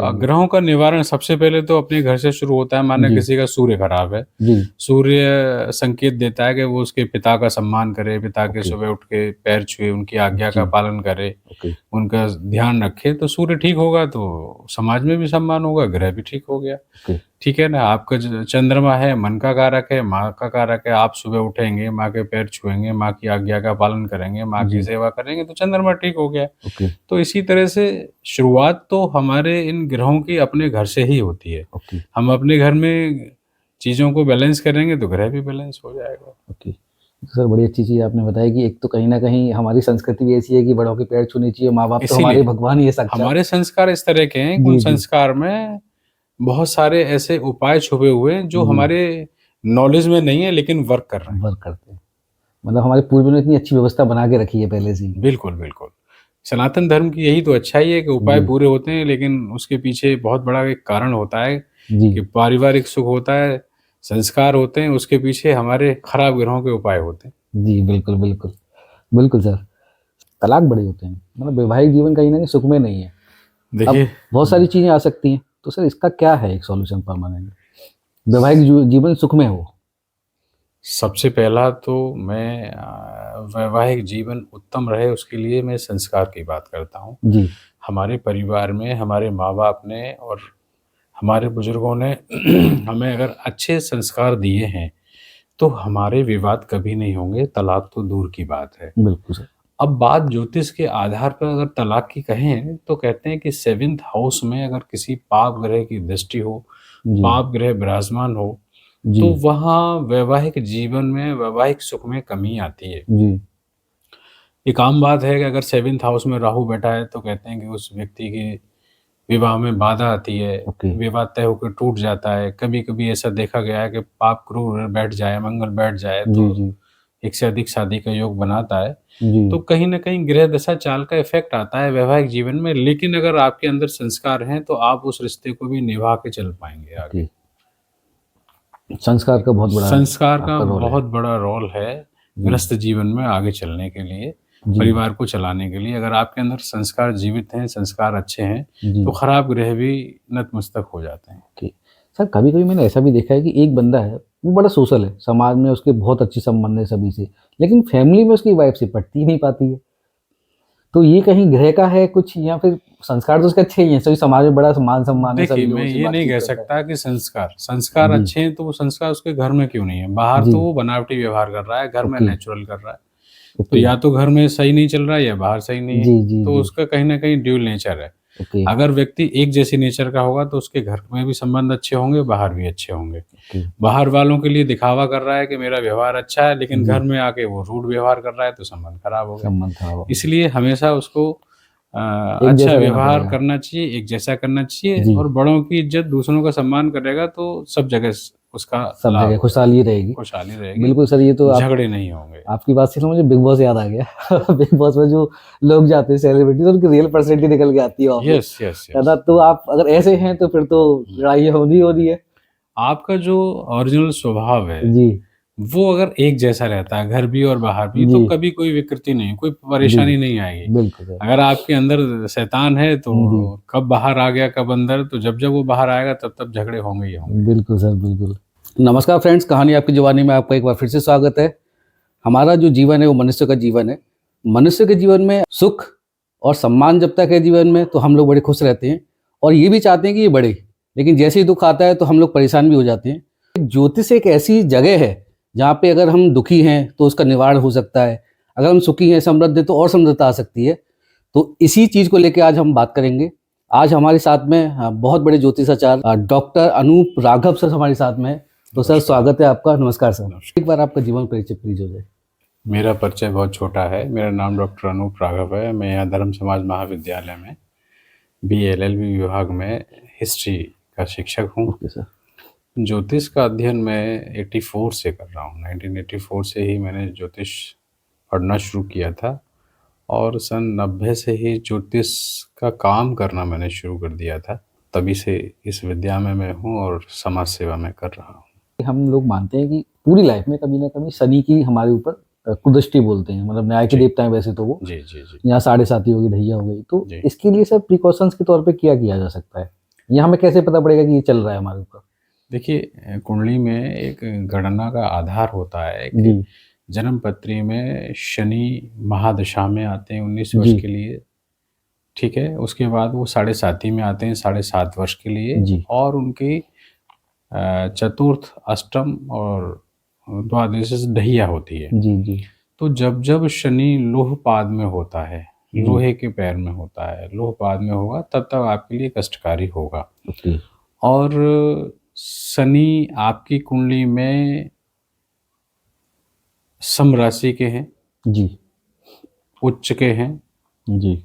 ग्रहों का निवारण सबसे पहले तो अपने घर से शुरू होता है। माने जी। किसी का सूर्य खराब है, जी। सूर्य संकेत देता है कि वो उसके पिता का सम्मान करे, पिता के ओके। सुबह उठ के पैर छुए, उनकी आज्ञा जी। का पालन करे, ओके। उनका ध्यान रखे। तो सूर्य ठीक होगा तो समाज में भी सम्मान होगा, ग्रह भी ठीक हो गया। ओके। ठीक है ना? आपका चंद्रमा है, मन का कारक है, माँ का कारक है। आप सुबह उठेंगे, माँ के पैर छुएंगे, माँ की आज्ञा का पालन करेंगे, माँ की जी। सेवा करेंगे, तो चंद्रमा ठीक हो गया। ओके। तो इसी तरह से शुरुआत तो हमारे इन ग्रहों की अपने घर से ही होती है। ओके। हम अपने घर में चीज़ों को बैलेंस करेंगे तो ग्रह भी बैलेंस हो जाएगा। ओके। सर बड़ी अच्छी चीज़ आपने बताई कि एक तो कहीं न कहीं हमारी संस्कृति भी ऐसी है कि बड़ों के पैर छूने चाहिए, माँ-बाप तो हमारे इसीलिए भगवान ही है साक्षात। हमारे संस्कार इस तरह के हैं कि उन जी, जी। संस्कार में बहुत सारे ऐसे उपाय छुपे हुए हैं जो जी, हमारे नॉलेज में नहीं है लेकिन वर्क कर रहे हैं। वर्क करते हैं। मतलब हमारे पूर्वजों ने इतनी अच्छी व्यवस्था बना के रखी है पहले से ही। बिल्कुल, बिल्कुल। सनातन धर्म की यही तो अच्छाई है कि उपाय जी। पूरे होते हैं लेकिन उसके पीछे बहुत बड़ा एक कारण होता है जी। कि पारिवारिक सुख होता है, संस्कार होते हैं, उसके पीछे हमारे खराब ग्रहों के उपाय होते हैं। जी, बिल्कुल, बिल्कुल। बिल्कुल सर। तलाक बड़े होते हैं। मतलब वैवाहिक जीवन कहीं न कहीं सुखमय नहीं है। अब देखिए बहुत सारी चीज़ें आ सकती हैं। तो सर इसका क्या है एक सॉल्यूशन परमानेंट? वैवाहिक जीवन सुखमय हो? सबसे पहला तो मैं वैवाहिक जीवन उत्तम रहे उसके लिए मैं संस्कार की बात करता हूँ। जी। हमारे परिवार में हमारे माँ-बाप ने और हमारे बुजुर्गों ने हमें अगर अच्छे संस्कार दिए हैं, तो हमारे विवाद कभी नहीं होंगे, तलाक तो दूर की बात है। बिल्कुल सर। अब बात ज्योतिष के आधार पर अगर तलाक की कहें, तो कहते हैं कि 7th हाउस में अगर किसी पाप ग्रह की दृष्टि हो, जी। पाप ग्रह विराजमान हो, जी। तो वहाँ वैवाहिक जीवन में, वैवाहिक सुख में कमी आती है। जी। एक आम बात है कि अगर 7th हाउस में राहु बैठा है, तो कहते हैं कि उस व्यक्ति के विवाह में बाधा आती है, ओके। विवाह तय होकर टूट जाता है। कभी-कभी ऐसा देखा गया है कि पाप क्रूर बैठ जाए, मंगल बैठ जाए, जी, तो जी। एक से अधिक शादी का योग बनाता है। जी। तो कहीं न कहीं ग्रह दशा चाल का इफ़ेक्ट आता है वैवाहिक जीवन में, लेकिन अगर आपके अंदर संस्कार हैं, तो आप उस रिश्ते को भी निभा के चल पाएँगे ओके। आगे। संस्कार का बहुत बड़ा संस्कार का आपका रोल है। बहुत बड़ा रोल है जी। गृहस्थ जीवन में आगे चलने के लिए, जी। परिवार को चलाने के लिए। अगर आपके अंदर संस्कार जीवित हैं, संस्कार अच्छे हैं, जी। तो खराब ग्रह भी नतमस्तक हो जाते हैं। ओके। सर कभी-कभी मैंने ऐसा भी देखा है कि एक बंदा है, वो बड़ा सोशल है, समाज में उसके बहुत अच्छे संबंध है सभी से, लेकिन फैमिली में उसकी वाइफ से पटती ही नहीं पाती है। तो ये कहीं ग्रह का है कुछ या फिर संस्कार तो उसके अच्छे ही हैं, सभी समाज में बड़ा मान-सम्मान है, देखिए, सभी मैं लोगों से ये नहीं बातचीत कह करता है। सकता कि संस्कार जी। अच्छे हैं, तो वो संस्कार उसके घर में क्यों नहीं है? बाहर जी। तो वो बनावटी व्यवहार कर रहा है, घर में ओके। नेचुरल कर रहा है। तो ओके। या तो घर में सही नहीं चल रहा है या बाहर सही नहीं है, जी, जी, तो जी। उसका कहीं न कहीं ड्यूल नेचर है। ओके। अगर व्यक्ति एक जैसी नेचर का होगा, तो उसके घर में भी संबंध अच्छे होंगे, बाहर भी अच्छे होंगे। ओके। बाहर वालों के लिए दिखावा कर रहा है कि मेरा व्यवहार अच्छा है, लेकिन जी। घर में आके वो रूड व्यवहार कर रहा है, तो संबंध खराब हो गए। संबंध खराब हो गया। इसलिए हमेशा उसको अ, एक अच्छा जैसा रहना व्यवहार पड़ेगा। करना चाहिए, एक जैसा करना चाहिए जी। और बड़ों की इज़्ज़त, दूसरों का सम्मान करेगा तो सब जगह उसका सब लाभ जगह होगा, खुशहाली रहेगी। खुशहाली रहेगी, बिल्कुल सर, ये तो आप झगड़े नहीं होंगे। आपकी बात से ना मुझे बिग बॉस याद आ गया। बिग बॉस में जो लोग जाते हैं सेलिब्रिटी तो उनकी रियल पर्सनैलिटी निकल के आती है वहाँ पे, यस, यस, है यस। ना? तो आप अगर ऐसे हैं तो फिर तो हुँ। लड़ाइयाँ होनी हो रही है। आपका जो ओरिजिनल स्वभाव है, जी। वो अगर एक जैसा रहता है, घर भी और बाहर भी, तो जी। कभी कोई विकृति नहीं, कोई जी। परेशानी नहीं आएगी। बिल्कुल सर। अगर आपके अंदर शैतान है, जी। तो कब बाहर आ गया, कब अंदर, तो जब-जब वो बाहर आएगा, तब-तब झगड़े होंगे ही होंगे। बिल्कुल सर, बिल्कुल। नमस्कार फ्रेंड्स, कहानी आपकी जुबानी में आपका एक बार फिर से स्वागत है। हमारा जो जीवन है वो मनुष्य का जीवन है। मनुष्य के जीवन में सुख और सम्मान जब तक है जीवन में तो हम लोग बड़े खुश रहते हैं और ये भी चाहते हैं कि ये बढ़े। लेकिन जैसे ही दुख आता है तो हम लोग परेशान भी हो जाते हैं। ज्योतिष एक ऐसी जगह है जहाँ पे अगर हम दुखी हैं तो उसका निवारण हो सकता है। अगर हम सुखी हैं, समृद्ध हैं तो और समृद्धता आ सकती है। तो इसी चीज़ को लेके आज हम बात करेंगे। आज हमारे साथ में बहुत बड़े ज्योतिषाचार्य डॉक्टर अनूप राघव सर हमारे साथ में हैं। तो सर नमस्कार। स्वागत है आपका। नमस्कार सर। नमस्कार। एक बार आपका जीवन परिचय प्लीज हो जाए। मेरा परिचय बहुत छोटा है। मेरा नाम डॉक्टर अनूप राघव है। मैं यहाँ धर्म समाज महाविद्यालय में बीएलएलबी विभाग में हिस्ट्री का शिक्षक हूँ। Okay sir. ज्योतिष का अध्ययन मैं 84 से कर रहा हूँ। 1984 से ही मैंने ज्योतिष पढ़ना शुरू किया था और सन 90 से ही ज्योतिष का काम करना मैंने शुरू कर दिया था। तभी से इस विद्या में मैं हूँ और समाज सेवा में कर रहा हूँ। हम लोग मानते हैं कि पूरी लाइफ में कभी ना कभी शनि की हमारे ऊपर कुदृष्टि बोलते हैं, मतलब न्याय के जी। देवता हैं वैसे तो वो। जी, जी, जी। यहाँ साढ़े साती हो गई, ढैया हो गई, तो जी। इसके लिए सर प्रिकॉशंस के तौर पे क्या किया जा सकता है? यहाँ हमें कैसे पता पड़ेगा कि ये चल रहा है हमारे ऊपर? देखिए कुंडली में एक गणना का आधार होता है जी। कि जन्म पत्री में शनि महादशा में आते हैं 19 वर्ष जी। के लिए, ठीक है? उसके बाद वो साढ़े साती में आते हैं 7.5 वर्ष के लिए, जी। और उनकी चतुर्थ, अष्टम और द्वादश ढैया होती है। जी। जी। तो जब-जब शनि लोहपाद में होता है, जी। लोहे के पैर में होता है, लोहपाद में होगा, तब-तब आपके लिए कष्टकारी होगा। ओके। और शनि आपकी कुंडली में सम राशि के हैं, जी। उच्च के हैं, जी।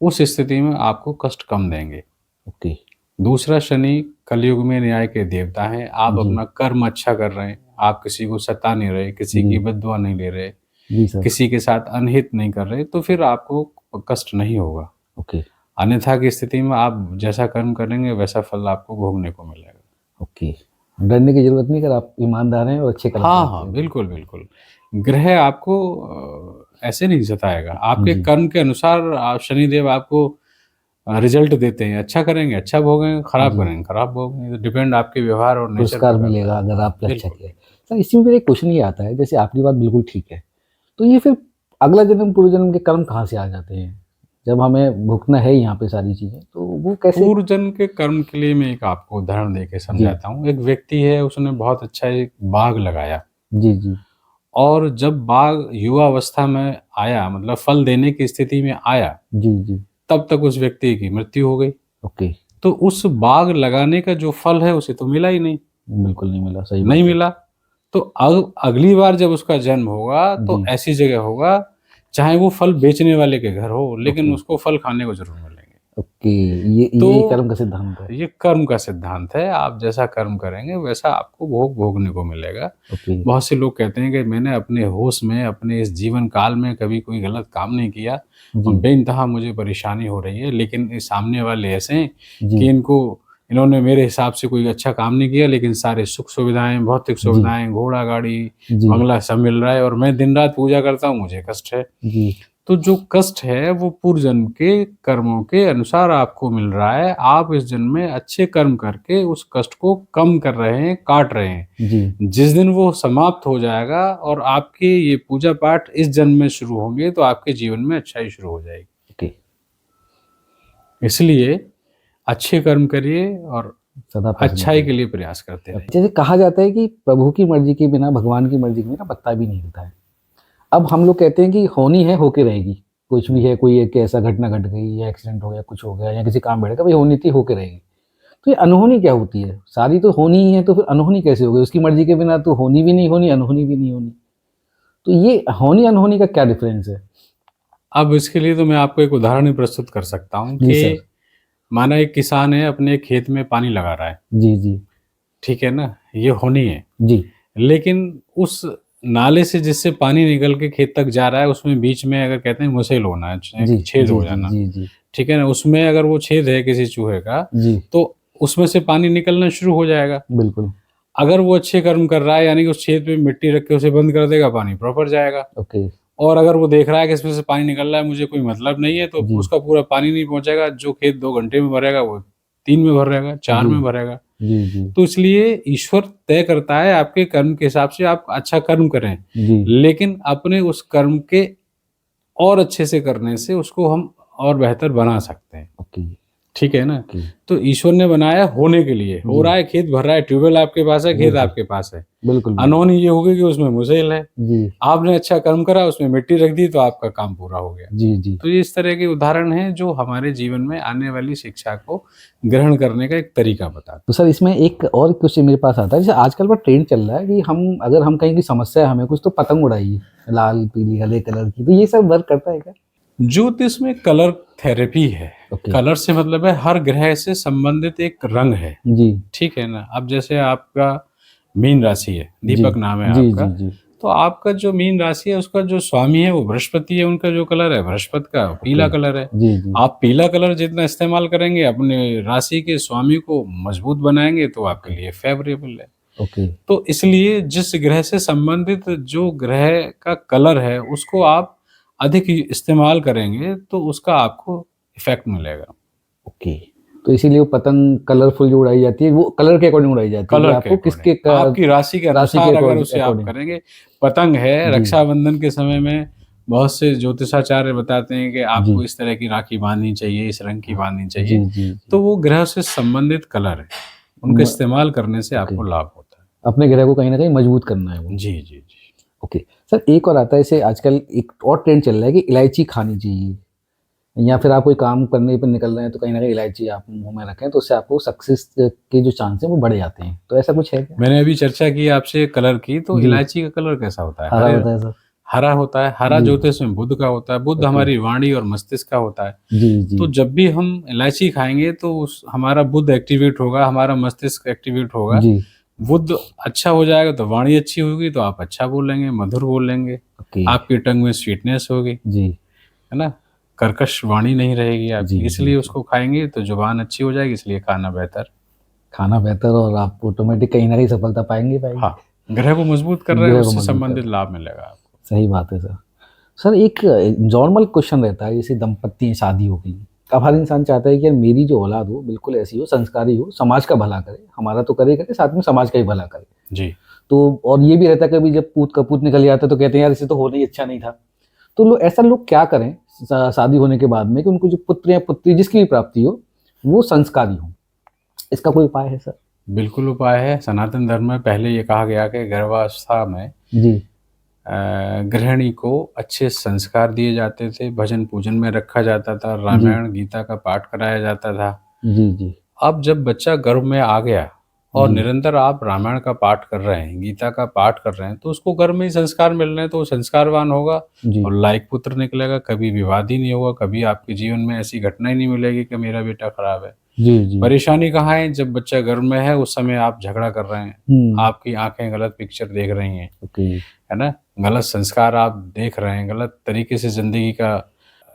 उस स्थिति में आपको कष्ट कम देंगे। ओके। दूसरा, शनि कलयुग में न्याय के देवता हैं। आप जी। अपना कर्म अच्छा कर रहे हैं, आप किसी को सता नहीं रहे, किसी जी। की बददुआ नहीं ले रहे, जी सर। किसी के साथ अनहित नहीं कर रहे, तो फिर आपको कष्ट नहीं होगा। ओके। अन्यथा की स्थिति में आप जैसा कर्म करेंगे वैसा फल आपको भोगने को मिलेगा। ओके। डरने की ज़रूरत नहीं, अगर आप ईमानदार हैं और अच्छे कर्म हाँ, करते हाँ, हैं। बिल्कुल, बिल्कुल। ग्रह आपको ऐसे नहीं सताएगा। आपके जी। कर्म के अनुसार शनिदेव आपको रिज़ल्ट देते हैं। अच्छा करेंगे, अच्छा भोगेंगे, खराब जी। करेंगे, खराब भोगेंगे। तो डिपेंड आपके व्यवहार और नेचर पुरस्कार पे करता मिलेगा है। अगर आपने अच्छा बिल्कुल। किया। सर इसी में मेरा एक क्वेश्चन ये आता है, जैसे आपकी बात बिल्कुल ठीक है, तो ये फिर अगला जन्म, पूर्व जन्म के कर्म कहाँ से आ जाते हैं? जब हमें भुगतना है यहाँ पे सारी चीज़ें, तो वो कैसे? पूर्व जन्म के कर्म के लिए मैं एक आपको उदाहरण देके जी। समझाता हूँ। एक व्यक्ति है, उसने बहुत अच्छा एक बाग लगाया, जी। जी। और जब बाग युवावस्था में आया, मतलब फल देने की स्थिति में आया, जी। जी। तब तक उस व्यक्ति की मृत्यु हो गई। ओके। तो उस बाग लगाने का जो फल है उसे तो मिला ही नहीं, बिल्कुल नहीं मिला, सही नहीं बात है। मिला। तो अगली बार जब उसका जन्म होगा तो जी। ऐसी जगह होगा, चाहे वो फल बेचने वाले के घर हो, लेकिन ओके। उसको फल खाने को ज़रूर मिलेंगे। ओके, ये तो कर्म का सिद्धांत है। ये कर्म का सिद्धांत है, आप जैसा कर्म करेंगे वैसा आपको भोग भोगने को मिलेगा। ओके। बहुत से लोग कहते हैं कि मैंने अपने होश में, अपने इस जीवन काल में कभी कोई गलत काम नहीं किया और जी। बेइंतहा मुझे परेशानी हो रही है, लेकिन ये सामने वाले ऐसे हैं जी। कि इन्होंने मेरे हिसाब से कोई अच्छा काम नहीं किया, लेकिन सारे सुख-सुविधाएँ, भौतिक जी। सुविधाएँ, घोड़ा-गाड़ी, जी। बंगला सब मिल रहा है, और मैं दिन-रात पूजा करता हूँ, मुझे कष्ट है। जी। तो जो कष्ट है वो पूर्व जन्म के कर्मों के अनुसार आपको मिल रहा है। आप इस जन्म में अच्छे कर्म करके उस कष्ट को कम कर रहे हैं, काट रहे हैं। जी। जिस दिन वो समाप्त हो जाएगा और आपके ये पूजा पाठ इस जन्म में शुरू होंगे, तो आपके जीवन में अच्छाई शुरू हो जाएगी। ओके। इसलिए अच्छे कर्म करिए और सदा प्रसन्न अच्छाई रहिए। के लिए प्रयास करते रहिए। जैसे कहा जाता है कि प्रभु की मर्जी के बिना, भगवान की मर्जी के बिना पत्ता भी नहीं हिलता है। अब हम लोग कहते हैं कि होनी है, होके रहेगी। कुछ भी है, कोई एक ऐसा घटना घट गई या एक्सीडेंट हो गया, कुछ हो गया या किसी काम बैठ गया, भाई होनी थी, होके रहेगी। तो ये अनहोनी क्या होती है? सारी तो होनी ही है, तो फिर अनहोनी कैसे हो गई? उसकी मर्जी के बिना तो होनी भी नहीं होनी, अनहोनी भी नहीं होनी। तो ये होनी अनहोनी का क्या डिफरेंस है? अब इसके लिए तो मैं आपको एक उदाहरण ही प्रस्तुत कर सकता हूँ जी सर। कि माना एक किसान है, अपने खेत में पानी लगा रहा है, जी। जी। ठीक है ना? ये होनी है। जी। लेकिन उस नाले से जिससे पानी निकल के खेत तक जा रहा है, उसमें बीच में अगर कहते हैं मुसेल होना है, जी। छेद जी। हो जी। जाना, जी। जी। ठीक है ना? उसमें अगर वो छेद है किसी चूहे का, जी। तो उसमें से पानी निकलना शुरू हो जाएगा। बिल्कुल। अगर वो अच्छे कर्म कर रहा है, यानी कि उस छेद में मिट्टी रख के उसे बंद कर देगा, पानी प्रॉपर जाएगा। ओके। और अगर वो देख रहा है कि इसमें से पानी निकल रहा है, मुझे कोई मतलब नहीं है, तो जी। उसका पूरा पानी नहीं पहुँचेगा। जो खेत 2 घंटे में भरेगा, वो 3 में भरेगा, 4 जी। में भरेगा। जी। जी। तो इसलिए ईश्वर तय करता है आपके कर्म के हिसाब से, आप अच्छा कर्म करें, जी। लेकिन अपने उस कर्म के और अच्छे से करने से उसको हम और बेहतर बना सकते हैं। ओके। ठीक है ना? ओके। तो ईश्वर ने बनाया होने के लिए, हो जी। रहा है, खेत भर रहा है, ट्यूबवेल आपके पास है, खेत बिल्कुल। आपके पास है। बिल्कुल। बिल्कुल। अनहोनी ये होगी कि उसमें मुसेल है। जी। आपने अच्छा कर्म करा, उसमें मिट्टी रख दी, तो आपका काम पूरा हो गया। जी। जी। तो ये इस तरह के उदाहरण हैं जो हमारे जीवन में आने वाली शिक्षा को ग्रहण करने का एक तरीका बताते हैं। तो सर इसमें एक और क्वेश्चन मेरे पास आता है, जैसे आजकल बड़ा ट्रेंड चल रहा है कि अगर हम कहीं की समस्या है, हमें कुछ, तो पतंग उड़ाइए लाल, पीली, हरे कलर की। तो ये सब वर्क करता है क्या? ज्योतिष में कलर थेरेपी है। ओके। कलर से मतलब है हर ग्रह से संबंधित एक रंग है, जी। ठीक है ना? अब जैसे आपका मीन राशि है, जी। दीपक नाम है जी। आपका, जी। जी। तो आपका जो मीन राशि है उसका जो स्वामी है वो बृहस्पति है, उनका जो कलर है बृहस्पति का पीला ओके। कलर है। जी। जी। आप पीला कलर जितना इस्तेमाल करेंगे, अपने राशि के स्वामी को मजबूत बनाएंगे, तो आपके लिए फेवरेबल है। ओके। तो इसलिए जिस ग्रह से संबंधित जो ग्रह का कलर है उसको आप अधिक इस्तेमाल करेंगे, तो उसका आपको इफेक्ट मिलेगा। ओके। तो इसीलिए वो पतंग कलरफुल जो उड़ाई जाती है वो कलर के अकॉर्डिंग उड़ाई जाती है कि कलर के आपको किसके अकॉर्डिंग, आपकी राशि के राशि के अनुसार अगर उसे आप अकॉर्डिंग। करेंगे। पतंग है, जी रक्षाबंधन के समय में बहुत से ज्योतिषाचार्य बताते हैं कि जी आपको इस तरह की राखी बांधनी चाहिए, इस रंग की बांधनी जी चाहिए। जी तो जी। वो ग्रह से संबंधित कलर है, उनका म- इस्तेमाल करने से ओके, आपको लाभ होता है। अपने ग्रह को कहीं ना कहीं मजबूत करना है वो। जी जी जी। ओके सर, एक और आता है इसे आजकल एक और ट्रेंड चल रहा है कि इलायची खानी चाहिए, या फिर आप कोई काम करने पर निकल रहे हैं तो कहीं ना कहीं इलायची आप मुंह में रखें तो उससे आपको सक्सेस के जो चांस हैं वो बढ़ जाते हैं, तो ऐसा कुछ है क्या? मैंने अभी चर्चा की आपसे कलर की, तो जी, इलायची का कलर कैसा होता है? हरा होता है सर। हरा होता है। हरा जी, ज्योतिष में बुध का होता है। बुध ओके, हमारी वाणी और मस्तिष्क का होता है। जी जी तो जब भी हम इलायची खाएंगे तो हमारा बुध एक्टिवेट होगा, हमारा मस्तिष्क एक्टिवेट होगा। जी, बुध अच्छा हो जाएगा तो वाणी अच्छी होगी, तो आप अच्छा बोलेंगे, मधुर बोलेंगे, ओके, आपकी टंग में स्वीटनेस होगी, जी है ना? कर्कश वाणी नहीं रहेगी जी आपकी, जी इसलिए जी। उसको खाएंगे तो जुबान अच्छी हो जाएगी, इसलिए खाना बेहतर। खाना बेहतर और आप ऑटोमेटिक कहीं ना कहीं सफलता पाएंगे पाएंगे। हाँ, ग्रह को मजबूत कर रहे हैं, ग्रह को उससे मजबूत संबंधित कर, लाभ मिलेगा आपको। सही बात है सर। सर एक नॉर्मल क्वेश्चन रहता है, जैसे दंपत्ति शादी हो गई, अब हर इंसान चाहता है कि यार मेरी जो औलाद हो बिल्कुल ऐसी हो, संस्कारी हो, समाज का भला करे, हमारा तो करे करे साथ में समाज का ही भला करे। जी। तो और ये भी रहता है कभी जब पूत कपूत निकल जाता है तो कहते हैं यार इसे तो होना ही अच्छा नहीं था। तो लोग ऐसा लोग क्या करें शादी होने के बाद में कि उनको जो पुत्र या पुत्री जिसकी भी प्राप्ति हो वो संस्कारी हो, इसका कोई उपाय है सर? बिल्कुल उपाय है। सनातन धर्म में पहले ये कहा गया कि गर्भावस्था में जी गृहिणी को अच्छे संस्कार दिए जाते थे, भजन पूजन में रखा जाता था, जी रामायण गीता का पाठ कराया जाता था। जी जी अब जब बच्चा गर्भ में आ गया और जी निरंतर आप रामायण का पाठ कर रहे हैं, गीता का पाठ कर रहे हैं, तो उसको गर्भ में ही संस्कार मिल रहे हैं, तो वो संस्कारवान होगा जी और लायक पुत्र निकलेगा। कभी विवाद ही नहीं होगा, कभी आपके जीवन में ऐसी घटना ही नहीं मिलेगी कि मेरा बेटा खराब है। जी जी। परेशानी कहाँ है? जब बच्चा गर्भ में है उस समय आप झगड़ा कर रहे हैं, हम्म। आपकी आंखें गलत पिक्चर देख रही हैं, ओके। है ना? गलत संस्कार आप देख रहे हैं, गलत तरीके से ज़िंदगी का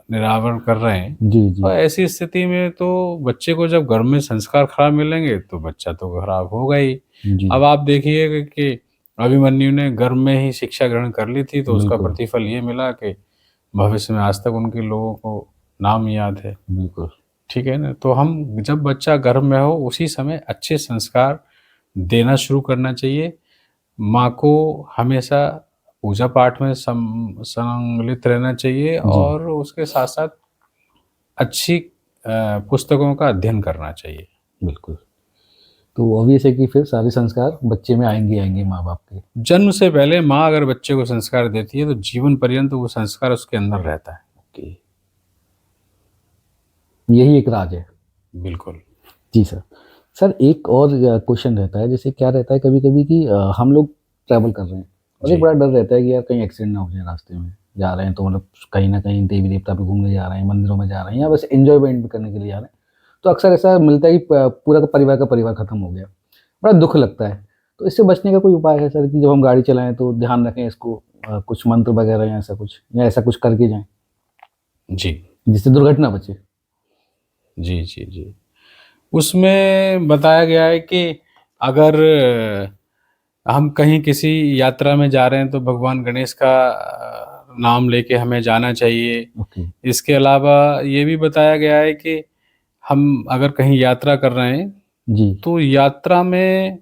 निरावरण कर रहे हैं। जी जी और ऐसी स्थिति में तो बच्चे को जब घर में संस्कार खराब मिलेंगे तो बच्चा तो खराब होगा ही। जी। अब आप देखिए कि अभिमन्यु ने गर्भ में ही शिक्षा ग्रहण कर ली थी, तो उसका बिल्कुल प्रतिफल ये मिला कि भविष्य में आज तक उनके लोगों को नाम याद है। बिल्कुल। ठीक है ना? तो हम जब बच्चा गर्भ में हो उसी समय अच्छे संस्कार देना शुरू करना चाहिए। माँ को हमेशा पूजा पाठ में सम्मिलित रहना चाहिए जी और उसके साथ-साथ अच्छी पुस्तकों का अध्ययन करना चाहिए। बिल्कुल। तो ऑब्वियस है कि फिर सारे संस्कार बच्चे में आएंगे आएंगे माँ बाप के। जन्म से पहले माँ अगर बच्चे को संस्कार देती है तो जीवन पर्यंत वो संस्कार उसके अंदर रहता है। ओके, यही एक राज है। बिल्कुल। जी सर। सर एक और क्वेश्चन रहता है, जैसे क्या रहता है कभी कभी कि हम लोग ट्रैवल कर रहे हैं और एक जी। बड़ा डर रहता है कि यार कहीं एक्सीडेंट ना हो जाए, रास्ते में जा रहे हैं तो मतलब कहीं ना कहीं देवी देवता पे घूमने जा रहे हैं, मंदिरों में जा रहे हैं, या बस एंजॉयमेंट करने के लिए जा रहे हैं, तो अक्सर ऐसा मिलता है कि पूरा का परिवार खत्म हो गया, बड़ा दुख लगता है। तो इससे बचने का कोई उपाय है सर कि जब हम गाड़ी चलाएं तो ध्यान रखें इसको, कुछ मंत्र वगैरह या ऐसा कुछ, या ऐसा कुछ करके जाएं जी। जिससे दुर्घटना बचे? जी, जी, जी। उसमें बताया गया है कि अगर हम कहीं किसी यात्रा में जा रहे हैं तो भगवान गणेश का नाम लेके हमें जाना चाहिए। ओके। इसके अलावा ये भी बताया गया है कि हम अगर कहीं यात्रा कर रहे हैं जी तो यात्रा में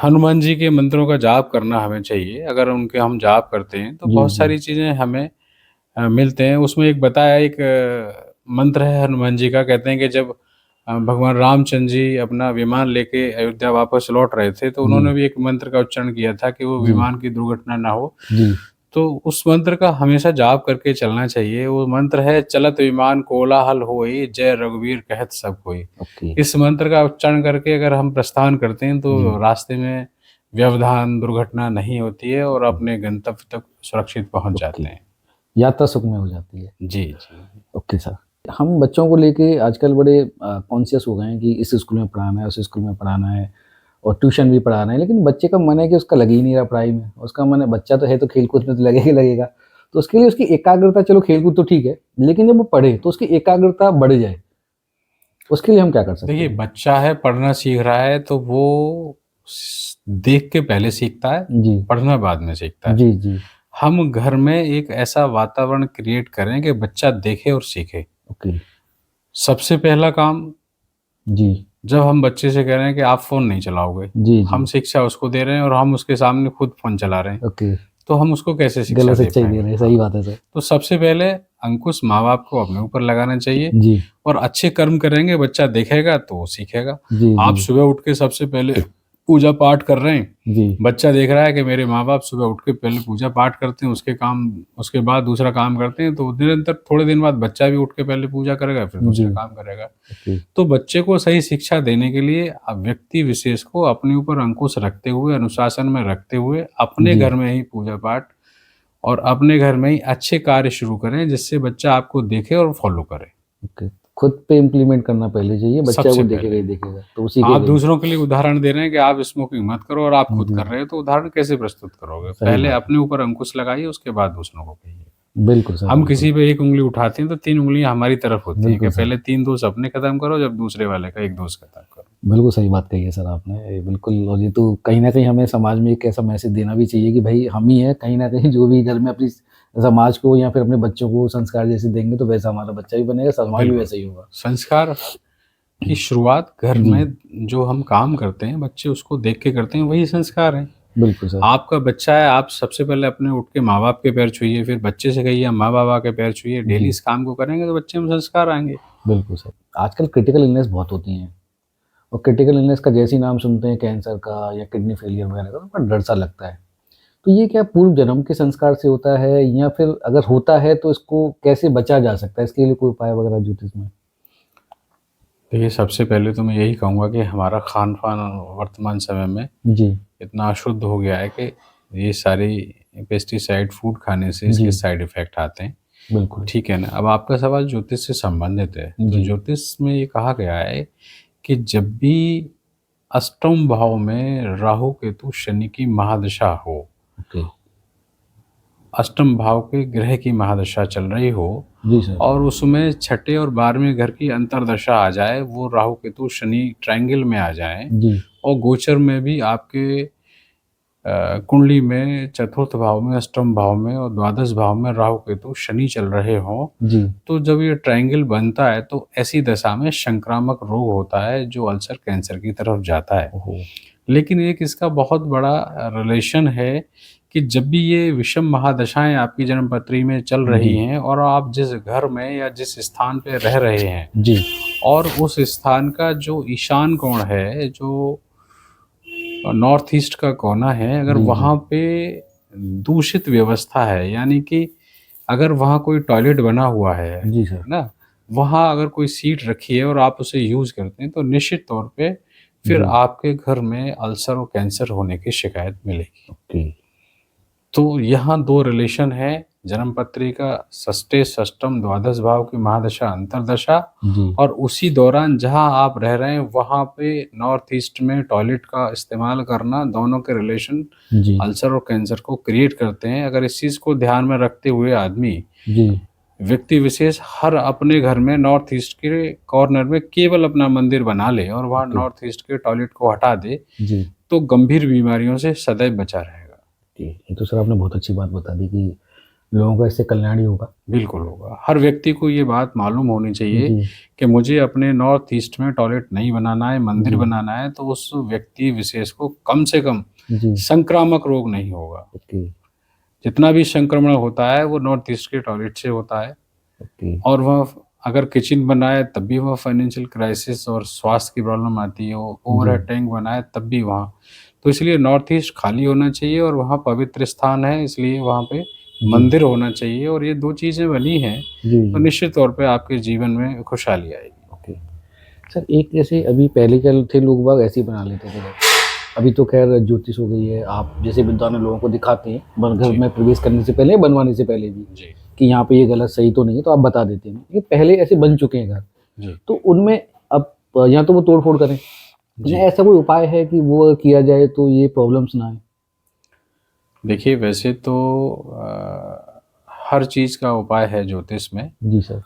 हनुमान जी के मंत्रों का जाप करना हमें चाहिए। अगर उनके हम जाप करते हैं तो जी बहुत जी सारी चीज़ें हमें मिलते हैं। उसमें एक बताया, एक मंत्र है हनुमान जी का, कहते हैं कि जब भगवान रामचंद्र जी अपना विमान लेके अयोध्या वापस लौट रहे थे तो जी उन्होंने भी एक मंत्र का उच्चारण किया था कि वो जी विमान की दुर्घटना ना हो। जी। तो उस मंत्र का हमेशा जाप करके चलना चाहिए। वो मंत्र है, चलत विमान कोलाहल होई, जय रघुवीर कहत सब कोई। ओके। इस मंत्र का उच्चारण करके अगर हम प्रस्थान करते हैं जी तो रास्ते में व्यवधान, दुर्घटना नहीं होती है और अपने गंतव्य तक सुरक्षित पहुँच ओके, जाते हैं। यात्रा सुखमय हो जाती है। जी, जी। Okay sir. हम बच्चों को लेके आजकल बड़े कॉन्शियस हो गए हैं कि इस स्कूल में पढ़ाना है, उस स्कूल में पढ़ाना है और ट्यूशन भी पढ़ाना है, लेकिन बच्चे का मन है कि उसका लग ही नहीं रहा पढ़ाई में, उसका मन है, बच्चा तो है तो खेल-कूद में तो लगेगा ही लगेगा। तो उसके लिए उसकी एकाग्रता, चलो खेल-कूद तो ठीक है, लेकिन जब वो पढ़े तो उसकी एकाग्रता बढ़ जाए, उसके लिए हम क्या कर सकते देखिए, हैं? बच्चा है, पढ़ना सीख रहा है तो वो देख के पहले सीखता है, जी, पढ़ना बाद में सीखता है। जी, जी। हम घर में एक ऐसा वातावरण क्रिएट करें कि बच्चा देखे और सीखे। ओके, सबसे पहला काम जी जब हम बच्चे से कह रहे हैं कि आप फ़ोन नहीं चलाओगे, जी हम जी। शिक्षा उसको दे रहे हैं और हम उसके सामने खुद फ़ोन चला रहे हैं, ओके। तो हम उसको कैसे शिक्षा गलत दे शिक्षा ही दे पाएँगे? रहे हैं, सही हाँ, बात है सर। तो सबसे पहले अंकुश माँ-बाप को अपने ऊपर लगाना चाहिए जी और अच्छे कर्म करेंगे, बच्चा देखेगा तो वो सीखेगा। जी आप जी सुबह उठ के सबसे पहले पूजा-पाठ कर रहे हैं, जी बच्चा देख रहा है कि मेरे माँ-बाप सुबह उठ के पहले पूजा-पाठ करते हैं, उसके बाद दूसरा काम करते हैं, तो निरंतर थोड़े दिन बाद बच्चा भी उठ के पहले पूजा करेगा, फिर जी। दूसरा काम करेगा। ओके। तो बच्चे को सही शिक्षा देने के लिए व्यक्ति विशेष को अपने ऊपर अंकुश रखते हुए, अनुशासन में रखते हुए, अपने जी। घर में ही पूजा-पाठ और अपने घर में ही अच्छे कार्य शुरू करें, जिससे बच्चा आपको देखे और फ़ॉलो करे, ओके। खुद पे इम्प्लीमेंट करना पहले चाहिए, बच्चा वो सबसे देखेगा पहले। ही देखेगा, तो वो आप सीखेगा ही। दूसरों के लिए उदाहरण दे रहे हैं कि आप स्मोकिंग मत करो और आप खुद जी, कर रहे हो, तो उदाहरण कैसे प्रस्तुत करोगे? सही पहले बात है। अपने ऊपर अंकुश लगाइए, उसके बाद दूसरों को कहिए। बिल्कुल सर, हम बिल्कुल। किसी पे एक उँगली उठाते हैं, तो 3 उँगलियाँ हमारी तरफ होती हैं कि बिल्कुल सर। पहले 3 दोष अपने खत्म करो, जब दूसरे वाले का 1 दोष खत्म करो। बिल्कुल सही बात कही है सर आपने। ये बिल्कुल, और ये तो कहीं न कहीं हमें समाज में एक ऐसा मैसेज देना भी चाहिए कि भई हम ही हैं, कहीं न कहीं जो भी घर में अपनी समाज को या फिर अपने बच्चों को संस्कार जैसे देंगे, तो वैसा हमारा बच्चा भी बनेगा, समाज भी बिल्कुल, वैसा ही होगा। संस्कार की शुरुआत घर जी, में जो हम काम करते हैं, बच्चे उसको देख के करते हैं, वही संस्कार हैं। बिल्कुल सर। आपका बच्चा है, आप सबसे पहले अपने उठ के माँ-बाप के पैर छूइए, फिर बच्चे से कहिए माँ-बाबा के पैर छूइए, डेली जी, इस काम को करेंगे तो बच्चे में संस्कार आएँगे। बिल्कुल सर। आजकल क्रिटिकल इलनेस बहुत होती हैं, और क्रिटिकल इलनेस का जैसे ही नाम सुनते हैं कैंसर का या किडनी फेलियर वगैरह का, तो बड़ा डर सा लगता है। तो ये क्या पूर्व जन्म के संस्कार से होता है, या फिर अगर होता है तो इसको कैसे बचा जा सकता है? इसके लिए कोई उपाय वगैरह ज्योतिष में? देखिए, सबसे पहले तो मैं यही कहूँगा कि हमारा खान-पान वर्तमान समय में जी, इतना अशुद्ध हो गया है कि ये सारी पेस्टिसाइड फूड खाने से इसके जी, साइड इफ़ेक्ट आते हैं। बिल्कुल। ठीक है ना? अब आपका सवाल ज्योतिष से संबंधित है, तो जी, ज्योतिष में ये कहा गया है कि जब भी अष्टम भाव में राहु, केतु, शनि की महादशा हो, ओके। अष्टम भाव के ग्रह की महादशा चल रही हो जी सर। और उसमें छठे और 12वें घर की अंतर्दशा आ जाए, वो राहु, केतु, शनि ट्रायंगल में आ जाएँ जी, और गोचर में भी आपके कुंडली में चतुर्थ भाव में, अष्टम भाव में और द्वादश भाव में राहु, केतु, शनि चल रहे हों, जी। तो जब ये ट्रायंगल बनता है तो ऐसी दशा में संक्रामक रोग होता है जो अल्सर कैंसर की तरफ जाता है। ओहो! लेकिन एक इसका बहुत बड़ा रिलेशन है कि जब भी ये विषम महादशाएँ आपकी जन्मपत्री में चल रही जी, हैं और आप जिस घर में या जिस स्थान पे रह रहे हैं जी, और उस स्थान का जो ईशान कोण है, जो नॉर्थ ईस्ट का कोना है, अगर जी, जी, वहाँ पे दूषित व्यवस्था है, यानी कि अगर वहाँ कोई टॉयलेट बना हुआ है जी सर। ना? वहाँ अगर कोई सीट रखी है और आप उसे यूज़ करते हैं, तो निश्चित तौर पे फिर जी, आपके घर में अल्सर और कैंसर होने की शिकायत मिलेगी। ओके। तो यहाँ 2 रिलेशन है, जन्मपत्री का षष्ठे, षष्ठम, द्वादश भाव की महादशा, अंतर्दशा जी, और उसी दौरान जहाँ आप रह रहे हैं, वहाँ पे नॉर्थ ईस्ट में टॉयलेट का इस्तेमाल करना, दोनों के रिलेशन जी, अल्सर और कैंसर को क्रिएट करते हैं। अगर इस चीज़ को ध्यान में रखते हुए आदमी, जी, व्यक्ति विशेष हर अपने घर में नॉर्थ ईस्ट के कॉर्नर में केवल अपना मंदिर बना ले और वहाँ ओके। नॉर्थ ईस्ट के टॉयलेट को हटा दे, जी, तो गंभीर बीमारियों से सदैव बचा रहेगा। जी। ये तो सर आपने बहुत अच्छी बात बता दी कि लोगों का इससे कल्याण ही होगा। बिल्कुल होगा। हर व्यक्ति को ये बात मालूम होनी चाहिए जी, कि मुझे अपने नॉर्थ ईस्ट में टॉयलेट नहीं बनाना है, मंदिर जी, बनाना है, तो उस व्यक्ति विशेष को कम से कम जी, संक्रामक रोग नहीं होगा। ओके, जितना भी संक्रमण होता है, वो नॉर्थ ईस्ट के टॉयलेट से होता है ओके। और वह अगर किचन बनाए, तब भी वहाँ फाइनेंशियल क्राइसिस और स्वास्थ्य की प्रॉब्लम आती है, जी, ओवरहेड टैंक बनाए, तब भी वहाँ। तो इसलिए नॉर्थ ईस्ट खाली होना चाहिए और वहाँ पवित्र स्थान है, इसलिए वहाँ पे जी, मंदिर होना चाहिए और ये 2 चीज़ें बनी हैं, जी, तो जी, निश्चित तौर पे आपके जीवन में खुशहाली आएगी। ओके। सर एक जैसे अभी पहले क्या थे, लोग बाग ऐसे ही बना लेते थे घर। अभी तो खैर ज्योतिष हो गई है, आप जैसे विद्वान लोगों को दिखाते हैं घर जी, में प्रवेश करने से पहले, बनवाने से पहले भी, जी, कि यहाँ पे ये गलत सही तो नहीं है, तो आप बता देते हैं। ये पहले ऐसे बन चुके हैं घर, जी, तो उनमें अब या तो वो तोड़ फोड़ करें, या जी। ऐसा कोई उपाय है कि वो किया जाए तो ये प्रॉब्लम्स ना आए? देखिए, वैसे तो हर चीज़ का उपाय है ज्योतिष में। जी सर।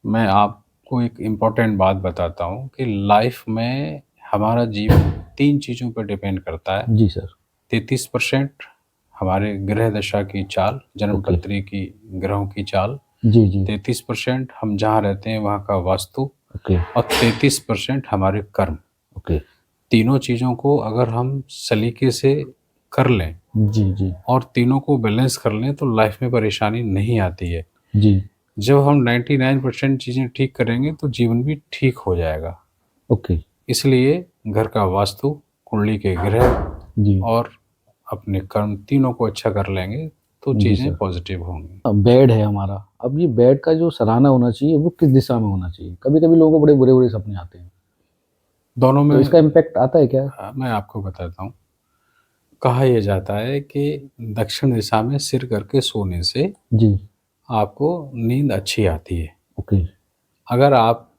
मैं आपको एक इम्पोर्टेंट बात बताता हूँ कि लाइफ में हमारा जीवन 3 चीज़ों पर डिपेंड करता है। जी सर। 33% हमारे ग्रह दशा की चाल, ओके। जन्मपत्री की ग्रहों की चाल, जी जी। 33% हम जहाँ रहते हैं वहाँ का वास्तु ओके और 33% हमारे कर्म। ओके तीनों चीज़ों को अगर हम सलीके से कर लें जी जी और तीनों को बैलेंस कर लें तो लाइफ में परेशानी नहीं आती है। जी जब हम 99% चीज़ें ठीक करेंगे तो जीवन भी ठीक हो जाएगा। ओके इसलिए घर का वास्तु, कुंडली के ग्रह जी और अपने कर्म तीनों को अच्छा कर लेंगे तो जी चीज़ें सर। पॉजिटिव होंगी। बेड है हमारा, अब ये बेड का जो सराहना होना चाहिए वो किस दिशा में होना चाहिए? कभी कभी लोगों को बड़े बुरे बुरे सपने आते हैं, दोनों तो में इसका इम्पैक्ट आता है क्या? मैं आपको बताता हूँ। कहा यह जाता है कि दक्षिण दिशा में सिर करके सोने से जी आपको नींद अच्छी आती है। ओके। अगर आप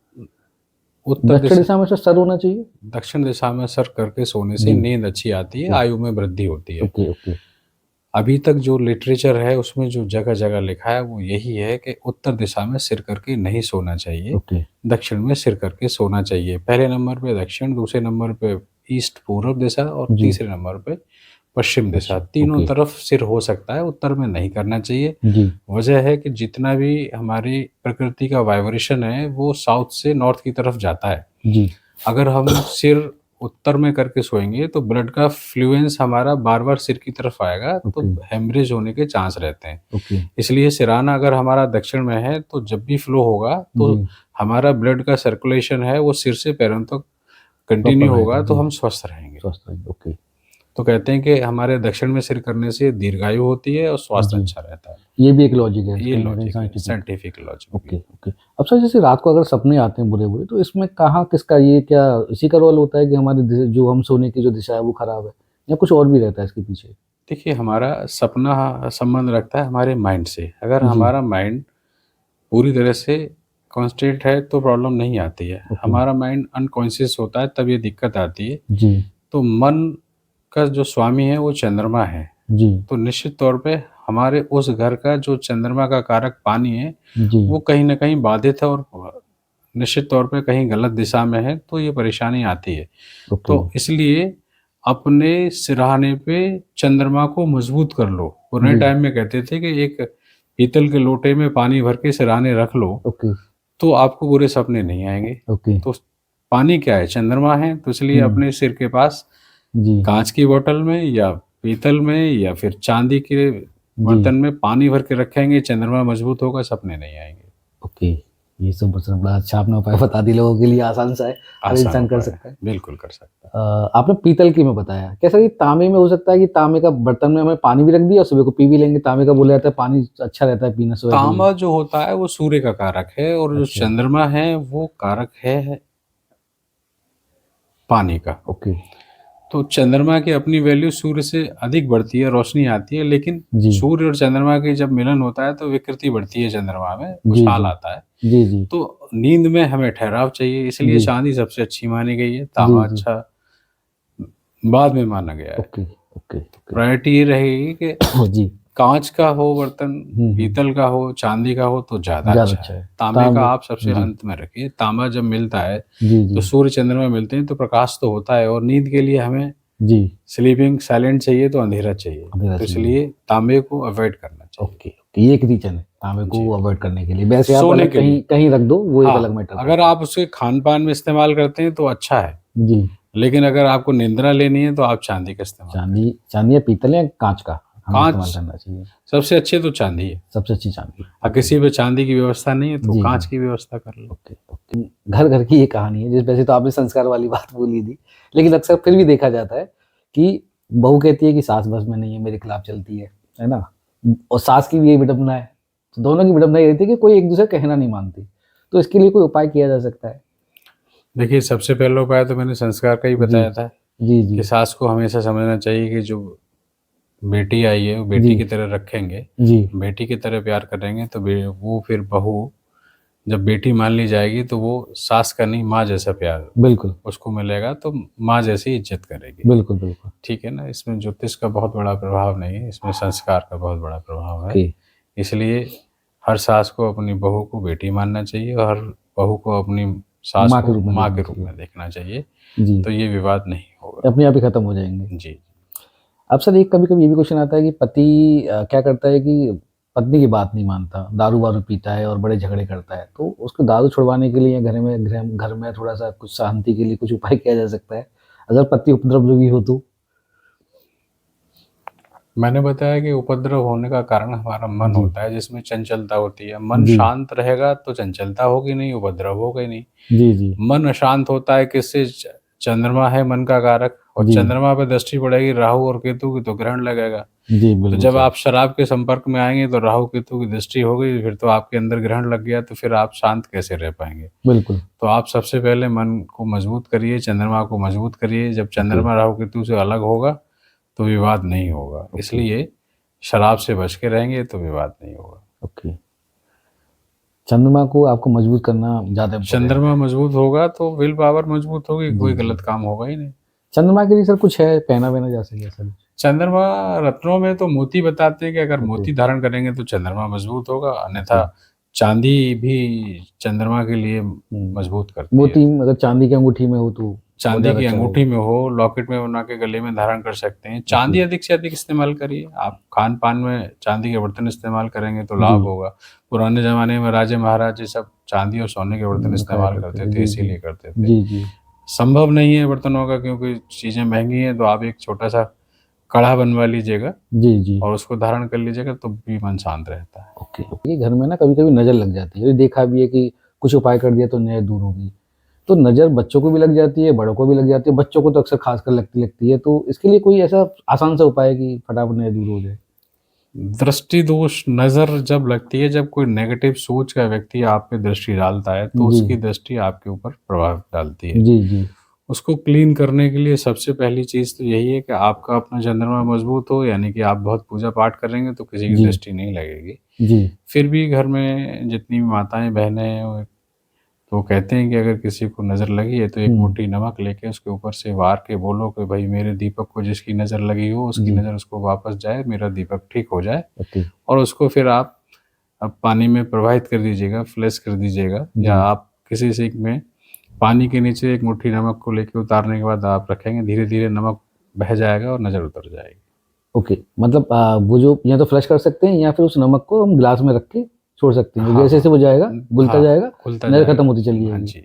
उत्तर दक्षिण दिशा दिशा में सर होना चाहिए? दक्षिण दिशा में सर करके सोने से जी नींद अच्छी आती है, ओके आयु में वृद्धि होती है। ओके ओके अभी तक जो लिटरेचर है उसमें जो जगह-जगह लिखा है वो यही है कि उत्तर दिशा में सिर करके नहीं सोना चाहिए, ओके दक्षिण में सिर करके सोना चाहिए। पहले नंबर पे दक्षिण, दूसरे नंबर पे ईस्ट पूर्व दिशा और जी तीसरे नंबर पे पश्चिम दिशा। अच्छा तीनों ओके तरफ सिर हो सकता है, उत्तर में नहीं करना चाहिए। जी वजह है कि जितना भी हमारी प्रकृति का वाइब्रेशन है वो साउथ से नॉर्थ की तरफ जाता है। जी अगर हम सिर उत्तर में करके सोएंगे तो ब्लड का फ्लुएंस हमारा बार-बार सिर की तरफ आएगा तो ओके हेमरेज होने के चांस रहते हैं। ओके इसलिए सिरहाना अगर हमारा दक्षिण में है तो जब भी फ्लो होगा तो जी हमारा ब्लड का सर्कुलेशन है वो सिर से पैरों तक प्रॉपर कंटिन्यू रहेगा होगा तो जी, हम स्वस्थ रहेंगे। स्वस्थ रहेंगे ओके। तो कहते हैं कि हमारे दक्षिण में सिर करने से दीर्घायु होती है और स्वास्थ्य जी, अच्छा रहता है। ये भी एक लॉजिक है ये कहीं ना कहीं लॉजिक है, साइंटिफिक। साइंटिफिक लॉजिक ओके भी। ओके। अब सर जैसे रात को अगर सपने आते हैं बुरे बुरे, तो इसमें कहाँ किसका, ये क्या इसी का रोल होता है कि हमारी जो हम सोने की जो दिशा है वो खराब है, या कुछ और भी रहता है इसके पीछे? देखिए हमारा सपना संबंध रखता है हमारे माइंड से। अगर जी हमारा माइंड पूरी तरह से कॉन्स्टेंट है तो प्रॉब्लम नहीं आती है। ओके हमारा माइंड अनकॉन्शियस होता है तब ये दिक्कत आती है। जी तो मन का जो स्वामी है वो चंद्रमा है। जी तो निश्चित तौर पे हमारे उस घर का जो चंद्रमा का कारक पानी है जी वो कहीं न कहीं बाधित है और निश्चित तौर पे कहीं गलत दिशा में है तो ये परेशानी आती है। ओके तो इसलिए अपने सिरहाने पे चंद्रमा को मजबूत कर लो। पुराने जी टाइम में कहते थे कि एक पीतल के लोटे में पानी भर के सिरहाने रख लो ओके तो आपको बुरे सपने नहीं आएँगे। ओके तो पानी क्या है? चंद्रमा है, तो इसलिए अपने सिर के पास जी काँच की बोतल में या पीतल में या फिर चांदी के जी बर्तन में पानी भर के रखेंगे, चंद्रमा मजबूत होगा, सपने नहीं आएँगे। ओके। ये सब सर बड़ा अच्छा आपने उपाय बता दिए, लोगों के लिए आसान सा है, हर आसान इंसान कर उपाय है, सकता है। बिल्कुल कर सकता है। आपने पीतल की में बताया, क्या सर ये तांबे में हो सकता है कि तांबे का बर्तन में हमें पानी भी रख दिया और सुबह को पी भी लेंगे? तांबे का बोला जाता है पानी अच्छा रहता है पीना सुबह के लिए। तांबा जो होता है वो सूर्य का कारक है और जो अच्छा चंद्रमा है वो कारक है पानी का। ओके तो चंद्रमा की अपनी वैल्यू सूर्य से अधिक बढ़ती है, रोशनी आती है, लेकिन जी सूर्य और चंद्रमा की जब मिलन होता है तो विकृति बढ़ती है चंद्रमा में, जी उछाल जी आता है। जी जी तो नींद में हमें ठहराव चाहिए, इसलिए जी चांदी सबसे अच्छी मानी गई है, जी तांबा जी अच्छा बाद में माना गया है। ओके ओके ओके प्रायोरिटी ये रहेगी कि जी काँच का हो बर्तन, हम्म। पीतल का हो, चांदी का हो तो ज़्यादा ज़्यादा अच्छा अच्छा है। है तांबे का तांबे। आप सबसे जी अंत में रखिए। तांबा जब मिलता है जी तो जी सूर्य चंद्रमा मिलते हैं तो प्रकाश तो होता है और नींद के लिए हमें जी स्लीपिंग साइलेंट चाहिए तो अंधेरा चाहिए। अंधेरा तो चाहिए। इसलिए तांबे को अवॉइड करना चाहिए। ओके ओके, ये एक रीजन है तांबे जी, को अवॉइड करने के लिए। वैसे आप सोने अलग के लिए। कहीं कहीं रख दो वो एक अलग हाँ, मैटर अगर करता है। आप उसे खान-पान में इस्तेमाल करते हैं तो अच्छा है, जी लेकिन अगर आपको निद्रा लेनी है तो आप चांदी का इस्तेमाल करें। चांदी, चांदी या पीतल या कांच का हमें इस्तेमाल काँच करना चाहिए। सबसे अच्छी तो चांदी है। सबसे अच्छी चांदी। ओके किसी पे चांदी की व्यवस्था नहीं है तो जी जी काँच की व्यवस्था कर लो। Okay okay. घर घर की ये कहानी है, जिस वैसे तो आपने संस्कार वाली बात बोली थी, लेकिन अक्सर फिर भी देखा जाता है कि बहू कहती है कि सास बस में नहीं है, मेरे खिलाफ चलती है ना? और सास की भी यही विडंबना है। तो दोनों की विडंबना ये रहती है कि कोई एक दूसरे का कहना नहीं मानती। तो इसके लिए कोई उपाय किया जा सकता है? देखिए, सबसे पहला उपाय तो मैंने संस्कार का ही जी बताया था जी जी कि सास को हमेशा समझना चाहिए कि जो बेटी आई है, वो जी बेटी की तरह रखेंगे, जी बेटी की तरह प्यार करेंगे तो वो फिर बहू जब बेटी मान ली जाएगी तो वो सास का नहीं, माँ जैसा प्यार बिल्कुल उसको मिलेगा तो माँ जैसी इज़्ज़त करेगी। बिल्कुल बिल्कुल। ठीक है ना? इसमें ज्योतिष का बहुत बड़ा प्रभाव नहीं है, इसमें संस्कार का बहुत बड़ा प्रभाव है। ओके इसलिए हर सास को अपनी बहू को बेटी मानना चाहिए और हर बहू को अपनी सास माँ के को रूप में माँ देखना के रूप चाहिए। में देखना चाहिए, जी, तो ये विवाद नहीं होगा। अपने आप ही खत्म हो जाएंगे। जी। अब सर एक कभी कभी ये भी क्वेश्चन आता है कि पति क्या करता है कि पत्नी की बात नहीं मानता, दारू वारू पीता है और बड़े झगड़े करता है, तो उसको दारू छुड़वाने के लिए घर में थोड़ा सा कुछ शांति के लिए कुछ उपाय किया जा सकता है अगर पति उपद्रवी हो तो? मैंने बताया कि उपद्रव होने का कारण हमारा मन जी होता है, जिसमें चंचलता होती है। मन जी शांत रहेगा तो चंचलता होगी नहीं, उपद्रव होगा ही नहीं। जी जी मन अशांत होता है किससे? चंद्रमा है मन का कारक, और जी चंद्रमा पे दृष्टि पड़ेगी राहु और केतु की तो ग्रहण लगेगा। जी, तो बिल्कुल जब सर। आप शराब के संपर्क में आएंगे तो राहु केतु की दृष्टि हो गई, फिर तो आपके अंदर ग्रहण लग गया, तो फिर आप शांत कैसे रह पाएंगे? बिल्कुल। तो आप सबसे पहले मन को मजबूत करिए, चंद्रमा को मजबूत करिए। जब ओके चंद्रमा राहु केतु से अलग होगा तो विवाद नहीं होगा। ओके इसलिए शराब से बच के रहेंगे तो विवाद नहीं होगा। ओके। चंद्रमा को आपको मजबूत करना ज़्यादा इम्पोर्टेंट है। चंद्रमा मजबूत होगा तो विल पावर मजबूत होगी, जी कोई जी। गलत काम होगा ही नहीं। चंद्रमा के लिए सर कुछ है, पहना वहना जा सके सर? चंद्रमा रत्नों में तो मोती बताते हैं कि अगर ओके मोती धारण करेंगे तो चंद्रमा मजबूत होगा, ओके। अन्यथा चांदी भी चंद्रमा के लिए हम्म, मजबूत करती है। मोती अगर चांदी की अंगूठी में हो तो बहुत चांदी ज़्यादा की अच्छा अंगूठी रहेगा। में हो, लॉकेट में बना के गले में धारण कर सकते हैं। ओके। चांदी अधिक से अधिक इस्तेमाल करिए। आप खान पान में चांदी के बर्तन इस्तेमाल करेंगे तो जी। लाभ होगा। पुराने ज़माने में राजे महाराजे सब चांदी और सोने के बर्तन खाया इस्तेमाल करते करते थे। थे, जी जी इसीलिए करते थे। जी जी संभव नहीं है बर्तनों का, क्योंकि चीज़ें महंगी हैं, तो आप एक छोटा सा कड़ा बनवा लीजिएगा जी जी। और उसको धारण कर लीजिएगा तो भी मन शांत रहता है। Okay okay. ये घर में ना कभी कभी नज़र लग जाती है, ये देखा भी है कि कुछ उपाय कर दिया तो नजर दूर होगी। तो नज़र बच्चों को भी लग जाती है, बड़ों को भी लग जाती है, बच्चों को तो अक्सर खासकर लगती लगती है, तो इसके लिए कोई ऐसा आसान सा उपाय है कि फटाफट नजर दूर हो जाए? दृष्टि दोष नज़र जब लगती है, जब कोई नेगेटिव सोच का व्यक्ति आप पे दृष्टि डालता है तो जी उसकी दृष्टि आपके ऊपर प्रभाव डालती है। जी जी उसको क्लीन करने के लिए सबसे पहली चीज़ तो यही है कि आपका अपना चंद्रमा मजबूत हो, यानी कि आप बहुत पूजा पाठ करेंगे तो किसी की जी दृष्टि नहीं लगेगी। जी फिर भी घर में जितनी भी माताएं बहनें हैं तो कहते हैं कि अगर किसी को नज़र लगी है तो एक हम्म, मुट्ठी नमक लेके उसके ऊपर से वार के बोलो कि भाई मेरे दीपक को जिसकी नज़र लगी हो उसकी जी। नज़र उसको वापस जाए, मेरा दीपक ठीक हो जाए। ओके। और उसको फिर आप अब पानी में प्रवाहित कर दीजिएगा, फ्लैश कर दीजिएगा, या जी आप किसी सिंक में पानी के नीचे एक मुट्ठी नमक को लेके उतारने के बाद आप रखेंगे, धीरे-धीरे नमक बह जाएगा और नज़र उतर जाएगी। ओके। मतलब वो जो या तो फ्लश कर सकते हैं या फिर उस नमक को हम ग्लास में रख के छोड़ सकते हैं, तो हाँ, जैसे जैसे वो जाएगा घुलता हाँ, जाएगा, खुलता नजर खत्म जाएगा। होती चली हाँ जाएगी। जी,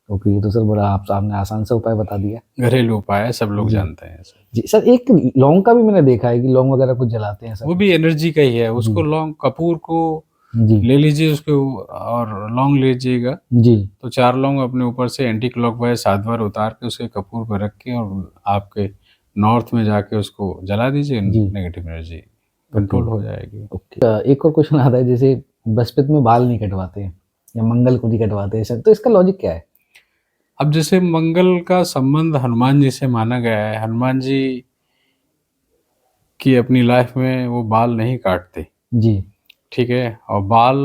ओके, ये तो सर बड़ा आप आपने आसान सा उपाय बता दिया। घरेलू उपाय है, सब लोग जी जानते हैं इसे। जी। सर एक लौंग का भी मैंने देखा है कि लौंग वगैरह कुछ जलाते हैं वो सर? भी एनर्जी का ही है, जी उसको लौंग कपूर को जी ले लीजिए उसको, और लौंग लीजिएगा, जी तो 4 लौंग अपने ऊपर से एंटी क्लॉकवाइज 7 बार उतार के उसके कपूर पर रख के और आपके नॉर्थ में जाके उसको जला दीजिए, जी। नेगेटिव एनर्जी ओके कंट्रोल हो जाएगी। ओके। एक और क्वेश्चन आता है, जैसे बृहस्पति में बाल नहीं कटवाते हैं या मंगल को नहीं कटवाते हैं सर, तो इसका लॉजिक क्या है? अब जैसे मंगल का संबंध हनुमान जी से माना गया है, हनुमान जी की अपनी लाइफ में वो बाल नहीं काटते, जी ठीक है? और बाल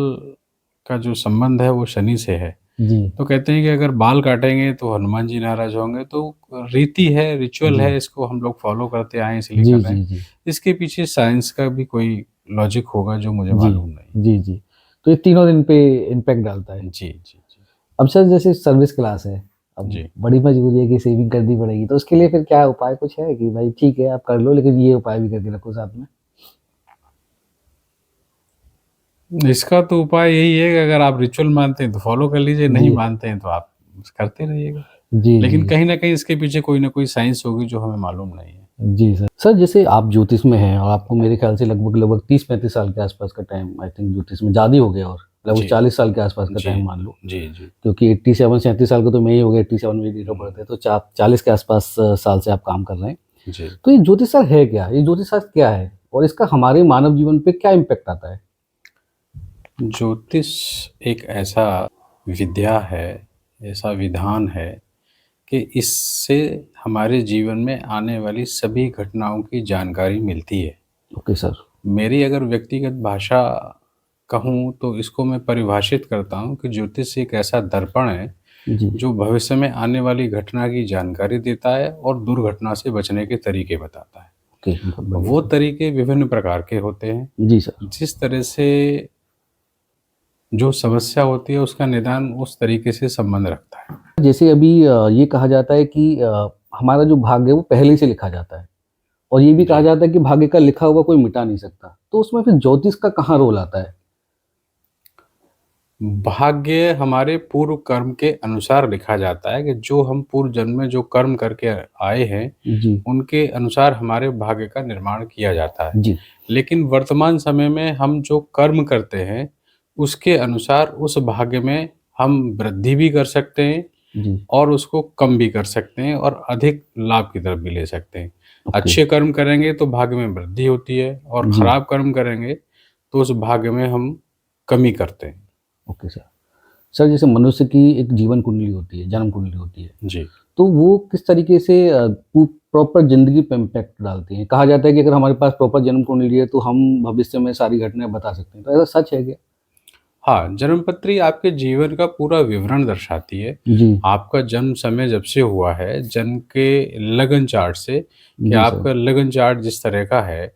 का जो संबंध है वो शनि से है। जी तो कहते हैं कि अगर बाल काटेंगे तो हनुमान जी नाराज़ होंगे, तो रीति है, रिचुअल जी है, इसको हम लोग फॉलो करते आए हैं इसलिए जी कर रहे जी हैं। जी इसके पीछे साइंस का भी कोई लॉजिक होगा जो मुझे जी मालूम नहीं। जी जी। तो ये तीनों दिन पे इम्पैक्ट डालता है। जी, जी, जी। अब सर जैसे सर्विस क्लास है, अब जी। बड़ी मजबूरी है कि सेविंग करनी पड़ेगी, तो उसके लिए फिर क्या उपाय कुछ है कि भाई ठीक है आप कर लो लेकिन ये उपाय भी करके रखो साथ में? इसका तो उपाय यही है कि अगर आप रिचुअल मानते हैं तो फॉलो कर लीजिए, नहीं जी मानते हैं तो आप करते रहिएगा। जी लेकिन जी कहीं न कहीं इसके पीछे कोई न कोई साइंस होगी जो हमें मालूम नहीं है। जी सर। सर जैसे आप ज्योतिष में हैं और आपको मेरे ख्याल से लगभग लगभग 30-35 साल के आसपास का टाइम, आई थिंक ज्योतिष में ज़्यादा ही हो गया, और लगभग जी, 40 साल के आसपास का जी, टाइम मान लो, जी, जी, क्योंकि 87-37 साल का तो मैं ही हो गया, 87 में डेट ऑफ बर्थ है, तो 40 के आसपास साल से आप काम कर रहे हैं। जी। तो ये ज्योतिष सर है क्या? ये ज्योतिष शास्त्र क्या है और इसका हमारे मानव जीवन पे क्या इम्पैक्ट आता है? ज्योतिष एक ऐसा विद्या है, ऐसा विधान है कि इससे हमारे जीवन में आने वाली सभी घटनाओं की जानकारी मिलती है। Okay sir. मेरी अगर व्यक्तिगत भाषा कहूँ तो इसको मैं परिभाषित करता हूँ कि ज्योतिष एक ऐसा दर्पण है जी जो भविष्य में आने वाली घटना की जानकारी देता है और दुर्घटना से बचने के तरीके बताता है। ओके, बहुत बढ़िया वो सर। तरीके विभिन्न प्रकार के होते हैं। जी सर। जिस तरह से जो समस्या होती है उसका निदान उस तरीके से संबंध रखता है। जैसे अभी ये कहा जाता है कि हमारा जो भाग्य है वो पहले ही से लिखा जाता है, और ये भी कहा जी, जाता है कि भाग्य का लिखा हुआ कोई मिटा नहीं सकता। तो उसमें फिर ज्योतिष का कहाँ रोल आता है? भाग्य हमारे पूर्व कर्म के अनुसार लिखा जाता है कि जो हम पूर्व जन्म में जो कर्म करके आए हैं, जी, उनके अनुसार हमारे भाग्य का निर्माण किया जाता है। जी, लेकिन वर्तमान समय में हम जो कर्म करते हैं, उसके अनुसार उस भाग्य में हम वृद्धि भी कर सकते हैं जी, और उसको कम भी कर सकते हैं और अधिक लाभ की तरफ भी ले सकते हैं। ओके, अच्छे कर्म करेंगे तो भाग्य में वृद्धि होती है और जी, खराब कर्म करेंगे तो उस भाग्य में हम कमी करते हैं। Okay sir. सर जैसे मनुष्य की एक जीवन कुंडली होती है, जन्म कुंडली होती है, जी। तो वो किस तरीके से प्रॉपर ज़िंदगी पे इम्पैक्ट डालती हैं? कहा जाता है कि अगर हमारे पास प्रॉपर जन्म कुंडली है तो हम भविष्य में सारी घटनाएँ बता सकते हैं, तो ऐसा सच है क्या? हाँ, जन्मपत्री आपके जीवन का पूरा विवरण दर्शाती है। जी, आपका जन्म समय जब से हुआ है, जन्म के लगन चार्ट से कि जी सर, आपका लगन चार्ट जिस तरह का है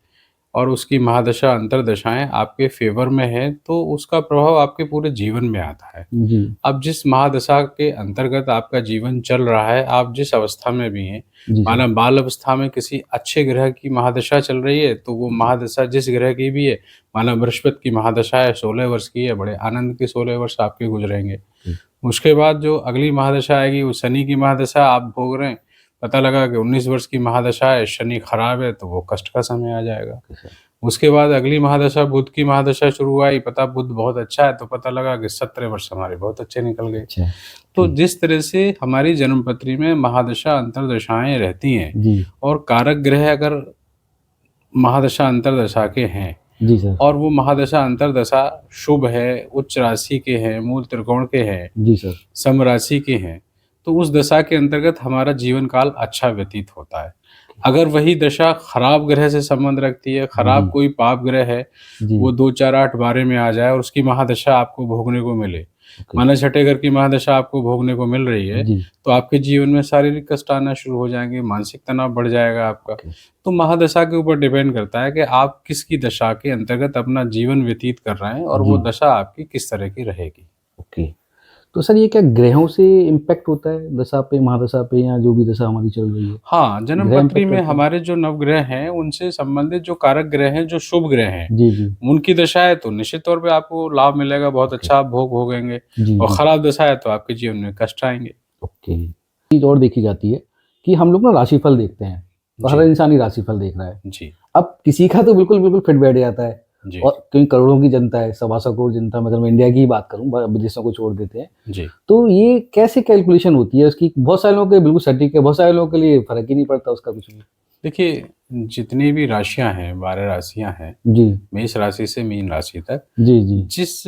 और उसकी महादशा, अंतर्दशाएँ आपके फ़ेवर में हैं, तो उसका प्रभाव आपके पूरे जीवन में आता है। जी, अब जिस महादशा के अंतर्गत आपका जीवन चल रहा है, आप जिस अवस्था में भी हैं, जी सर, माना बाल अवस्था में किसी अच्छे ग्रह की महादशा चल रही है, तो वो जी, महादशा जिस ग्रह की भी है, माना बृहस्पति की महादशा है, 16 वर्ष की है, बड़े आनंद के 16 वर्ष आपके गुज़रेंगे। जी, उसके बाद जो अगली महादशा आएगी, वो शनि की महादशा आप भोग रहे हैं, पता लगा कि 19 वर्ष की महादशा है, शनि खराब है, तो वो कष्ट का समय आ जाएगा। ओके सर, उसके बाद अगली महादशा बुध की महादशा शुरू आई, पता बुध बहुत अच्छा है, तो पता लगा कि 17 वर्ष हमारे बहुत अच्छे निकल गए। अच्छा, तो ओके, जिस तरह से हमारी जन्मपत्री में महादशा अंतर्दशाएँ रहती हैं जी, और कारक ग्रह अगर महादशा अंतर्दशा के हैं जी सर, और वो महादशा अंतर्दशा शुभ है, उच्च राशि के हैं, मूल त्रिकोण के हैं, जी सर, सम राशि के हैं, तो उस दशा के अंतर्गत हमारा जीवन काल अच्छा व्यतीत होता है। अगर वही दशा खराब ग्रह से संबंध रखती है, खराब जी, कोई पाप ग्रह है, जी, वो 2, 4, 8, 12 में आ जाए और उसकी महादशा आपको भोगने को मिले, ओके, माना छठे घर की महादशा आपको भोगने को मिल रही है, जी, तो आपके जीवन में शारीरिक कष्ट आना शुरू हो जाएँगे, मानसिक तनाव बढ़ जाएगा आपका। ओके, तो महादशा के ऊपर डिपेंड करता है कि आप किसकी दशा के अंतर्गत अपना जीवन व्यतीत कर रहे हैं और वो जी, दशा आपकी किस तरह की रहेगी। ओके। तो सर ये क्या ग्रहों से इम्पैक्ट होता है दशा पे, महादशा पे या जो भी दशा हमारी चल रही है? हाँ, ग्रह जन्मपत्री इम्पैक्ट में करते हैं? हमारे जो नवग्रह हैं, उनसे संबंधित जो कारक ग्रह हैं, जो शुभ ग्रह हैं, जी, जी, उनकी दशा है तो निश्चित तौर पे आपको लाभ मिलेगा, बहुत ओके, अच्छा आप भोग भोगेंगे जी, और जी, खराब दशा है तो आपके जीवन में कष्ट आएँगे। ओके। चीज़ और देखी जाती है कि हम लोग ना राशिफल देखते हैं, तो हर जी, इंसान ही राशिफल देख रहा है। जी, अब किसी का तो बिल्कुल फिट बैठ जाता है जी, और क्योंकि करोड़ों की जनता है, सवा-सौ करोड़ जनता में अगर मैं इंडिया की ही बात करूँ, विदेशों को छोड़ देते हैं, जी। तो ये कैसे कैलकुलेशन होती है उसकी? बहुत सारे लोगों के बिल्कुल सटीक है, बहुत सारे लोगों के लिए फ़र्क ही नहीं पड़ता उसका कुछ भी। देखिए, जितनी भी राशियाँ हैं, 12 राशियाँ हैं, जी, मेष राशि से मीन राशि तक, जी, जी, जिस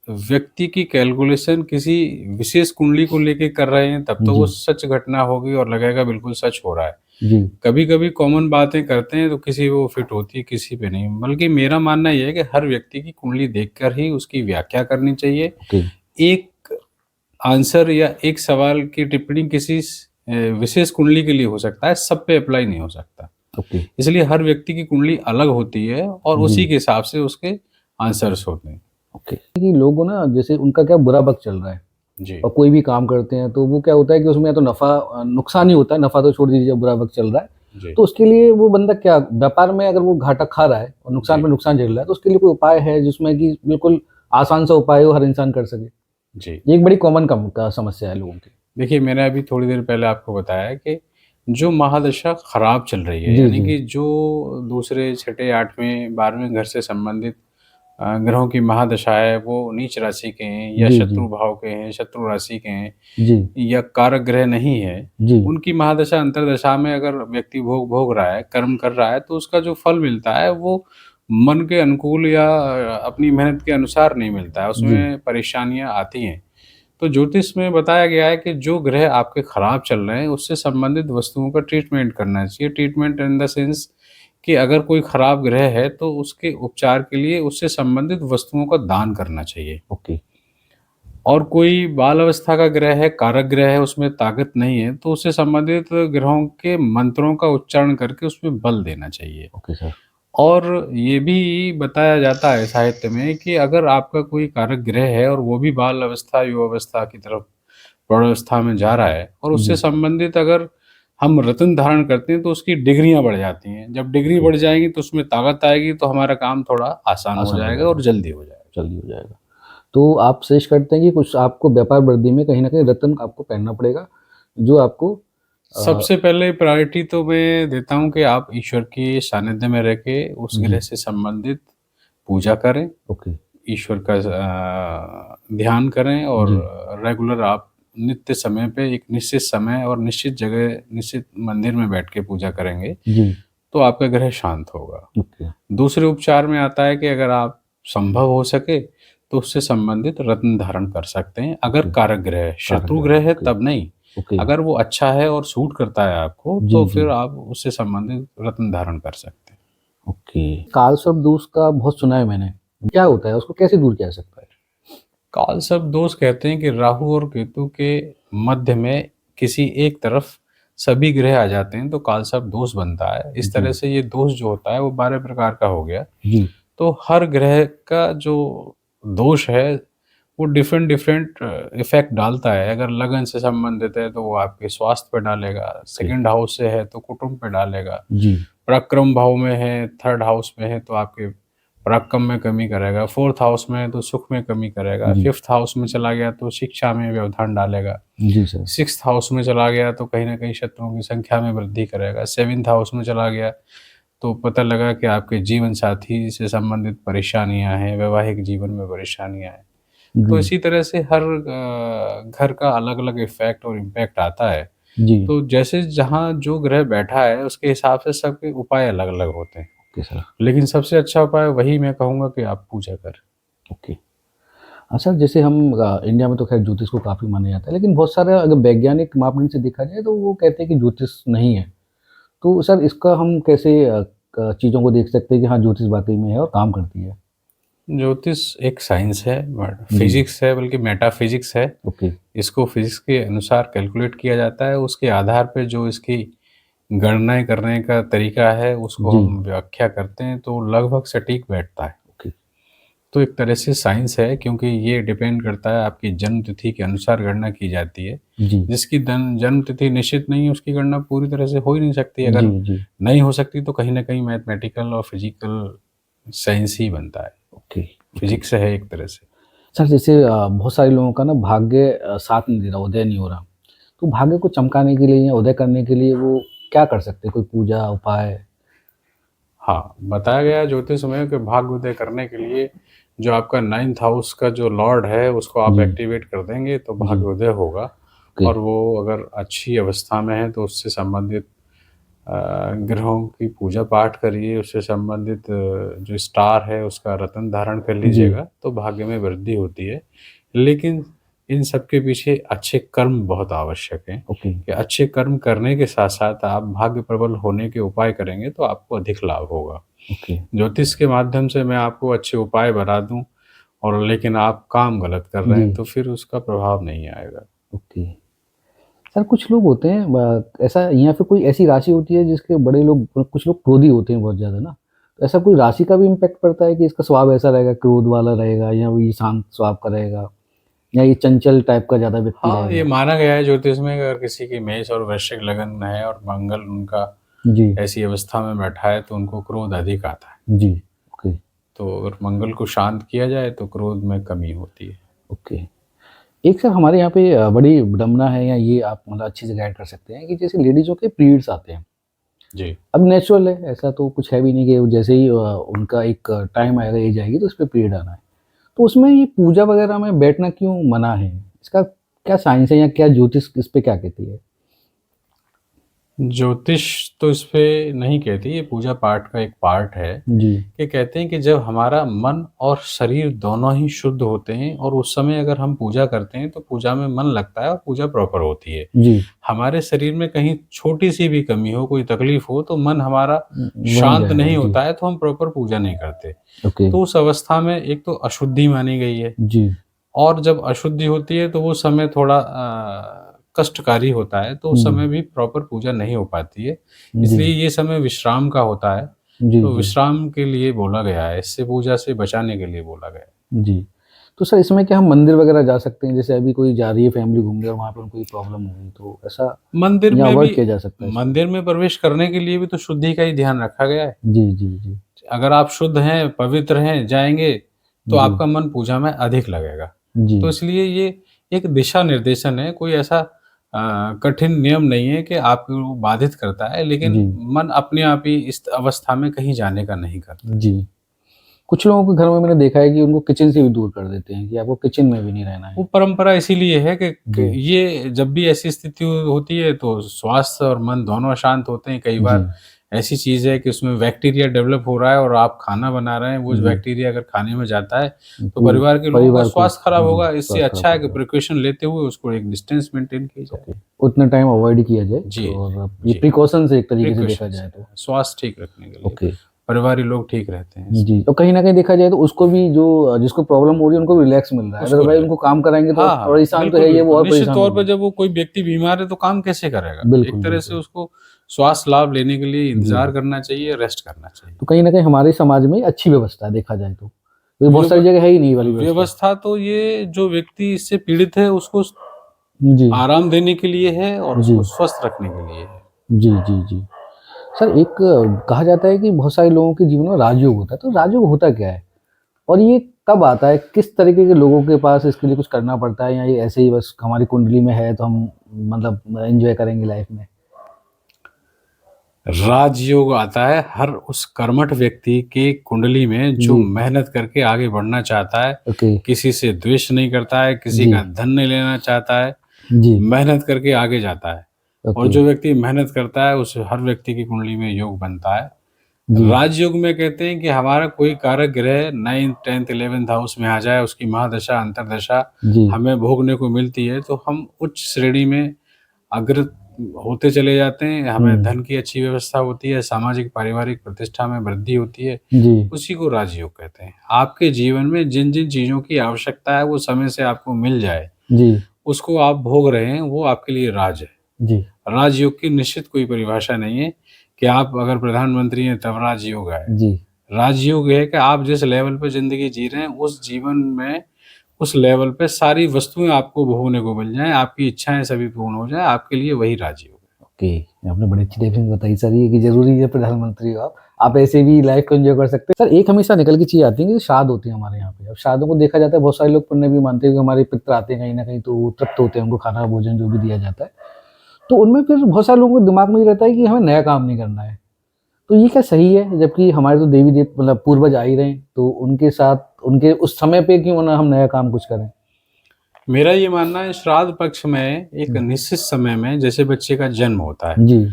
व्यक्ति की कैलकुलेशन किसी विशेष कुंडली को लेके कर रहे हैं, तब तो वो जी, सच घटना होगी और लगेगा बिल्कुल सच हो रहा है। जी, कभी-कभी कॉमन बातें करते हैं तो किसी पे वो फिट होती है, किसी पे नहीं। बल्कि मेरा मानना ये है कि हर व्यक्ति की कुंडली देखकर ही उसकी व्याख्या करनी चाहिए। ओके, एक आंसर या एक सवाल की टिप्पणी किसी विशेष कुंडली के लिए हो सकता है, सब पे अप्लाई नहीं हो सकता। ओके, इसलिए हर व्यक्ति की कुंडली अलग होती है और जी, उसी के हिसाब से उसके आंसर्स होते हैं। ओके। कि लोगों ना जैसे उनका क्या बुरा वक़्त चल रहा है जी, और कोई भी काम करते हैं तो वो क्या होता है कि उसमें या तो नुकसान ही होता है, नफ़ा तो छोड़ दीजिए जब बुरा वक़्त चल रहा है। जी, तो उसके लिए वो बंदा क्या व्यापार में अगर वो घाटा खा रहा है और नुकसान जी, पे नुकसान झेल रहा है, तो उसके लिए कोई उपाय है जिसमें कि बिल्कुल आसान सा उपाय हो, हर इंसान कर सके? जी। ये एक बड़ी कॉमन कम का समस्या है लोगों की। देखिए, मैंने अभी थोड़ी देर पहले आपको बताया कि जो महादशा खराब चल रही है, जी, यानी जी। कि जो दूसरे, छठे, 8वें, 12वें घर से संबंधित ग्रहों की महादशा है, वो नीच राशि के हैं या जी, जी। शत्रु भाव के हैं, शत्रु राशि के हैं जी, या कारक ग्रह नहीं है, जी। उनकी महादशा अंतर्दशा में अगर व्यक्ति भोग भोग रहा है, कर्म कर रहा है, तो उसका जो फल मिलता है, वो मन के अनुकूल या अपनी मेहनत के अनुसार नहीं मिलता है, जी। उसमें परेशानियाँ आती हैं। तो ज्योतिष में बताया गया है कि जो ग्रह आपके खराब चल रहे हैं, उससे संबंधित वस्तुओं का ट्रीटमेंट करना चाहिए। ट्रीटमेंट इन द सेंस कि अगर कोई खराब ग्रह है, तो उसके उपचार के लिए उससे संबंधित वस्तुओं का दान करना चाहिए। ओके, और कोई बाल अवस्था का ग्रह है, कारक ग्रह है, उसमें ताकत नहीं है, तो उससे संबंधित ग्रहों के मंत्रों का उच्चारण करके उसमें बल देना चाहिए। Okay sir. और ये भी बताया जाता है साहित्य में कि अगर आपका कोई कारक ग्रह है और वो भी बाल अवस्था, युवावस्था की तरफ प्रौढ़ावस्था में जा रहा है और उससे जी, संबंधित अगर हम रत्न धारण करते हैं तो उसकी डिग्रियाँ बढ़ जाती हैं। जब डिग्री बढ़ जाएगी तो उसमें ताकत आएगी तो हमारा काम थोड़ा आसान हो आसान हो जाएगा और जाएगा। जल्दी हो जाएगा। जल्दी हो जाएगा। तो आप सजेस्ट करते हैं कि कुछ आपको व्यापार वृद्धि में कहीं न कहीं रत्न आपको पहनना पड़ेगा, जो आपको सबसे पहले प्रायोरिटी तो मैं देता हूँ कि आप ईश्वर के सानिध्य में रह के उस जी। ग्रह से संबंधित पूजा करें, ओके। ईश्वर का ध्यान करें और जी। रेगुलर आप नित्य समय पे एक निश्चित समय और निश्चित जगह, निश्चित मंदिर में बैठ के पूजा करेंगे, जी। तो आपका ग्रह शांत होगा। ओके। दूसरे उपचार में आता है कि अगर आप संभव हो सके तो उससे संबंधित रत्न धारण कर सकते हैं, अगर ओके। कारक ग्रह है। कारक शत्रु ग्रह, ग्रह है ओके। तब नहीं। ओके। अगर वो अच्छा है और सूट करता है आपको, जी, तो जी। फिर आप उससे संबंधित रत्न धारण कर सकते हैं। ओके। कालसर्प दोष का बहुत सुना है मैंने। क्या होता है? उसको कैसे दूर किया जा सकता है? कालसर्प दोष कहते हैं कि राहु और केतु के मध्य में किसी एक तरफ सभी ग्रह आ जाते हैं तो कालसर्प दोष बनता है। इस जी। तरह से ये दोष जो होता है वो 12 प्रकार का हो गया। जी। तो हर ग्रह का जो दोष है वो डिफरेंट डिफरेंट इफेक्ट डालता है। अगर लगन से संबंधित है तो वो आपके स्वास्थ्य पे डालेगा, ओके। सेकंड हाउस से है तो कुटुंब पे डालेगा, जी। पराक्रम भाव में है, थर्ड हाउस में है तो आपके पराक्रम में कमी करेगा, फोर्थ हाउस में है तो सुख में कमी करेगा, जी। फिफ्थ हाउस में चला गया तो शिक्षा में व्यवधान डालेगा, जी सर। सिक्स्थ हाउस में चला गया तो कहीं ना कहीं शत्रुओं की संख्या में वृद्धि करेगा, सेवेंथ हाउस में चला गया तो पता लगा कि आपके जीवन साथी से संबंधित परेशानियां हैं, वैवाहिक जीवन में परेशानियां हैं। तो जी। इसी तरह से हर घर का अलग अलग इफेक्ट और इम्पैक्ट आता है। जी। तो जैसे जहाँ जो ग्रह बैठा है उसके हिसाब से सबके उपाय अलग अलग होते हैं, ओके सर। लेकिन सबसे अच्छा उपाय वही मैं कहूँगा कि आप पूजा करें। ओके। सर जैसे हम इंडिया में तो खैर ज्योतिष को काफ़ी माना जाता है, लेकिन बहुत सारे अगर वैज्ञानिक मापदंड से देखा जाए तो वो कहते हैं कि ज्योतिष नहीं है। तो सर इसका हम कैसे चीज़ों को देख सकते हैं कि हाँ, ज्योतिष वाक़ई में है और काम करती है? ज्योतिष एक साइंस है, जी। फिजिक्स है, बल्कि मेटाफिजिक्स है। ओके। इसको फिजिक्स के अनुसार कैलकुलेट किया जाता है, उसके आधार पे जो इसकी गणनाएं करने का तरीका है उसको जी। हम व्याख्या करते हैं तो लगभग सटीक बैठता है। ओके। तो एक तरह से साइंस है, क्योंकि ये डिपेंड करता है आपकी जन्म तिथि के अनुसार गणना की जाती है। जी। जिसकी जन्म तिथि निश्चित नहीं है उसकी गणना पूरी तरह से हो ही नहीं सकती। जी। अगर जी। नहीं हो सकती तो कहीं ना कहीं मैथमेटिकल और फिजिकल साइंस ही बनता है, ओके। ओके। फिजिक्स है एक तरह से। सर जैसे बहुत सारे लोगों का ना भाग्य साथ नहीं दे रहा, उदय नहीं हो रहा। तो भाग्य को चमकाने के लिए या उदय करने के लिए वो क्या कर सकते हैं? कोई पूजा, उपाय? हाँ, बताया गया है ज्योतिष में कि भाग्य उदय करने के लिए जो आपका 9th हाउस का जो लॉर्ड है उसको आप जी। एक्टिवेट कर देंगे तो जी। भाग्य उदय होगा। ओके। और वो अगर अच्छी अवस्था में है तो उससे संबंधित ग्रहों की पूजा पाठ करिए, उससे संबंधित जो स्टार है उसका रत्न धारण कर जी। लीजिएगा तो भाग्य में वृद्धि होती है। लेकिन इन सब के पीछे अच्छे कर्म बहुत आवश्यक हैं ओके। कि अच्छे कर्म करने के साथ साथ आप भाग्य प्रबल होने के उपाय करेंगे तो आपको अधिक लाभ होगा। ओके। ज्योतिष के माध्यम से मैं आपको अच्छे उपाय बता दूं और लेकिन आप काम गलत कर रहे जी। हैं तो फिर उसका प्रभाव नहीं आएगा। ओके। सर कुछ लोग होते हैं ऐसा या फिर कोई ऐसी राशि होती है जिसके बड़े लोग कुछ लोग क्रोधी होते हैं बहुत ज़्यादा ना, तो ऐसा कोई राशि का भी इम्पैक्ट पड़ता है कि इसका स्वभाव ऐसा रहेगा, क्रोध वाला रहेगा या वो ये शांत स्वभाव का रहेगा या ये चंचल टाइप का ज़्यादा व्यक्ति हाँ, ये रहेगा? माना गया है ज्योतिष में कि अगर किसी की मेष और वृश्चिक लगन है और मंगल उनका जी। ऐसी अवस्था में बैठा है तो उनको क्रोध अधिक आता है। जी। ओके। तो अगर मंगल को शांत किया जाए तो क्रोध में कमी होती है। ओके। एक सर हमारे यहाँ पे बड़ी विडंबना है या ये आप मतलब अच्छे से गाइड कर सकते हैं कि जैसे लेडीज़ों के पीरियड्स आते हैं। जी। अब नेचुरल है, ऐसा तो कुछ है भी नहीं कि जैसे ही उनका एक टाइम आएगा, एज आएगी तो उस पे पीरियड आना है। तो उसमें ये पूजा वगैरह में बैठना क्यों मना है? इसका क्या साइंस है या क्या ज्योतिष इस पे क्या कहती है? ज्योतिष तो इस पे नहीं कहती, ये पूजा पाठ का एक पार्ट है। जी। ये कहते हैं कि जब हमारा मन और शरीर दोनों ही शुद्ध होते हैं और उस समय अगर हम पूजा करते हैं तो पूजा में मन लगता है और पूजा प्रॉपर होती है। जी। हमारे शरीर में कहीं छोटी-सी भी कमी हो, कोई तकलीफ हो तो मन हमारा बन शांत जाएगा। नहीं जी। होता है तो हम प्रॉपर पूजा नहीं करते। ओके। तो उस अवस्था में एक तो अशुद्धि मानी गई है जी। और जब अशुद्धि होती है तो वो समय थोड़ा कष्टकारी होता है, तो उस जी। समय भी प्रॉपर पूजा नहीं हो पाती है। जी। इसलिए ये समय विश्राम का होता है, जी। तो जी। विश्राम के लिए बोला गया है, इससे पूजा से बचाने के लिए बोला गया है। जी। तो सर इसमें क्या हम मंदिर वगैरह जा सकते हैं? जैसे अभी कोई जा रही है फैमिली घूमने और वहाँ पे उनको कोई प्रॉब्लम हो गई, तो ऐसा मंदिर या में अवॉइड भी किया जा सकता है इसको? मंदिर में प्रवेश करने के लिए भी तो शुद्धि का ही ध्यान रखा गया है। जी, जी, जी। अगर आप शुद्ध हैं, पवित्र हैं, जाएँगे तो जी, आपका मन पूजा में अधिक लगेगा। जी, तो इसलिए ये एक दिशा निर्देशन है, कोई ऐसा कठिन नियम नहीं है कि आपको बाधित करता है, लेकिन जी, मन अपने आप ही इस अवस्था में कहीं जाने का नहीं करता। जी। कुछ लोगों के घर में मैंने देखा है कि उनको किचन से भी दूर कर देते हैं कि आपको किचन में भी नहीं रहना वो है। परंपरा इसीलिए है कि जी, ये जब भी ऐसी स्थिति होती है तो स्वास्थ्य और मन दोनों अशांत होते हैं। कई जी, बार ऐसी चीज़ है कि उसमें बैक्टीरिया डेवलप हो रहा है और आप खाना बना रहे हैं, वो जी। बैक्टीरिया अगर खाने में जाता है तो पूरे परिवार के लोगों का परिवार को स्वास्थ्य खराब जी, होगा। इससे स्वास्थ्य खराब अच्छा है कि होगा। प्रिकॉशन लेते हुए उसको एक डिस्टेंस मेंटेन की जाए। ओके, उतना टाइम अवॉइड किया जाए जी, और ये जी। प्रिकॉशंस एक तरीके से देखा प्रिकॉशन जाए से तो। स्वास्थ्य ठीक रखने के लिए ओके, परिवारी लोग ठीक रहते हैं इससे। जी। और कहीं न कहीं देखा जाए तो उसको भी जो जिसको प्रॉब्लम हो रही है उनको रिलैक्स मिल रहा है। उसको अदरवाइज़ रिलैक्स उनको काम कराएँगे तो हाँ, हाँ। परेशान तो बिल्कुल, है ही है, वो बिल्कुल। और निश्चित परेशान तौर पे होंगे। जब वो कोई व्यक्ति बीमार है तो काम कैसे करेगा? बिल्कुल, एक तरह से बिल्कुल। उसको स्वास्थ्य लाभ लेने के लिए जी। इंतज़ार करना चाहिए, रेस्ट करना चाहिए। तो कहीं न कहीं हमारे समाज में अच्छी व्यवस्था है देखा जाए तो। क्योंकि बहुत व्यव सारी जगह है ही नहीं ये वाली व्यवस्था। व्यवस्था तो ये जो व्यक्ति इससे पीड़ित है उसको जी, आराम देने के लिए है और जी। उसको स्वस्थ रखने के लिए है। जी, जी, जी। सर एक कहा जाता है कि बहुत सारे लोगों के जीवन में राजयोग होता है, तो राजयोग होता क्या है? और ये कब आता है? किस तरीके के लोगों के पास इसके लिए कुछ करना पड़ता है या ये ऐसे ही बस हमारी कुंडली में है तो हम मतलब एन्जॉय करेंगे लाइफ़ में? राजयोग आता है हर उस कर्मठ व्यक्ति की कुंडली में जो जी, मेहनत करके आगे बढ़ना चाहता है, ओके। किसी से द्वेष नहीं करता है, किसी जी, का धन नहीं लेना चाहता है, जी, मेहनत करके आगे जाता है। और ओके। जो व्यक्ति मेहनत करता है उस हर व्यक्ति की कुंडली में योग बनता है। जी, राजयोग में कहते हैं कि हमारा कोई कारक ग्रह 9th 10th 11th हाउस में आ जाए, उसकी महादशा अंतर्दशा जी, हमें भोगने को मिलती है तो हम उच्च श्रेणी में अग्र होते चले जाते हैं। हमें हुँ, धन की अच्छी व्यवस्था होती है, सामाजिक पारिवारिक प्रतिष्ठा में वृद्धि होती है, जी, उसी को राजयोग कहते हैं। आपके जीवन में जिन जिन चीज़ों की आवश्यकता है वो समय से आपको मिल जाए, जी, उसको आप भोग रहे हैं, वो आपके लिए राज है। जी, राजयोग की निश्चित कोई परिभाषा नहीं है कि आप अगर प्रधानमंत्री हैं तब राजयोग है। जी, राजयोग है कि आप जिस लेवल पे ज़िंदगी जी रहे हैं उस जीवन में उस लेवल पे सारी वस्तुएँ आपको भोगने को मिल जाएँ, आपकी इच्छाएँ सभी पूर्ण हो जाएँ, आपके लिए वही राजयोग है। ओके। आपने बड़ी अच्छी डेफिनेशन बताई सर ये कि ज़रूरी है प्रधानमंत्री हो आप। आप ऐसे भी लाइफ़ को एन्जॉय कर सकते हैं। सर एक हमेशा निकल के चीज़ आती है कि श्राद्ध होते हैं हमारे यहाँ पे। अब श्राद्धों को देखा जाता है बहुत सारे लोग पुण्य भी मानते हैं कि हमारे पितृ आते हैं कहीं न कहीं तो वो तृप्त होते हैं, उनको खाना भोजन जो भी दिया जाता है। तो उनमें फिर बहुत सारे लोगों के दिमाग में ये रहता है कि हमें नया काम नहीं करना है। तो ये क्या सही है? जबकि हमारे तो देवी देव मतलब पूर्वज आ ही रहे हैं, तो उनके साथ उनके उस समय पे क्यों ना हम नया काम कुछ करें? मेरा ये मानना है श्राद्ध पक्ष में एक हुँ, निश्चित समय में जैसे बच्चे का जन्म होता है, जी,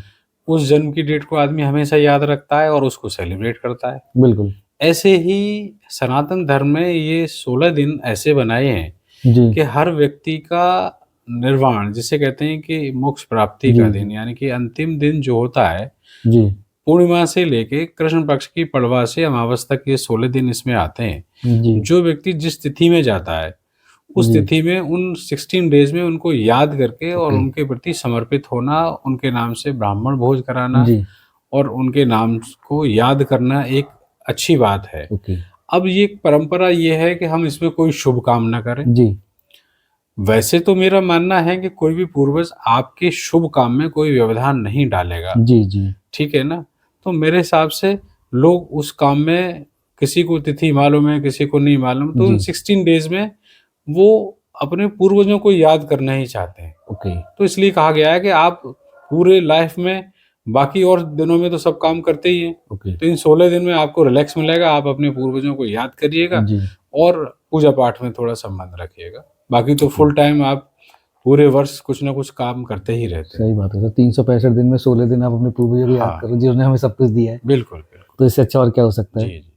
उस जन्म की डेट को आदमी हमेशा याद रखता है और उसको सेलिब्रेट करता है। बिल्कुल। ऐसे ही सनातन धर्म में ये 16 दिन ऐसे बनाए हैं जी, कि हर व्यक्ति का निर्वाण जिसे कहते हैं कि मोक्ष प्राप्ति जी, का जी, दिन यानी कि अंतिम दिन जो होता है, जी, पूर्णिमा से लेके कृष्ण पक्ष की पड़वा से अमावस तक ये 16 दिन इसमें आते हैं। जी, जो व्यक्ति जिस तिथि में जाता है, उस जी, तिथि में उन 16 डेज़ में उनको याद करके और ओके, उनके प्रति समर्पित होना, उनके नाम से ब्राह्मण भोज कराना जी, और उनके नाम को याद करना एक अच्छी बात है। ओके, अब ये परंपरा ये है कि हम इसमें कोई शुभ काम ना करें। जी, वैसे तो मेरा मानना है कि कोई भी पूर्वज आपके शुभ काम में कोई व्यवधान नहीं डालेगा, जी, जी, ठीक है ना? तो मेरे हिसाब से लोग उस काम में किसी को तिथि मालूम है, किसी को नहीं मालूम, तो उन जी, 16 डेज़ में वो अपने पूर्वजों को याद करना ही चाहते हैं। ओके, तो इसलिए कहा गया है कि आप पूरे लाइफ़ में बाकी और दिनों में तो सब काम करते ही हैं। ओके, तो इन 16 दिन में आपको रिलैक्स मिलेगा, आप अपने पूर्वजों को याद करिएगा जी, और पूजा-पाठ में थोड़ा संबंध रखिएगा। बाकी तो ओके, फुल टाइम आप पूरे वर्ष कुछ ना कुछ काम करते ही रहते हैं। सही बात है सर 365 दिन में 16 दिन आप अपने पूर्वजों को याद हाँ, करो जिन्होंने हमें सब कुछ दिया है, बिल्कुल, बिल्कुल। तो इससे अच्छा और क्या हो सकता जी, है? जी।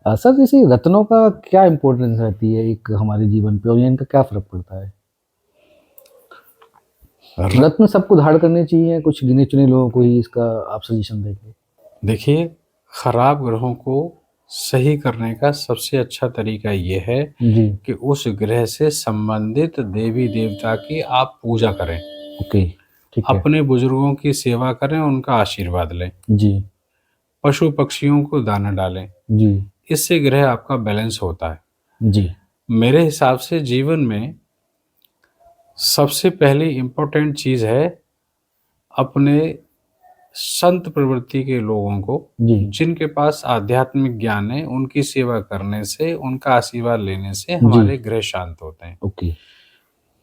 सर जैसे रत्नों का क्या इम्पोर्टेंस रहती है एक हमारे जीवन पे और ये इनका क्या फ़र्क पड़ता है? र रत्न सबको धारण करने चाहिए या कुछ गिने-चुने लोगों को ही इसका आप सजेशन देंगे? देखिए, खराब ग्रहों को सही करने का सबसे अच्छा तरीका ये है जी, कि उस ग्रह से संबंधित देवी-देवता की आप पूजा करें। ओके, ठीक है। अपने बुजुर्गों की सेवा करें, उनका आशीर्वाद लें। जी, पशु-पक्षियों को दाना डालें। जी, इससे ग्रह आपका बैलेंस होता है। जी, मेरे हिसाब से जीवन में सबसे पहली इम्पोर्टेंट चीज़ है अपने संत प्रवृत्ति के लोगों को, जी जिनके पास आध्यात्मिक ज्ञान है, उनकी सेवा करने से, उनका आशीर्वाद लेने से जी हमारे ग्रह शांत होते हैं। ओके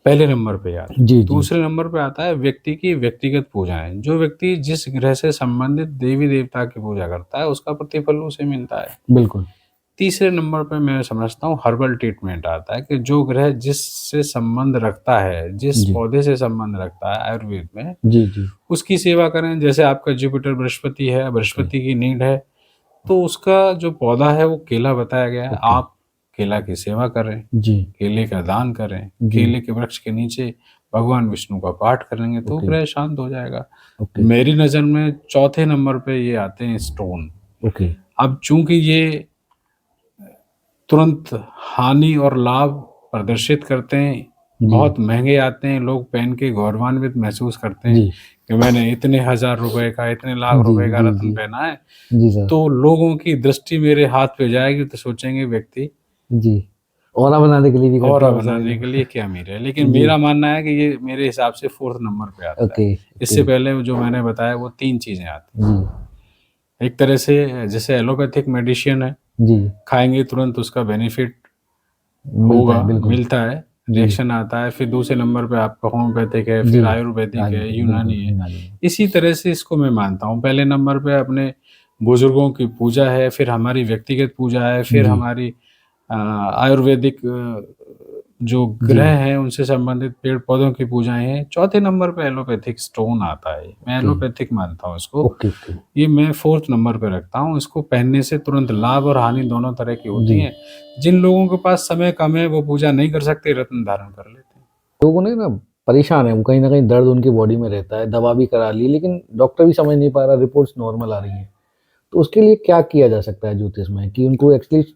पहले नंबर पे आता है। जी जी दूसरे नंबर पे आता है व्यक्ति की व्यक्तिगत पूजाएं। जो व्यक्ति जिस ग्रह से संबंधित देवी देवता की पूजा करता है, उसका प्रतिफल उसे मिलता है। बिल्कुल तीसरे नंबर पे मैं समझता हूँ हर्बल ट्रीटमेंट आता है कि जो ग्रह जिससे संबंध रखता है, जिस जी पौधे से संबंध रखता है आयुर्वेद में, जी जी उसकी सेवा करें। जैसे आपका जुपिटर बृहस्पति है, बृहस्पति की नीड है, तो उसका जो पौधा है वो केला बताया गया है। ओके आप केला की सेवा करें, जी केले का दान करें, जी केले के वृक्ष के नीचे भगवान विष्णु का पाठ करेंगे तो ओके ग्रह शांत हो जाएगा। ओके मेरी नज़र में चौथे नंबर पे ये आते हैं स्टोन। ओके अब चूंकि ये तुरंत हानि और लाभ प्रदर्शित करते हैं, जी बहुत महंगे आते हैं, लोग पहन के गौरवान्वित महसूस करते हैं जी कि मैंने इतने हजार रुपए का, इतने लाख जी रुपए का जी रत्न जी पहना है। जी सर तो लोगों की दृष्टि मेरे हाथ पे जाएगी तो सोचेंगे व्यक्ति जी ऑरा बनाने के लिए भी करते और हैं बहुत सारे बनाने के लिए लोग क्या अमीर है। लेकिन जी मेरा मानना है कि ये मेरे हिसाब से फोर्थ नंबर पे आता है। ओके ओके इससे पहले जो मैंने बताया वो तीन चीजें आती जी हैं। एक तरह से जैसे एलोपैथिक मेडिसिन है, जी खाएंगे तुरंत उसका बेनिफिट मिलता होगा, है बिल्कुल मिलता है, जी रिएक्शन आता है। फिर दूसरे नंबर पे आपका होम्योपैथिक है, जी फिर आयुर्वेदिक है, बिल्कुल यूनानी है। यूनानी इसी तरह से इसको मैं मानता हूँ। पहले नंबर पे अपने बुजुर्गों की पूजा है, फिर हमारी व्यक्तिगत पूजा है, फिर जी हमारी आयुर्वेदिक जो जी ग्रह हैं उनसे संबंधित पेड़ पौधों की पूजाएं हैं। चौथे नंबर पे एलोपैथिक स्टोन आता है। मैं ओके एलोपैथिक मानता हूँ इसको। ओके ओके ये मैं फोर्थ नंबर पे रखता हूँ। इसको पहनने से तुरंत लाभ और हानि दोनों तरह की होती जी हैं। जिन लोगों के पास समय कम है वो पूजा नहीं कर सकते, रत्न धारण कर लेते हैं। लोगों ने ना परेशान है वो कहीं ना कहीं दर्द उनकी बॉडी में रहता है दवा भी करा ली लेकिन डॉक्टर भी समझ नहीं पा रहा रिपोर्ट्स नॉर्मल आ रही हैं तो उसके लिए क्या किया जा सकता है ज्योतिष में कि उनको एक्चुअली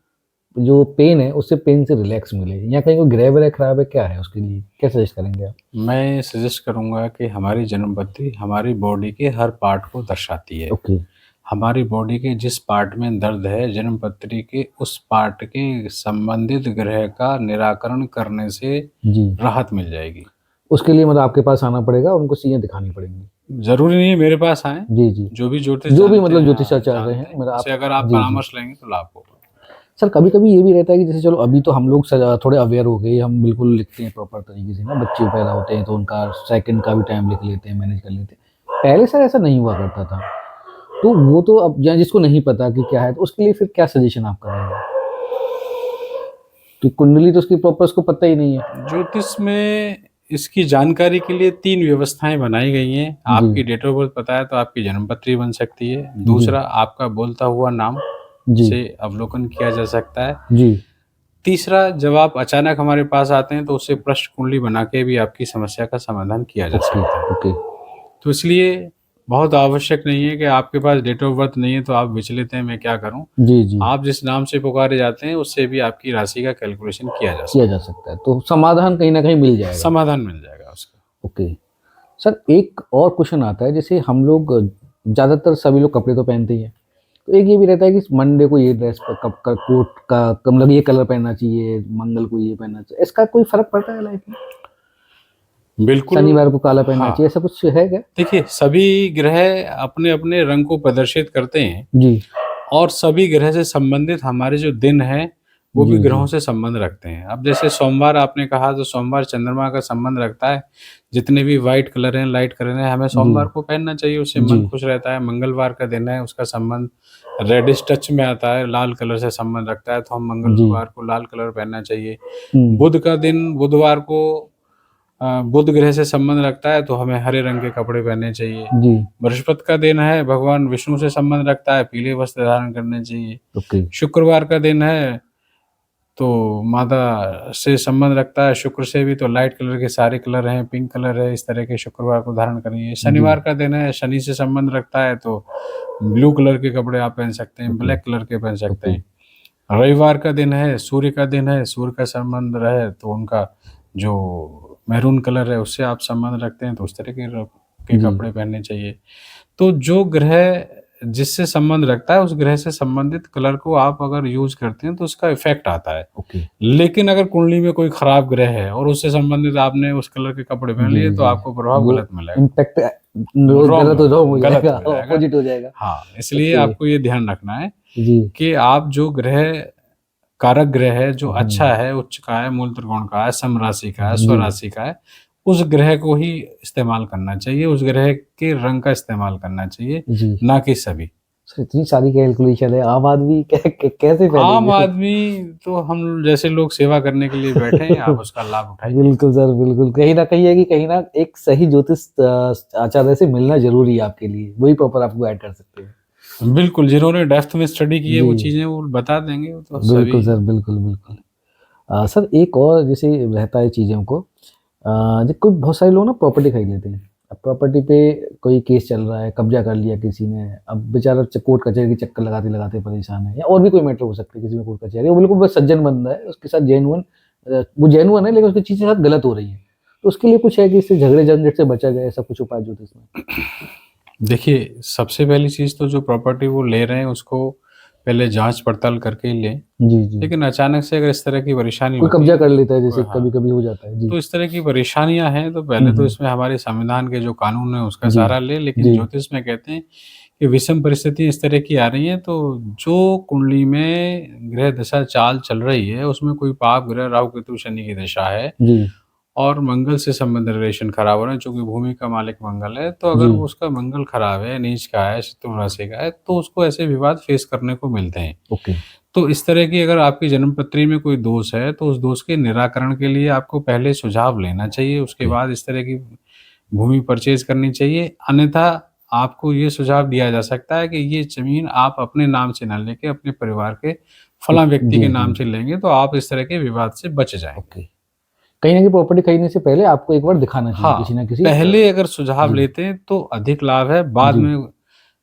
जो पेन है उससे पेन से रिलैक्स मिले या कहीं कोई ग्रह वगैरह खराब है क्या है उसके लिए क्या सजेस्ट करेंगे आप मैं सजेस्ट करूंगा कि हमारी जन्मपत्री हमारी बॉडी के हर पार्ट को दर्शाती है। ओके हमारी बॉडी के जिस पार्ट में दर्द है, जन्मपत्री के उस पार्ट के संबंधित ग्रह का निराकरण करने से जी राहत मिल जाएगी। उसके लिए मतलब आपके पास आना पड़ेगा उनको चीजें दिखानी पड़ेंगी जरूरी नहीं है मेरे पास आए, जी जी जो भी ज्योतिष जो भी जानते मतलब हैं, ज्योतिषाचार्य जानते हैं हैं, मेरा उससे आप अगर आप जी जी परामर्श लेंगे तो लाभ होगा। सर कभी कभी ये भी रहता है कि जैसे चलो अभी तो हम लोग थोड़े अवेयर हो गए हम बिल्कुल लिखते हैं प्रॉपर तरीके से ना बच्चे पैदा होते हैं तो उनका सेकंड का भी टाइम लिख लेते हैं मैनेज कर लेते हैं पहले सर ऐसा नहीं हुआ करता था तो वो तो अब या जिसको नहीं पता कि क्या है तो उसके लिए फिर क्या सजेशन आप करेंगे कि कुंडली तो उसकी प्रॉपर उसको पता ही नहीं है ज्योतिष में इसकी जानकारी के लिए तीन व्यवस्थाएं बनाई गई हैं। जी आपकी डेट ऑफ बर्थ पता है तो आपकी जन्मपत्री बन सकती है। जी दूसरा, आपका बोलता हुआ नाम जी से अवलोकन किया जा सकता है। जी तीसरा, जब आप अचानक हमारे पास आते हैं तो उससे प्रश्न कुंडली बना के भी आपकी समस्या का समाधान किया जा ओके सकता है। ओके तो इसलिए बहुत आवश्यक नहीं है कि आपके पास डेट ऑफ बर्थ नहीं है तो आप विचलित हैं मैं क्या करूं। जी जी आप जिस नाम से पुकारे जाते हैं उससे भी आपकी राशि का कैलकुलेशन किया जा किया सकता जा सकता है तो समाधान कहीं ना कहीं मिल है, जाएगा समाधान मिल जाएगा उसका। ओके सर एक और क्वेश्चन आता है जैसे हम लोग ज़्यादातर सभी लोग कपड़े तो पहनते ही हैं तो एक ये भी रहता है कि मंडे को ये ड्रेस कप का कोट का मतलब ये कलर पहनना चाहिए मंगल को ये पहनना चाहिए इसका कोई फर्क पड़ता है लाइफ में बिल्कुल। शनिवार को काला पहनना हाँ, चाहिए ऐसा कुछ है क्या देखिए सभी ग्रह अपने अपने रंग को प्रदर्शित करते हैं जी और सभी ग्रह से संबंधित हमारे जो दिन हैं वो भी जी ग्रहों जी से संबंध रखते हैं। अब जैसे सोमवार आपने कहा तो सोमवार चंद्रमा का संबंध रखता है। जितने भी वाइट कलर हैं, लाइट कलर हैं, हमें जी सोमवार को पहनना चाहिए, उससे जी मन खुश रहता है। मंगलवार का दिन है, उसका संबंध रेडिश टच में आता है, लाल कलर से संबंध रखता है, तो हम जी मंगलवार को लाल कलर पहनना चाहिए। हम्म बुध का दिन बुधवार को बुध ग्रह से संबंध रखता है तो हमें हरे रंग के कपड़े पहनने चाहिए। जी बृहस्पति का दिन है, भगवान विष्णु से संबंध रखता है, पीले वस्त्र धारण करने चाहिए। ओके शुक्रवार का दिन है तो माता से संबंध रखता है, शुक्र से भी, तो लाइट कलर के सारे कलर हैं, पिंक कलर है, इस तरह के शुक्रवार को धारण करिए। जी शनिवार का दिन है, शनि से संबंध रखता है तो ब्लू कलर के कपड़े आप पहन सकते हैं, ओके ब्लैक कलर के पहन सकते ओके हैं। रविवार का दिन है, सूर्य का दिन है, सूर्य का संबंध रहे तो उनका जो मैरून कलर है उससे आप संबंध रखते हैं तो उस तरह के जी कपड़े पहनने चाहिए। तो जो ग्रह जिससे संबंध रखता है उस ग्रह से संबंधित कलर को आप अगर यूज करते हैं तो उसका इफेक्ट आता है। ओके। लेकिन अगर कुंडली में कोई खराब ग्रह है और उससे संबंधित आपने उस कलर के कपड़े पहन जी, लिए तो जी। आपको प्रभाव वो गलत मिलेगा, इम्पैक्ट रॉन्ग गलत हो रॉन्ग हो गलत जाएगा, हो जाएगा। अपोजिट हो जाएगा। हाँ, इसलिए ओके। आपको ये ध्यान रखना है जी। कि आप जो ग्रह कारक ग्रह है जो अच्छा हुँ। है, उच्च का है, मूल त्रिकोण का है, सम राशि का है, जी। स्वराशि का है, उस ग्रह को ही इस्तेमाल करना चाहिए, उस ग्रह के रंग का इस्तेमाल करना चाहिए, जी। ना कि सभी। सर इतनी सारी कैलकुलेशन है, आम आदमी कैसे आम पहनेंगे? आदमी तो हम जैसे लोग सेवा करने के लिए बैठे हैं, आप उसका लाभ उठाइए। बिल्कुल सर, बिल्कुल। कहीं न कहीं है कि कहीं न एक सही ज्योतिष आचार्य से मिलना ज़रूरी है आपके लिए, वही प्रॉपर आपको गाइड कर सकते हैं। बिल्कुल, जिन्होंने डेप्थ में स्टडी की है जी। वो चीज़ें वो बता देंगे, वो तो बिल्कुल सभी। सर, बिल्कुल, बिल्कुल। सर एक और जैसे रहता है चीज़ों को जो कोई बहुत सारे लोग ना प्रॉपर्टी खरीद लेते हैं। अब प्रॉपर्टी पे कोई केस चल रहा है, कब्ज़ा कर लिया किसी ने, अब बेचारा कोर्ट कचहरी के चक्कर लगाते-लगाते परेशान है या और भी कोई मैटर हो सकता है, किसी में कोर्ट कचहरी, वो बिल्कुल बस सज्जन बंदा है, उसके साथ वो जेन्युइन है लेकिन उसकी चीज़ें साथ गलत हो रही हैं। तो उसके लिए कुछ है कि इससे झगड़े झंझट से बचा जाए, ऐसा कुछ उपाय ज्योतिष में? देखिए, सबसे पहली चीज़ तो जो प्रॉपर्टी वो ले रहे हैं उसको पहले जाँच-पड़ताल करके ही लें। जी, जी। लेकिन अचानक से अगर इस तरह की परेशानी कोई होती कब्ज़ा है कर लेता है जैसे हाँ, कभी-कभी हो जाता है। जी। तो इस तरह की परेशानियाँ हैं तो हुँ, पहले तो हुँ। इसमें हमारे संविधान के जो कानून हैं उसका जी, सहारा लें, लेकिन जी। ज्योतिष में कहते हैं कि विषम परिस्थितियाँ इस तरह की आ रही हैं तो जो कुंडली में ग्रह दशा चाल चल रही है उसमें कोई पाप ग्रह राहु, केतु, शनि की दशा है जी, और मंगल से संबंधित रिलेशन खराब हो रहे हैं, चूँकि भूमि का मालिक मंगल है, तो अगर जी। वो उसका मंगल खराब है, नीच का है, शत्रु राशि का है, तो उसको ऐसे विवाद फेस करने को मिलते हैं। ओके। तो इस तरह की अगर आपकी जन्म पत्री में कोई दोष है, तो उस दोष के निराकरण के लिए आपको पहले सुझाव लेना चाहिए, उसके ओके। बाद इस तरह की भूमि परचेज़ करनी चाहिए। अन्यथा आपको ये सुझाव दिया जा सकता है कि ये ज़मीन आप अपने नाम से ना लेके अपने परिवार के फलाँ व्यक्ति जी, के जी। नाम से लेंगे, तो आप इस तरह के विवाद से बच जाएँगे। ओके। कहीं न कहीं प्रॉपर्टी खरीदने से पहले आपको एक बार दिखाना चाहिए हाँ, किसी न किसी पहले अगर सुझाव जी, लेते हैं तो अधिक लाभ है, बाद जी, में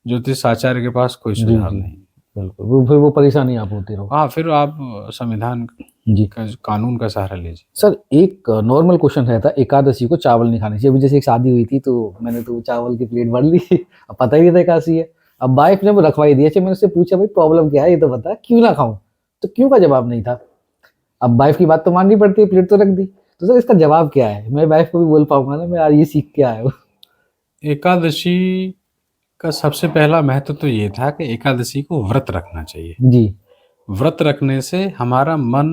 ज्योतिष आचार्य के पास कोई जी, सुझाव जी। नहीं। बिल्कुल, वो फिर वो परेशानी आप होते रहो। हाँ, फिर आप संविधान जी। का कानून का सहारा लीजिए। सर एक नॉर्मल क्वेश्चन रहता है, एकादशी को चावल नहीं खाने चाहिए। अभी जैसे एक शादी हुई थी तो मैंने तो चावल की प्लेट भर ली अब पता ही नहीं था एकादशी है। अब वाइफ ने वो रखवाई दी। अच्छा मैंने उससे पूछा भाई प्रॉब्लम क्या है ये तो बता, क्यों ना खाऊँ? तो क्यों का जवाब नहीं था। अब वाइफ की बात तो माननी पड़ती है, प्लेट तो रख दी। तो सर इसका जवाब क्या है? मैं वाइफ को भी बोल पाऊँगा ना मैं आज ये सीख के आया हूँ। एकादशी का सबसे पहला महत्व तो ये था कि एकादशी को व्रत रखना चाहिए। जी, व्रत रखने से हमारा मन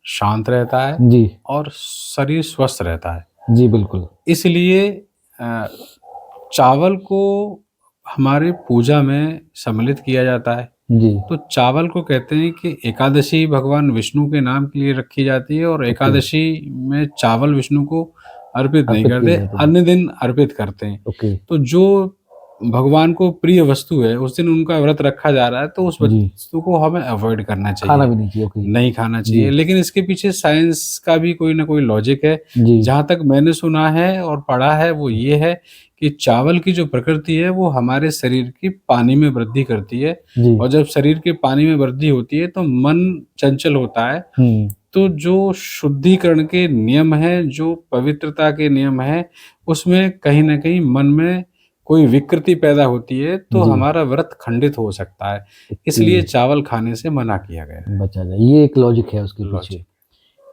शांत रहता है जी, और शरीर स्वस्थ रहता है। जी बिल्कुल। इसलिए अ, चावल को हमारे पूजा में सम्मिलित किया जाता है। जी, तो चावल को कहते हैं कि एकादशी भगवान विष्णु के नाम के लिए रखी जाती है और ओके। एकादशी में चावल विष्णु को अर्पित नहीं अर्पित किए करते, जाते हैं। अन्य दिन अर्पित करते हैं। ओके, तो जो भगवान को प्रिय वस्तु है, उस दिन उनका व्रत रखा जा रहा है, तो उस जी। वस्तु को हमें अवॉइड करना खाना चाहिए, भी नहीं चाहिए, ओके। नहीं खाना जी, चाहिए। लेकिन इसके पीछे साइंस का भी कोई ना कोई लॉजिक है। जी, जहाँ तक मैंने सुना है और पढ़ा है, वो ये है कि चावल की जो प्रकृति है, वो हमारे शरीर की पानी में वृद्धि करती है जी। और जब शरीर के पानी में वृद्धि होती है, तो मन चंचल होता है। हुँ, तो जो शुद्धिकरण के नियम हैं, जो पवित्रता के नियम हैं, उसमें कहीं न कहीं मन में कोई विकृति पैदा होती है, तो जी, हमारा व्रत खंडित हो सकता है। ओके। इसलिए चावल खाने से मना किया गया है। बचा जाए, ये एक लॉजिक है उसके पीछे। लॉजिक।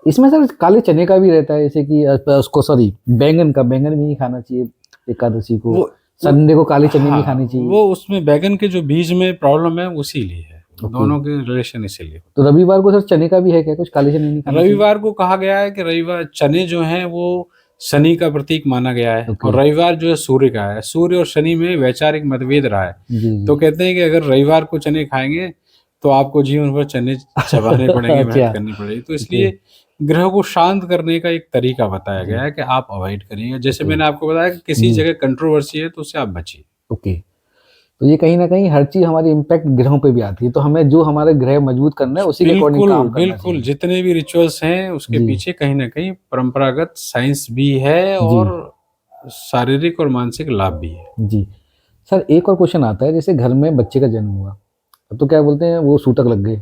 इसमें सर काले चने का भी रहता है जैसे कि उसको सॉरी बैंगन भी नहीं खाना चाहिए एकादशी को, वो वो संडे को काले चने नहीं हाँ, खानी चाहिए। वो उसमें बैंगन के जो बीज में प्रॉब्लम है, उसीलिए है। ओके, दोनों के रिलेशन इसीलिए। तो रविवार को सर चने का भी है क्या कुछ काले चने नहीं खाने चाहिए? रविवार को कहा गया है कि रविवार चने जो हैं वो शनि का प्रतीक माना गया है ओके, और रविवार जो है सूर्य का है। सूर्य और शनि में वैचारिक मतभेद रहा है। जी, तो जी। कहते हैं कि अगर रविवार को चने खाएँगे तो आपको जीवन भर चने चबाने पड़ेंगे, मेहनत अच्छा, करनी पड़ेगी। तो ओके, इसलिए ग्रह को शांत करने का एक तरीका बताया जी, गया है कि आप अवॉइड करिए। जैसे ओके, मैंने आपको बताया कि किसी जी, जगह कंट्रोवर्सी है तो उससे आप बचिए। ओके। तो ये कहीं न कहीं हर चीज़ हमारी इम्पैक्ट ग्रहों पे भी आती है, तो हमें जो हमारे ग्रह मजबूत करना है उसी के अकॉर्डिंग बिल्कुल, काम करना बिल्कुल, चाहिए। जितने भी रिचुअल्स हैं उसके जी, पीछे कहीं न कहीं परंपरागत साइंस भी है जी, और शारीरिक और मानसिक लाभ भी है। जी। सर एक और क्वेश्चन आता है जैसे घर में बच्चे का जन्म हुआ, तो क्या बोलते हैं वो सूतक लग गए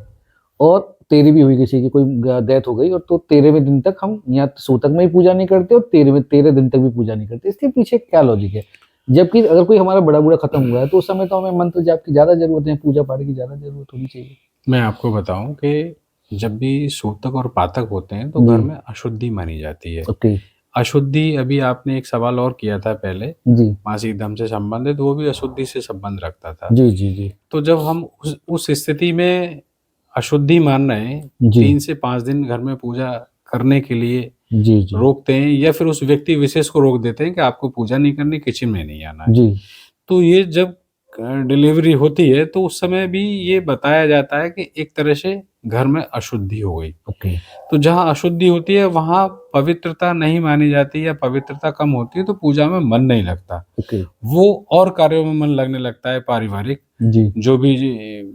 और तेरह भी हुई किसी की कोई डेथ हो गई और तो 13वें दिन तक हम यहाँ सूतक में ही पूजा नहीं करते और 13वें 13 दिन तक भी पूजा नहीं करते। इसके पीछे क्या लॉजिक है? जबकि अगर कोई हमारा बड़ा बूढ़ा खत्म हुआ है तो उस समय तो हमें मंत्र जाप की ज़्यादा ज़रूरत है, पूजा पाठ की ज़्यादा ज़रूरत होनी चाहिए। मैं आपको बताऊं कि जब भी सूतक और पातक होते हैं तो घर जी। में अशुद्धि मानी जाती है। ओके। अशुद्धि, अभी आपने एक सवाल और किया था पहले, जी। मासिक धर्म से संबंधित, वो भी अशुद्धि से संबंध रखता था। जी, जी, जी। तो जब हम उस स्थिति में अशुद्धि मान रहे हैं, जी। 3 से 5 दिन घर में पूजा करने के लिए जी, जी। रोकते हैं या फिर उस व्यक्ति विशेष को रोक देते हैं कि आपको पूजा नहीं करनी, किचन में नहीं आना है। जी। तो ये जब डिलीवरी होती है तो उस समय भी ये बताया जाता है कि एक तरह से घर में अशुद्धि हो गई। ओके। तो जहाँ अशुद्धि होती है वहाँ पवित्रता नहीं मानी जाती या पवित्रता कम होती है तो पूजा में मन नहीं लगता। ओके। वो और कार्यों में मन लगने लगता है, पारिवारिक जी। जो भी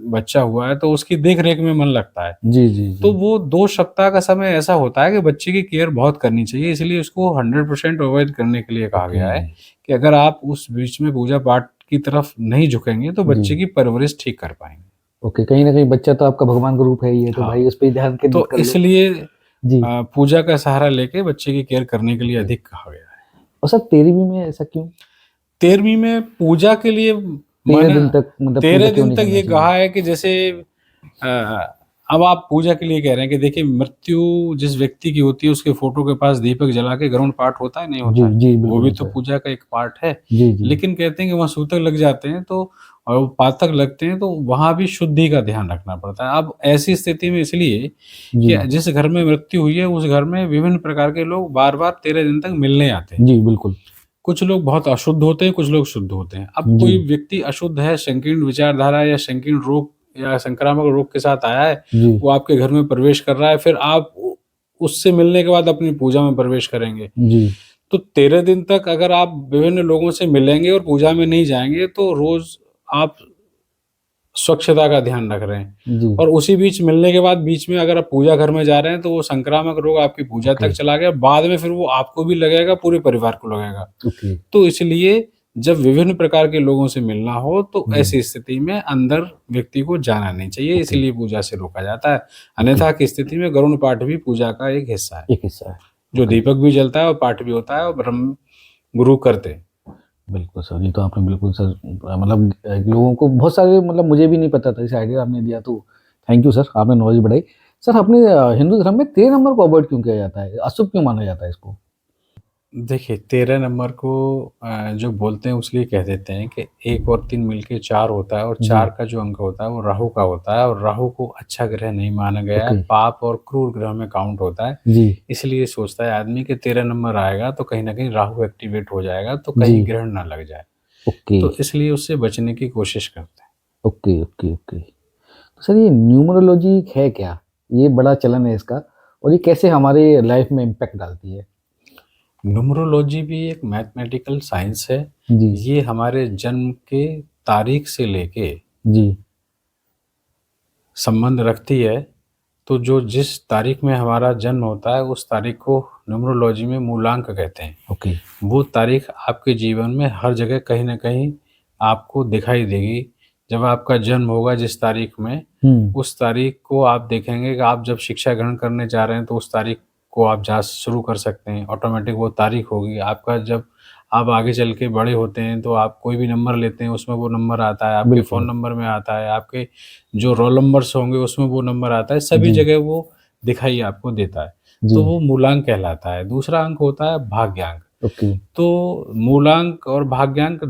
बच्चा हुआ है तो उसकी देख-रेख में मन लगता है। जी, जी, तो जी। वो 2 सप्ताह का समय ऐसा होता है कि बच्चे की केयर बहुत करनी चाहिए, इसलिए उसको 100% अवॉइड करने के लिए कहा ओके। गया है कि अगर आप उस बीच में पूजा-पाठ की तरफ नहीं झुकेंगे तो जी। बच्चे की परवरिश ठीक कर पाएँगे। ओके, कहीं न कहीं बच्चा तो आपका भगवान का रूप है ही है, तो हाँ, भाई उस पे ध्यान केंद्रित तो कर लो। इसलिए जी। पूजा का सहारा लेके बच्चे की केयर करने के लिए ओके। अधिक कहा गया है। और सर 13वीं में ऐसा क्यों? 13वीं में पूजा के लिए 13 माना, दिन तक मतलब पूजा 13 क्यों दिन नहीं तक करना ये चाहिए? कहा है कि जैसे अब आप पूजा के लिए कह रहे हैं कि देखिए, मृत्यु जिस व्यक्ति की होती है उसके फोटो के पास दीपक जला के गरुड़ पाठ होता है, नहीं जी, होता है? जी, वो बिल्कुल भी तो होता है। पूजा का एक पार्ट है। जी, जी। लेकिन कहते हैं कि वहाँ सूतक लग जाते हैं तो और वो पातक लगते हैं तो वहाँ भी शुद्धि का ध्यान रखना पड़ता है। अब ऐसी स्थिति में इसलिए जी। कि जिस घर में मृत्यु हुई है उस घर में विभिन्न प्रकार के लोग बार-बार 13 दिन तक मिलने आते हैं। जी, बिल्कुल। कुछ लोग बहुत अशुद्ध होते हैं, कुछ लोग शुद्ध होते हैं। अब जी। कोई व्यक्ति अशुद्ध है, संकीर्ण विचारधारा या संकीर्ण रोग या संक्रामक रोग के साथ आया है, जी। वो आपके घर में प्रवेश कर रहा है, फिर आप उ उससे मिलने के बाद अपनी पूजा में प्रवेश करेंगे। जी। तो 13 दिन तक अगर आप विभिन्न लोगों से मिलेंगे और पूजा में नहीं जाएँगे, तो रोज़ आप स्वच्छता का ध्यान रख रहे हैं। जी। और उसी बीच मिलने के बाद बीच में अगर आप पूजा घर में जा रहे हैं, तो वो संक्रामक रोग आपकी पूजा ओके। तक चला गया, बाद में फिर वो आपको भी लगेगा, पूरे परिवार को लगेगा। ओके। तो इसलिए जब विभिन्न प्रकार के लोगों से मिलना हो तो जी। ऐसी स्थिति में अंदर व्यक्ति को जाना नहीं चाहिए, ओके। इसलिए पूजा से रोका जाता है। ओके। अन्यथा की स्थिति में गरुड़ पाठ भी पूजा का एक हिस्सा है, एक हिस्सा है। जो ओके। दीपक भी जलता है और पाठ भी होता है और ब्रह्म गुरु करते हैं। बिल्कुल सर, ये तो आपने बिल्कुल सर मतलब लोगों को बहुत सारे मतलब मुझे भी नहीं पता था, इस आइडिया आपने दिया तो थैंक यू सर, आपने नॉलेज बढ़ाई। सर अपने हिंदू धर्म में 13 नंबर को अवॉइड क्यों किया जाता है? अशुभ क्यों माना जाता है इसको? देखिए, 13 नंबर को जो बोलते हैं उसलिए कह देते हैं कि 1 और 3 मिलके 4 होता है और जी। 4 का जो अंक होता है वो राहु का होता है और राहु को अच्छा ग्रह नहीं माना गया है, ओके। पाप और क्रूर ग्रह में काउंट होता है। जी। इसलिए सोचता है आदमी कि 13 नंबर आएगा तो कहीं न कहीं राहु एक्टिवेट हो जाएगा तो जी। कहीं ग्रहण ना लग जाए। ओके। तो इसलिए उससे बचने की कोशिश करते हैं। Okay, okay, okay. तो सर ये न्यूमरोलॉजी है क्या? ये बड़ा चलन है इसका और ये कैसे हमारे लाइफ में इम्पैक्ट डालती है? न्यूमरोलॉजी भी एक मैथमेटिकल साइंस है। जी। ये हमारे जन्म के तारीख से लेके जी। संबंध रखती है। तो जो जिस तारीख में हमारा जन्म होता है उस तारीख को न्यूमरोलॉजी में मूलांक कहते हैं। ओके। वो तारीख आपके जीवन में हर जगह कहीं न कहीं आपको दिखाई देगी। जब आपका जन्म होगा जिस तारीख में, हुँ। उस तारीख को आप देखेंगे कि आप जब शिक्षा ग्रहण करने जा रहे हैं तो उस तारीख को आप जाँच शुरू कर सकते हैं। ऑटोमेटिक वो तारीख होगी। आपका जब आप आगे चल के बड़े होते हैं तो आप कोई भी नंबर लेते हैं उसमें वो नंबर आता है, आपके फ़ोन बिल्कुल। नंबर में आता है, आपके जो रोल नंबर्स होंगे उसमें वो नंबर आता है, सभी जी। जगह वो दिखाई आपको देता है। जी। तो वो मूलांक कहलाता है। दूसरा अंक होता है भाग्यांक। ओके। तो मूलांक और भाग्यांक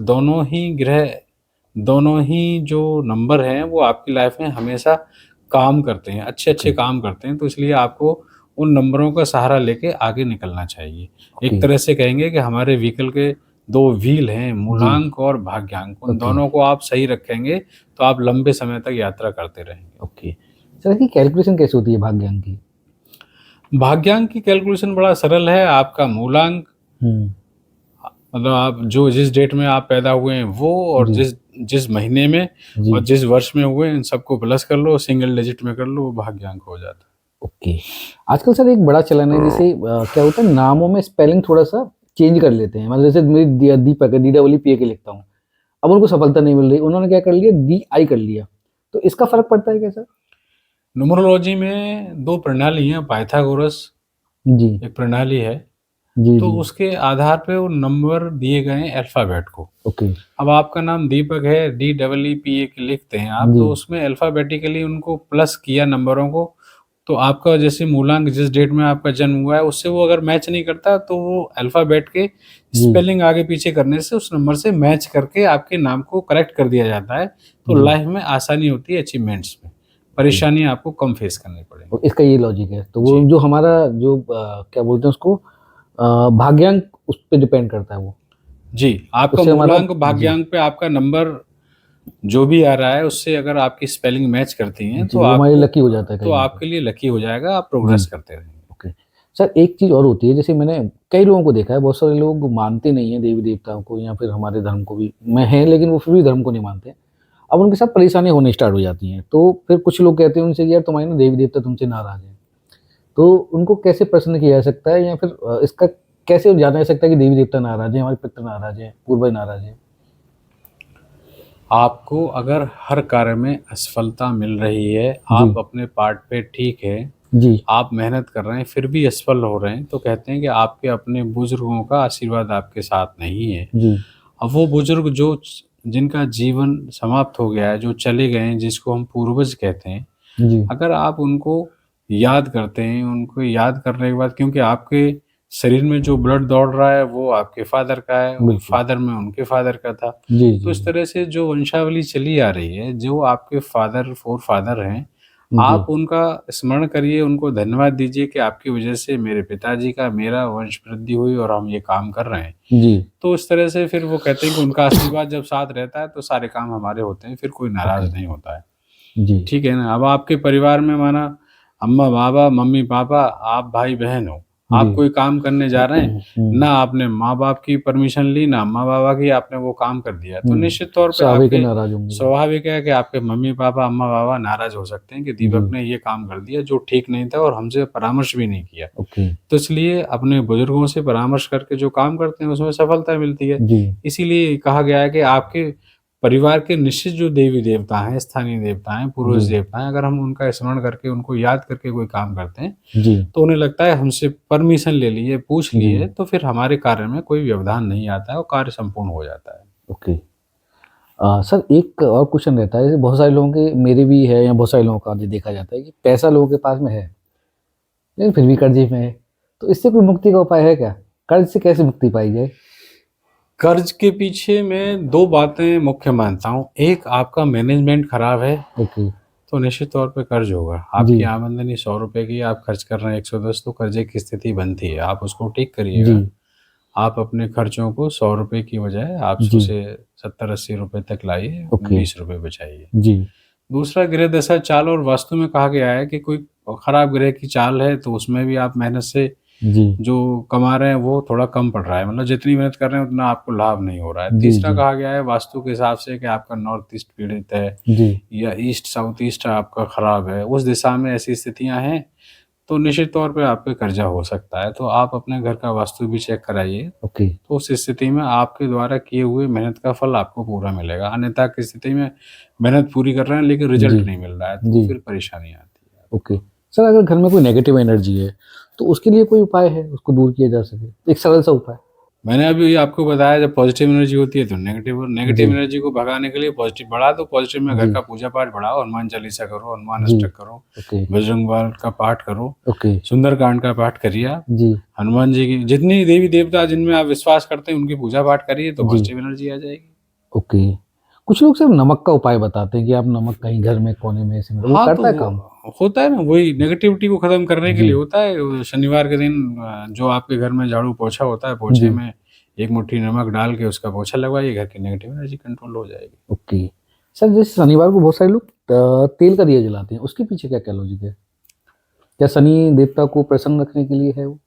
दोनों ही जो नंबर हैं वो आपकी लाइफ में हमेशा काम करते हैं, अच्छे-अच्छे ओके। काम करते हैं। तो इसलिए आपको उन नंबरों का सहारा लेके आगे निकलना चाहिए। ओके। एक तरह से कहेंगे कि हमारे व्हीकल के 2 व्हील हैं, जी। मूलांक और भाग्यांक। उन ओके। दोनों को आप सही रखेंगे तो आप लंबे समय तक यात्रा करते रहेंगे। ओके। सर इसकी कैलकुलेशन कैसे होती है भाग्यांक की? भाग्यांक की कैलकुलेशन बड़ा सरल है। आपका मूलांक हुँ। मतलब आप जो जिस डेट में आप पैदा हुए हैं वो और जी। जिस जिस महीने में जी। और जिस वर्ष में हुए इन सबको प्लस कर लो, सिंगल डिजिट में कर लो, वो भाग्यांक हो जाता है। ओके। आजकल सर एक बड़ा चलन है जैसे क्या होता है नामों में स्पेलिंग थोड़ा-सा चेंज कर लेते हैं। मतलब जैसे मेरी दीपक है, डी-डबल-ई-पी-ए-के लिखता हूँ। अब उनको सफलता नहीं मिल रही, उन्होंने क्या कर लिया डी-आई कर लिया। तो इसका फ़र्क पड़ता है क्या सर? न्यूमरोलॉजी में 2 प्रणाली हैं, पाइथागोरस जी। एक प्रणाली है जी, तो जी। उसके आधार पे वो नंबर दिए गए हैं अल्फ़ाबेट को। ओके। अब आपका नाम दीपक है, DEEPAK लिखते हैं आप, जी। तो उसमें अल्फ़ाबेटिकली उनको प्लस किया नंबरों को, तो आपका जैसे मूलांक जिस डेट में आपका जन्म हुआ है, उससे वो अगर मैच नहीं करता, तो वो अल्फ़ाबेट के जी। स्पेलिंग आगे-पीछे करने से उस नंबर से मैच करके आपके नाम को करेक्ट कर दिया जाता है। तो जी। लाइफ़ में आसानी होती है अचीवमेंट्स में, ओके। परेशानियाँ आपको कम फेस करनी तो पड़ेंगी। इसका ये लॉजिक है। तो वो जी। जो हमारा जो क्या बोलते हैं उसको भाग्यांक उस पे डिपेंड करता है वो। जी, आपका उससे हमारा मूलांक, जी, भाग्यांक पे आपका नंबर जो भी आ रहा है, उससे अगर आपकी स्पेलिंग मैच करती हैं, जी, वो हमारे लकी हो जाता है तो कहीं न कहीं। आपके लिए लकी हो जाएगा, आप जी, प्रोग्रेस करते रहेंगे। ओके। सर एक चीज़ और होती है जैसे मैंने कई लोगों को देखा है, बहुत सारे लोग मानते नहीं हैं देवी-देवताओं को या फिर हमारे धर्म को भी में हैं लेकिन वो फिर भी धर्म को नहीं मानते हैं। अब उनके साथ परेशानियाँ होनी स्टार्ट हो जाती हैं। तो फिर कुछ लोग कहते हैं उनसे कि यार तुम्हारे ना देवी-देवता तुमसे नाराज़ हैं। तो उनको कैसे प्रसन्न किया जा सकता है या फिर इसका कैसे जाना जा सकता है कि देवी-देवता नाराज़ हैं, हमारे पितृ नाराज़ हैं, पूर्वज नाराज़ हैं? आपको अगर हर कार्य में असफलता मिल रही है, जी, आप अपने पार्ट पे ठीक हैं, जी, आप मेहनत कर रहे हैं, फिर भी असफल हो रहे हैं, तो कहते हैं कि आपके अपने बुज़ुर्गों का आशीर्वाद आपके साथ नहीं है। जी, अब वो बुज़ुर्ग जो जिनका जीवन समाप्त हो गया है, जो चले गए हैं, जिसको हम पूर्वज कहते हैं, जी, अगर आप उनको याद करते हैं, उनको याद करने के बाद, क्योंकि आपके शरीर में जो ब्लड दौड़ रहा है, वो आपके फ़ादर का है, वो बिल्कुल। फ़ादर में उनके फ़ादर का था। जी, तो जी, इस जी। तरह से जो वंशावली चली आ रही है, जो आपके फ़ादर, फ़ोर-फ़ादर हैं, जी, आप उनका स्मरण करिए, उनको धन्यवाद दीजिए कि आपकी वजह से मेरे पिताजी का, मेरा वंश वृद्धि हुई और हम ये काम कर रहे हैं। जी, तो इस तरह से फिर वो कहते हैं कि उनका आशीर्वाद जब साथ रहता है, तो सारे काम हमारे होते हैं, फिर कोई ओके। नाराज़ नहीं होता है। जी, ठीक है ना? अब आपके परिवार में माना अम्मा-बाबा, मम्मी-पापा, आप भाई-बहन हो। जी। आप कोई काम करने जा रहे हैं, हुँ, ना आपने माँ-बाप की परमिशन ली, ना अम्मा-बाबा की, आपने वो काम कर दिया। तो हुँ। निश्चित तौर पे स्वाभाविक है आपके नाराज़ होंगे वो। स्वाभाविक है कि आपके मम्मी-पापा, अम्मा-बाबा नाराज़ हो सकते हैं कि जी, दीपक ने ये काम कर दिया जो ठीक नहीं था और हमसे परामर्श भी नहीं किया। ओके। तो इसलिए अपने बुजुर्गों से परामर्श करके जो काम करते हैं, उसमें सफलता मिलती है। जी, इसीलिए कहा गया है कि आपके परिवार के निश्चित जो देवी-देवता हैं, स्थानीय देवता हैं, जी, पूर्वज देवता हैं, अगर हम उनका स्मरण करके, उनको याद करके कोई काम करते हैं, जी, तो उन्हें लगता है हमसे परमिशन ले लिए, पूछ जी, लिए, तो फिर हमारे कार्य में कोई व्यवधान नहीं आता है और कार्य संपूर्ण हो जाता है। ओके। सर एक और क्वेश्चन रहता है, जैसे बहुत सारे लोगों के मेरे भी है या बहुत सारे लोगों का जो देखा जाता है कि पैसा लोगों के पास में है, लेकिन फिर भी कर्ज़े में है। तो इससे कोई मुक्ति का उपाय है क्या? कर्ज़ से कैसे मुक्ति पाई जाए? कर्ज के पीछे मैं 2 बातें मुख्य मानता हूँ। एक, आपका मैनेजमेंट खराब है, ओके। तो निश्चित तौर पे कर्ज होगा। जी, आपकी आमदनी ₹100 की, आप खर्च कर रहे हैं 110, तो कर्जे की स्थिति बनती है। आप उसको ठीक जी, करिएगा। आप अपने खर्चों को ₹100 की बजाय आप जी, उसे ₹70-80 तक लाइए, ओके। ₹20 बचाइए। जी, दूसरा, गृह दशा, चाल और वास्तु में कहा गया है कि कोई खराब ग्रह की चाल है, तो उसमें भी आप मेहनत से जी, जो कमा रहे हैं, वो थोड़ा कम पड़ रहा है। मतलब जितनी मेहनत कर रहे हैं, उतना आपको लाभ नहीं हो रहा है। जी, तीसरा, जी, कहा गया है वास्तु के हिसाब से कि आपका नॉर्थ ईस्ट पीड़ित है जी, या ईस्ट साउथ ईस्ट आपका खराब है, उस दिशा में ऐसी स्थितियाँ हैं, तो निश्चित तौर पे आप पे कर्जा हो सकता है। तो आप अपने घर का वास्तु भी चेक कराइए, ओके। तो उस स्थिति में आपके द्वारा किए हुए मेहनत का फल आपको पूरा मिलेगा। अन्यथा की स्थिति में मेहनत पूरी कर रहे हैं, लेकिन जी, रिज़ल्ट नहीं मिल रहा है, तो जी, फिर परेशानी आती है। ओके। सर अगर घर में कोई नेगेटिव एनर्जी है, तो उसके लिए कोई उपाय है, उसको दूर किया जा सके? एक सरल सा उपाय? मैंने अभी आपको बताया, जब पॉज़िटिव एनर्जी होती है तो नेगेटिव, और नेगेटिव जी, एनर्जी को भगाने के लिए पॉज़िटिव बढ़ा दो। पॉज़िटिव में घर जी, का पूजा-पाठ बढ़ाओ, हनुमान चालीसा करो, हनुमान जी, अष्टक करो, ओके, बजरंग बाण का पाठ करो, ओके, सुंदरकांड का पाठ करिए आप। जी, हनुमान जी की जितनी देवी-देवता जिनमें आप विश्वास करते हैं, उनकी पूजा-पाठ करिए, तो जी, पॉज़िटिव एनर्जी आ जाएगी। ओके। कुछ लोग सिर्फ़ नमक का उपाय बताते हैं कि आप नमक कहीं घर में कोने में ऐसे मतलब वो हाँ, तो करता है काम? वो होता है ना, वही नेगेटिविटी को ख़त्म करने के लिए जी, होता है। शनिवार के दिन जो आपके घर में झाड़ू-पोंछा होता है, पोंछे जी, में 1 मुट्ठी नमक डाल के उसका पोंछा लगवाइए, घर की नेगेटिव एनर्जी कंट्रोल हो जाएगी। ओके। सर जैसे शनिवार को बहुत सारे लोग तेल का दिया जलाते हैं, उसके पीछे क्या-क्या लॉजिक है? क्या शनि देवता को प्रसन्न रखने के लिए है वो?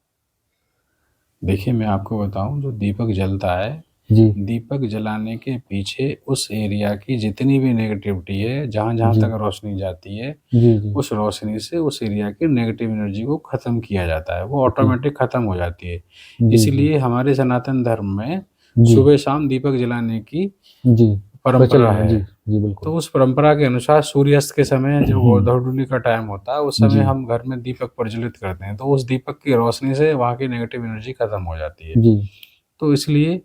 देखिए, मैं आपको बताऊँ, जो दीपक जलता है, जी, दीपक जलाने के पीछे उस एरिया की जितनी भी नेगेटिविटी है, जहाँ-जहाँ जी, तक रोशनी जाती है, जी, जी, उस रोशनी से उस एरिया की नेगेटिव एनर्जी को ख़त्म किया जाता है। वो ओके, ऑटोमेटिक ख़त्म हो जाती है। जी, जी, इसलिए हमारे सनातन धर्म में जी, सुबह-शाम दीपक जलाने की जी, चल परंपरा रहा है। जी है। जी बिल्कुल। तो उस परंपरा के अनुसार सूर्यास्त के समय जब गोधूली का टाइम होता है, उस समय जी हम घर में दीपक प्रज्वलित करते हैं, तो उस दीपक की रोशनी से वहाँ की नेगेटिव एनर्जी खत्म हो जाती है। जी तो इसलिए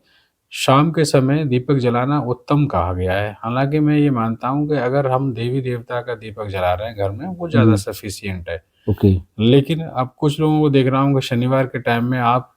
शाम के समय दीपक जलाना उत्तम कहा गया है। हालाँकि मैं ये मानता हूँ कि अगर हम देवी-देवता का दीपक जला रहे हैं घर में, वो ज़्यादा जी सफिशिएंट है। ओके। लेकिन अब कुछ लोगों को देख रहा हूँ कि शनिवार के टाइम में आप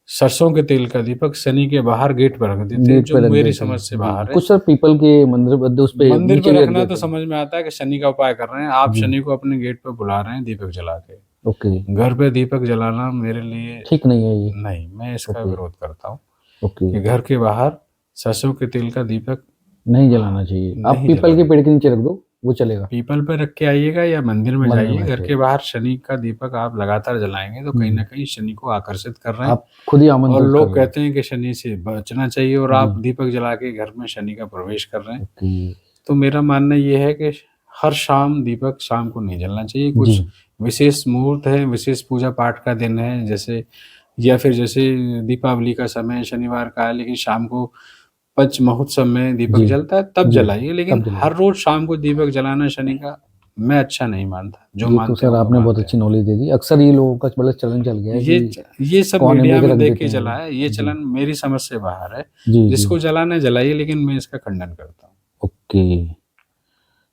सरसों के तेल का दीपक शनि के बाहर गेट पर रख देते हैं, गेट जो पे रख मेरी देते समझ हैं। से जी, बाहर है। कुछ सर पीपल के मंदिर उस पे मंदिर पे नीचे भी रख रखना तो देते हैं। समझ में आता है कि शनि का उपाय कर रहे हैं, आप जी शनि को अपने गेट पे बुला रहे हैं दीपक जला के। ओके। घर पे दीपक जलाना मेरे लिए ठीक नहीं है ये। नहीं, मैं इसका ओके विरोध करता हूँ ओके। कि घर के बाहर सरसों के तेल का दीपक नहीं जलाना चाहिए। आप नहीं पीपल के जलाना। पेड़ के नीचे रख दो, वो चलेगा। पीपल पे रख के आइएगा या मंदिर में मंदिर जाइए, में घर रखिए। के बाहर शनि का दीपक आप लगातार जलाएँगे तो कहीं न कहीं शनि को आकर्षित कर रहे हैं। आप खुद ही और आमंत्रित कर लोग रहे हैं। कहते हैं कि शनि से बचना चाहिए और जी आप दीपक जला के घर में शनि का प्रवेश कर रहे हैं। ओके। तो मेरा मानना ये है कि हर शाम दीपक शाम को नहीं जलना चाहिए। जी कुछ विशेष मुहूर्त है, विशेष पूजा-पाठ का दिन है, जैसे या फिर जैसे दीपावली का समय शनिवार का है, लेकिन शाम को पंच महोत्सव में दीपक जी जलता है, तब जी जलाइए। लेकिन तब जलाइए। हर रोज़ शाम को दीपक जलाना शनि का मैं अच्छा नहीं मानता। जो ये तो मानते हैं सर वो तो आपने बहुत मानते हैं। अच्छी नॉलेज दे दी। अक्सर ये लोगों का मतलब चलन चल गया है ये कि च ये सब कोने में मीडिया एक में रख देख देते के हैं चला वो। है, ये जी चलन मेरी समझ से बाहर है। जी जी जिसको जलाना है जलाइए, लेकिन मैं इसका खंडन करता हूँ। ओके।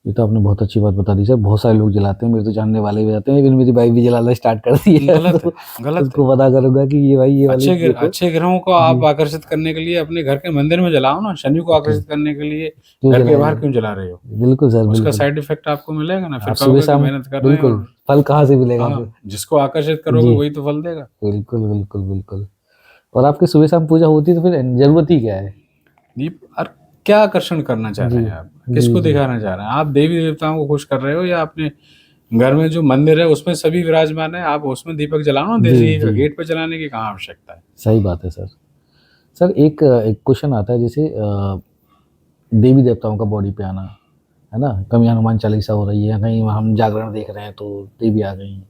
ये तो आपने बहुत अच्छी बात बता दी सर। बहुत सारे लोग जलाते हैं, मेरे तो जानने वाले भी जाते हैं, इवन मेरी वाइफ भी जलाना स्टार्ट कर दी है गलत तो है, गलत है। उसको पता करूंगा कि ये भाई ये वाली देखो। अच्छे ग्रहों को जी आप आकर्षित करने के लिए अपने घर के मंदिर में जलाओ ना, शनि को ओके। आकर्षित करने के लिए क्यों घर के बाहर जलाएगा? क्यों जला रहे हो? बिल्कुल सर उसका बिल्कुल। साइड इफ़ेक्ट आपको मिलेगा ना, फिर आप सुबह कहोगे कि शाम मेहनत कर रहे हैं बिल्कुल, और फल कहाँ से मिलेगा फिर? हाँ, जिसको आकर्षित करोगे जी वही तो फल देगा। बिल्कुल बिल्कुल बिल्कुल। और आपकी सुबह शाम पूजा होती है तो फिर जरूरत ही क्या है? दीप और क्या आकर्षण करना चाह जी रहे हैं आप? जी किसको जी दिखाना चाह रहे हैं? आप देवी-देवताओं को खुश कर रहे हो या अपने घर में जो मंदिर है उसमें सभी विराजमान है, आप उसमें दीपक जलाओ ना जी देसी घी का, जी गेट पे जलाने की कहाँ आवश्यकता है? सही बात है सर। सर एक एक क्वेश्चन आता है जैसे देवी देवताओं का बॉडी पे आना, है ना? कभी हनुमान चालीसा हो रही है, कहीं हम जागरण देख रहे हैं तो देवी आ गई।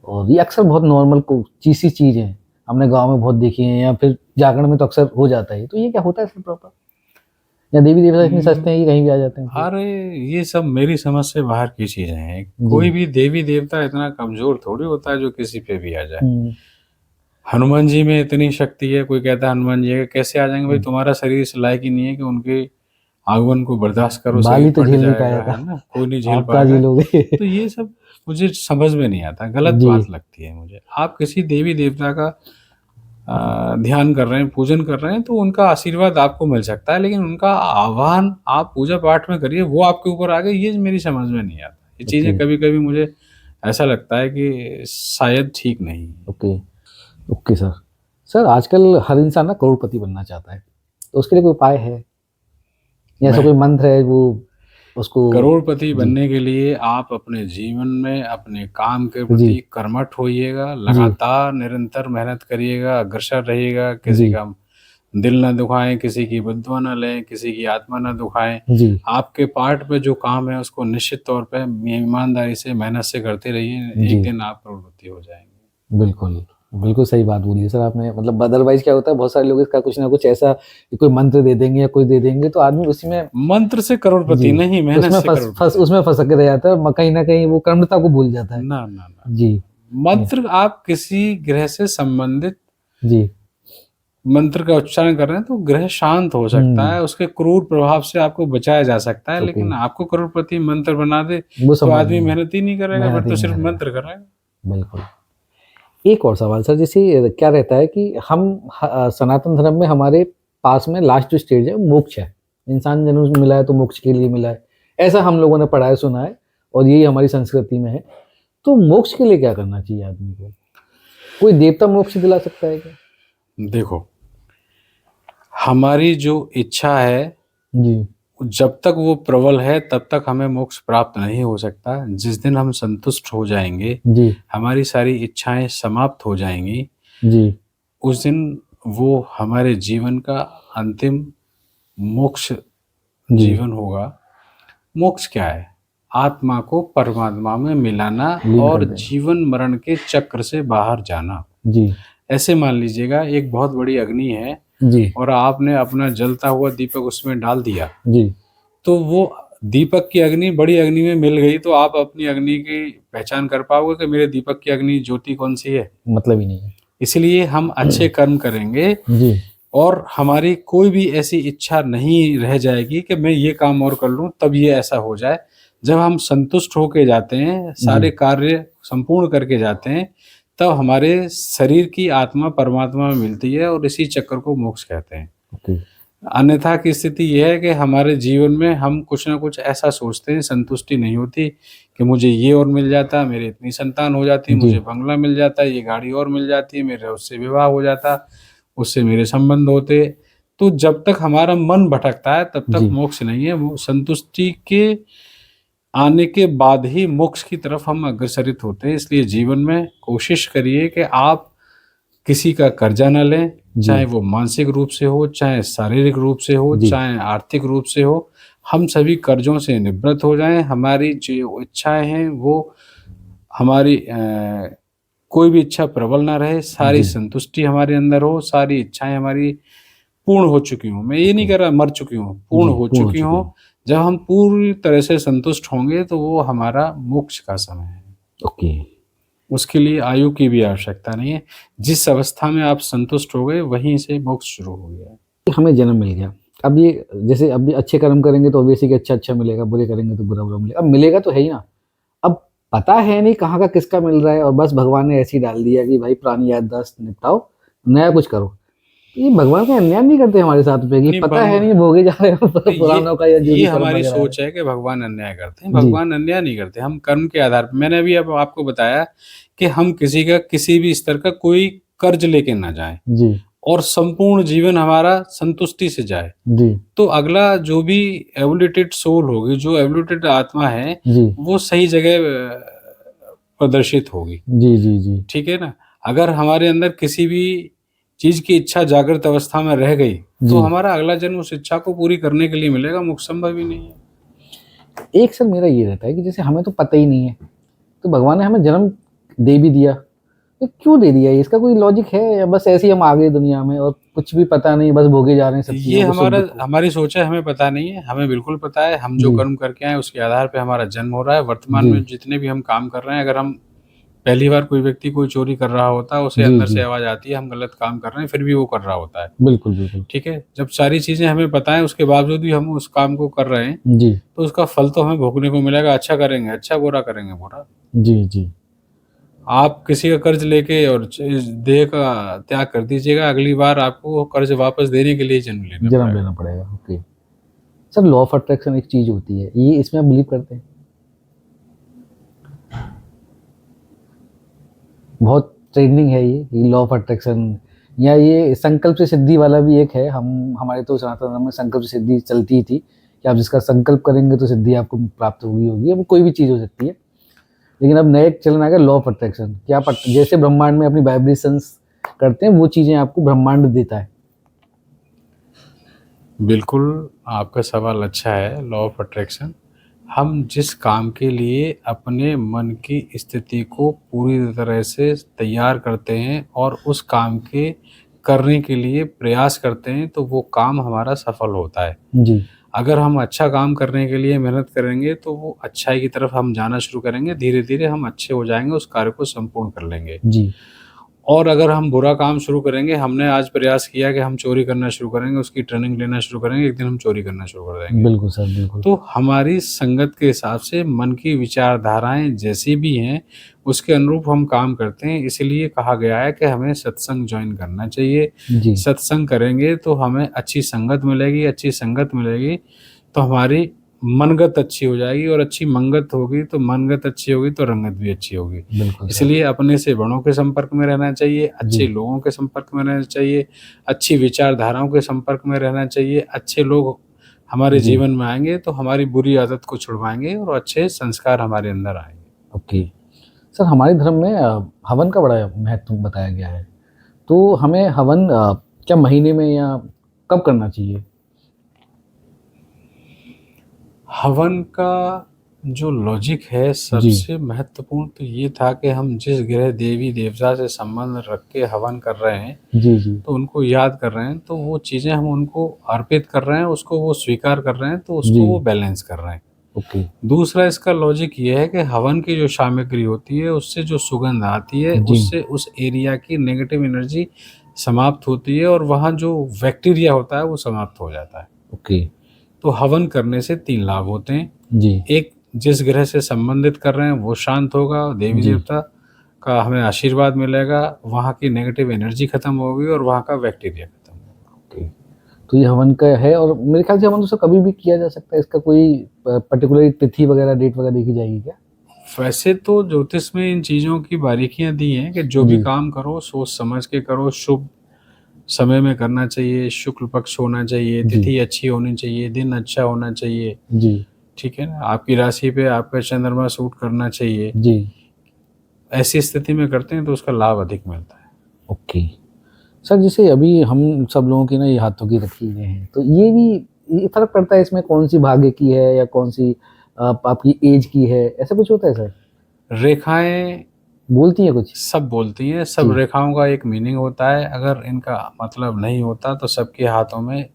और ये अक्सर बहुत नॉर्मल को सी चीज़ है, हमने गाँव में बहुत देखी है या फिर जागरण में तो अक्सर हो जाता है। तो ये क्या होता है सर प्रॉपर? या देवी देवता इतने सस्ते हैं कि कहीं भी आ जाते हैं फिर? अरे ये सब मेरी समझ से बाहर की चीजें हैं। जी कोई भी देवी देवता इतना कमजोर थोड़ी होता है जो किसी पे भी आ जाए। हुँ, हनुमान जी में इतनी शक्ति है, कोई कहता है हनुमान जी के कैसे आ जाएंगे? भाई हुँ। तुम्हारा शरीर इस लायक ही नहीं है कि उनके आगमन को बर्दाश्त करो, बाल ही शरीर तो फट झेल नहीं पाया जाएगा, था, है ना? कोई नहीं झेल आप कहाँ पाएगा। झेलोगे? तो ये सब मुझे समझ में नहीं आता, गलत जी, बात लगती है मुझे। आप किसी देवी देवता का ध्यान कर रहे हैं, पूजन कर रहे हैं, तो उनका आशीर्वाद आपको मिल सकता है, लेकिन उनका आह्वान आप पूजा पाठ में करिए, वो आपके ऊपर आ गए, ये मेरी समझ में नहीं आता। ये ओके, चीज़ें कभी-कभी मुझे ऐसा लगता है कि शायद ठीक नहीं है। Okay, okay sir. सर आजकल हर इंसान ना करोड़पति बनना चाहता है, तो उसके लिए कोई उपाय है? या ऐसा मैं कोई मंत्र है वो उसको करोड़पति जी, बनने के लिए आप अपने जीवन में अपने काम के जी, प्रति कर्मठ होइएगा, जी, लगातार निरंतर मेहनत करिएगा, अग्रसर रहिएगा, किसी जी, का दिल ना दुखाएँ, किसी की बद्दुआ ना लें, किसी की आत्मा ना दुखाएँ। जी, आपके पार्ट पे जो काम है उसको निश्चित तौर पे ईमानदारी से, मेहनत से करते रहिए, एक जी, दिन आप करोड़पति हो जाएँगे। बिल्कुल। बिल्कुल सही बात बोली है सर आपने। मतलब अदरवाइज़ क्या होता है बहुत सारे लोग इसका कुछ ना कुछ ऐसा कि कोई मंत्र दे देंगे या कुछ दे देंगे तो आदमी उसी में मंत्र से करोड़पति जी, नहीं, मेहनत उसमें से फँस फँस करोड़पति। उसमें फँस के रह जाता है और कहीं न कहीं वो कर्मठता को भूल जाता है। ना, ना, ना। जी, मंत्र आप किसी ग्रह से संबंधित जी, मंत्र का उच्चारण कर रहे हैं तो ग्रह शांत हो सकता हुँ, है, उसके क्रूर प्रभाव से आपको बचाया जा सकता है, ओके, लेकिन आपको करोड़पति मंत्र बना दे, वो तो संभव आदमी नहीं है, मेहनत ही नहीं करेगा, फिर मेहनत ही तो नहीं सिर्फ़ करेगा। मंत्र कर रहा है। बिल्कुल। एक और सवाल सर जैसे क्या रहता है कि हम सनातन धर्म में हमारे पास में लास्ट जो स्टेज है मोक्ष है। इंसान जन्म मिला है तो मोक्ष के लिए मिला है। ऐसा हम लोगों ने पढ़ा है, सुना है और यही हमारी संस्कृति में है। तो मोक्ष के लिए क्या करना चाहिए आदमी को? कोई देवता मोक्ष दिला सकता है क्या? देखो, हमारी जो इच्छा है, जी, जब तक वो प्रबल है, तब तक हमें मोक्ष प्राप्त नहीं हो सकता। जिस दिन हम संतुष्ट हो जाएँगे, जी, हमारी सारी इच्छाएँ समाप्त हो जाएँगी, जी, उस दिन वो हमारे जीवन का अंतिम मोक्ष जी, जीवन होगा। मोक्ष क्या है? आत्मा को परमात्मा में मिलाना लीन और कर देना। जीवन मरण के चक्र से बाहर जाना। जी, ऐसे मान लीजिएगा एक बहुत बड़ी अग्नि है जी और आपने अपना जलता हुआ दीपक उसमें डाल दिया, जी तो वो दीपक की अग्नि बड़ी अग्नि में मिल गई, तो आप अपनी अग्नि की पहचान कर पाओगे कि मेरे दीपक की अग्नि ज्योति कौन सी है? मतलब ही नहीं है। इसलिए हम अच्छे कर्म करेंगे जी और हमारी कोई भी ऐसी इच्छा नहीं रह जाएगी कि मैं ये काम और कर लूं तब ये ऐसा हो जाए। जब हम संतुष्ट होके जाते हैं, सारे जी कार्य संपूर्ण करके जाते हैं, तब हमारे शरीर की आत्मा परमात्मा में मिलती है और इसी चक्कर को मोक्ष कहते हैं। ओके अन्यथा की स्थिति ये है कि हमारे जीवन में हम कुछ ना कुछ ऐसा सोचते हैं, संतुष्टि नहीं होती कि मुझे ये और मिल जाता, मेरी इतनी संतान हो जाती, जी मुझे बंगला मिल जाता, ये गाड़ी और मिल जाती, मेरा उससे विवाह हो जाता, उससे मेरे संबंध होते। तो जब तक हमारा मन भटकता है तब तक जी मोक्ष नहीं है। वो संतुष्टि के आने के बाद ही मोक्ष की तरफ हम अग्रसरित होते हैं। इसलिए जीवन में कोशिश करिए कि आप किसी का कर्जा ना लें, जी चाहे वो मानसिक रूप से हो, चाहे शारीरिक रूप से हो, जी चाहे आर्थिक रूप से हो। हम सभी कर्जों से निवृत्त हो जाएँ, हमारी जो इच्छाएँ हैं वो हमारी कोई भी इच्छा प्रबल ना रहे, सारी जी संतुष्टि हमारे अंदर हो, सारी इच्छाएँ हमारी पूर्ण हो चुकी हों। मैं ये नहीं ओके कह रहा मर चुकी हों, पूर्ण जी हो पूर्ण हो चुकी चुकी हों। है। जब हम पूरी तरह से संतुष्ट होंगे तो वो हमारा मोक्ष का समय है। ओके उसके लिए आयु की भी आवश्यकता नहीं है। जिस अवस्था में आप संतुष्ट हो गए, वहीं से मोक्ष शुरू हो गया है। हमें जन्म मिल गया। अब ये जैसे अभी अच्छे कर्म करेंगे तो ऑब्वियसली कि अच्छा-अच्छा मिलेगा, बुरे करेंगे तो बुरा-बुरा मिलेगा। अब मिलेगा तो है ही ना। अब पता है नहीं कहाँ का किसका मिल रहा है और बस भगवान ने ऐसे ही डाल दिया कि भाई पुरानी याददाश्त निपटाओ, नया कुछ करो। तो ये भगवान का अन्याय नहीं करते हमारे साथ पे कि नहीं पता है भगवान नहीं भोगे जा रहे हो पुरानों का या जो ये भी कर्म हमारी वगैरह है। सोच है कि भगवान अन्याय करते हैं। जी, भगवान अन्याय नहीं करते। हम कर्म के आधार पे मैंने अभी अब आपको बताया कि हम किसी का किसी भी स्तर का कोई कर्ज लेके ना जाएँ जी, और संपूर्ण जीवन हमारा संतुष्टि से जाए। जी, तो अगला जो भी एवोल्यूटेड सोल होगी, जो एवोल्यूटेड आत्मा है, जी, वो सही जगह प्रदर्शित होगी। जी, जी, जी, ठीक है ना? अगर हमारे अंदर किसी भी चीज़ की इच्छा जागृत अवस्था में रह गई, तो जी। हमारा अगला जन्म उस इच्छा को पूरी करने के लिए मिलेगा, मोक्ष संभव ही नहीं है। एक सर मेरा ये रहता है कि जैसे हमें तो पता ही नहीं है, तो भगवान ने हमें जन्म दे भी दिया, तो क्यों दे दिया? इसका कोई लॉजिक है या बस ऐसे ही हम आ गए दुनिया में और कुछ भी पता नहीं, बस भोगे जा रहे हैं सब ये चीज़ों को हमारा सुख-दुख को? हमारी सोच है, हमें पता नहीं है, हमें बिल्कुल पता है, हम जो जी, कर्म करके आए हैं, उसके आधार पे हमारा जन्म हो रहा है। वर्तमान जी, में जितने भी हम काम कर रहे हैं, अगर हम पहली बार कोई व्यक्ति कोई चोरी कर रहा होता है, उसे जी, अंदर से जी। आवाज़ आती है, हम गलत काम कर रहे हैं, फिर भी वो कर रहा होता है। बिल्कुल, बिल्कुल। ठीक है? जब सारी चीज़ें हमें पता है, उसके बावजूद भी हम उस काम को कर रहे हैं, जी, तो उसका फल तो हमें भोगने को मिलेगा। अच्छा करेंगे अच्छा, बुरा करेंगे बुरा। जी, जी। आप किसी का कर्ज लेके और देह का त्याग कर दीजिएगा, अगली बार आपको वो कर्ज वापस देने के लिए जन्म लेना जन्म पड़ेगा। लेना पड़ेगा, okay. Sir law of attraction एक चीज़ होती है, ये इसमें आप बिलीव करते हैं? बहुत ट्रेंडिंग है ये लॉ ऑफ अट्रैक्शन या ये संकल्प से सिद्धि वाला भी एक है। हम हमारे तो सनातन धर्म में संकल्प से सिद्धि चलती ही थी कि आप जिसका संकल्प करेंगे तो सिद्धि आपको प्राप्त होगी होगी। वो कोई भी चीज़ हो सकती है। लेकिन अब नया एक चलन आ गया लॉ ऑफ अट्रैक्शन कि आप जैसे ब्रह्मांड में अपनी वाइब्रेशंस करते हैं वो चीज़ें आपको ब्रह्मांड देता है। बिल्कुल, आपका सवाल अच्छा है, लॉ ऑफ अट्रैक्शन। हम जिस काम के लिए अपने मन की स्थिति को पूरी तरह से तैयार करते हैं और उस काम के करने के लिए प्रयास करते हैं, तो वो काम हमारा सफल होता है। जी, अगर हम अच्छा काम करने के लिए मेहनत करेंगे, तो वो अच्छाई की तरफ हम जाना शुरू करेंगे, धीरे-धीरे हम अच्छे हो जाएँगे, उस कार्य को संपूर्ण कर लेंगे। जी, और अगर हम बुरा काम शुरू करेंगे, हमने आज प्रयास किया कि हम चोरी करना शुरू करेंगे, उसकी ट्रेनिंग लेना शुरू करेंगे, एक दिन हम चोरी करना शुरू कर देंगे। बिल्कुल सर, बिल्कुल। तो हमारी संगत के हिसाब से मन की विचारधाराएँ जैसी भी हैं, उसके अनुरूप हम काम करते हैं। इसीलिए कहा गया है कि हमें सत्संग जॉइन करना चाहिए। जी, सत्संग करेंगे तो हमें अच्छी संगत मिलेगी, अच्छी संगत मिलेगी तो हमारी मनगत अच्छी हो जाएगी और अच्छी मंगत होगी तो मनगत अच्छी होगी तो रंगत भी अच्छी होगी। बिल्कुल सर। इसलिए अपने से बड़ों के संपर्क में रहना चाहिए, अच्छे जी, लोगों के संपर्क में रहना चाहिए, अच्छी विचारधाराओं के संपर्क में रहना चाहिए। अच्छे लोग हमारे जी, जीवन में आएँगे तो हमारी बुरी आदत को छुड़वाएँगे और अच्छे संस्कार हमारे अंदर आएँगे। ओके। सर हमारे धर्म में हवन का बड़ा महत्व बताया गया है। तो हमें हवन क्या महीने में या कब करना चाहिए? हवन का जो लॉजिक है जी सबसे महत्वपूर्ण तो ये था कि हम जिस ग्रह देवी देवता से संबंध रख के हवन कर रहे हैं, जी जी तो उनको याद कर रहे हैं, तो वो चीज़ें हम उनको अर्पित कर रहे हैं, उसको वो स्वीकार कर रहे हैं, तो उसको वो जी। बैलेंस कर रहे हैं। ओके। दूसरा इसका लॉजिक ये है कि हवन की जो सामग्री होती है, उससे जो सुगंध आती है, जी उससे उस एरिया की नेगेटिव एनर्जी समाप्त होती है और वहाँ जो बैक्टीरिया होता है, वो समाप्त हो जाता है। ओके। तो हवन करने से 3 लाभ होते हैं। जी एक, जिस ग्रह से संबंधित कर रहे हैं वो शांत होगा, देवी जी। देवता का हमें आशीर्वाद मिलेगा, वहाँ की नेगेटिव एनर्जी खत्म होगी और वहाँ का बैक्टीरिया खत्म होगा। ओके। तो ये हवन का है और मेरे ख्याल से हवन तो कभी भी किया जा सकता है, इसका कोई पर्टिकुलर तिथि वगैरह डेट वगैरह देखी जाएगी क्या? वैसे तो ज्योतिष में इन चीज़ों की बारीकियां दी हैं कि जो भी जी काम करो सोच समझ के करो, शुभ समय में करना चाहिए, शुक्ल पक्ष होना चाहिए, जी तिथि अच्छी होनी चाहिए, दिन अच्छा होना चाहिए, जी ठीक है ना? आपकी राशि पे आपका चंद्रमा सूट करना चाहिए। जी। ऐसी स्थिति में करते हैं तो उसका लाभ अधिक मिलता है। ओके। सर जैसे अभी हम सब लोगों की ना ये हाथों की रखी हुई हैं, तो ये फ़र्क पड़ता है इसमें कौन-सी भाग्य की है या कौन-सी आपकी एज की है, ऐसा कुछ होता है सर? रेखाएं बोलती हैं कुछ? सब बोलती हैं, सब जी, रेखाओं का एक मीनिंग होता है। अगर इनका मतलब नहीं होता तो सबके हाथों में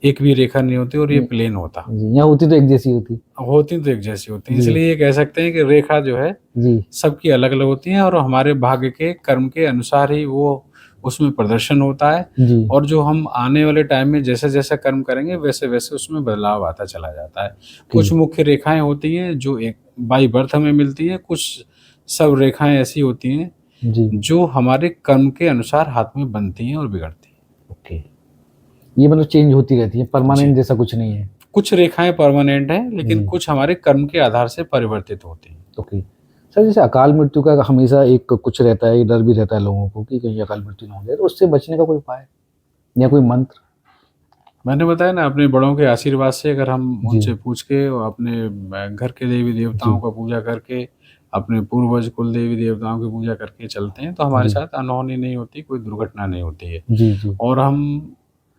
एक भी रेखा नहीं होती और ये जी, प्लेन होता। जी, यहाँ होती तो एक जैसी होती। होती तो एक जैसी होती हैं, जी, इसलिए ये कह सकते हैं कि रेखा जो है जी, सबकी अलग-अलग होती हैं और हमारे भाग्य के कर्म के अनुसार ही वो उसमें प्रदर्शन होता है जी, और जो हम आने वाले टाइम में जैसे-जैसे कर्म करेंगे वैसे-वैसे उसमें बदलाव आता चला जाता है। ओके, कुछ मुख्य रेखाएँ होती हैं जो एक बाय बर्थ हमें मिलती हैं, कुछ सब रेखाएँ ऐसी होती हैं जी, जो हमारे कर्म के अनुसार हाथ में बनती हैं और बिगड़ती हैं। ओके। ये मतलब चेंज होती रहती है, जी, परमानेंट जैसा कुछ नहीं है। कुछ रेखाएँ परमानेंट हैं लेकिन जी, कुछ हमारे कर्म के आधार से परिवर्तित होती हैं। ओके। सर जैसे अकाल मृत्यु का हमेशा एक कुछ रहता है, डर भी रहता है लोगों को कि कहीं अकाल मृत्यु ना हो जाए, तो उससे बचने का कोई उपाय या कोई मंत्र? मैंने बताया ना, अपने बड़ों के आशीर्वाद से अगर हम जी, उनसे पूछ के और अपने घर के देवी देवताओं जी, का पूजा करके, अपने पूर्वज कुल देवी देवताओं की पूजा करके चलते हैं, तो हमारे जी, साथ अनहोनी नहीं होती, कोई दुर्घटना नहीं होती है। जी, जी, और हम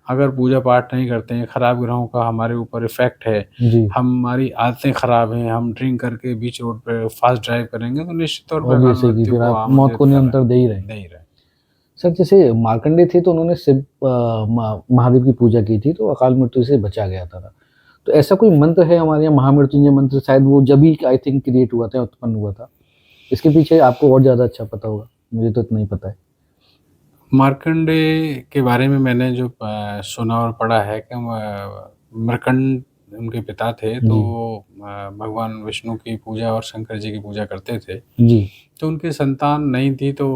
अगर पूजा पाठ नहीं करते हैं, खराब ग्रहों का हमारे ऊपर इफ़ेक्ट है, जी। हमारी आदतें खराब हैं, हम ड्रिंक करके बीच रोड पे फ़ास्ट ड्राइव करेंगे, तो निश्चित तौर पे अकाल ऑब्वियस है कि मृत्यु फिर को आप मौत आमंत्रित को कर रहे निरंतर हैं, दे ही रहे हैं। दे ही रहे हैं। सर जैसे मार्कंडेय थे तो उन्होंने शिव महादेव की पूजा की थी तो अकाल मृत्यु से बचा गया था। तो ऐसा कोई मंत्र है हमारे यहाँ महामृत्युंजय मंत्र, शायद वो जब ही आई थिंक क्रिएट हुआ था, उत्पन्न हुआ था। इसके पीछे आपको और ज़्यादा अच्छा पता होगा, मुझे तो इतना ही पता है। मार्कंडेय के बारे में मैंने जो सुना और पढ़ा है कि मर्कंड उनके पिता थे, तो जी, वो भगवान विष्णु की पूजा और शंकर जी की पूजा करते थे। जी, तो उनकी संतान नहीं थी, तो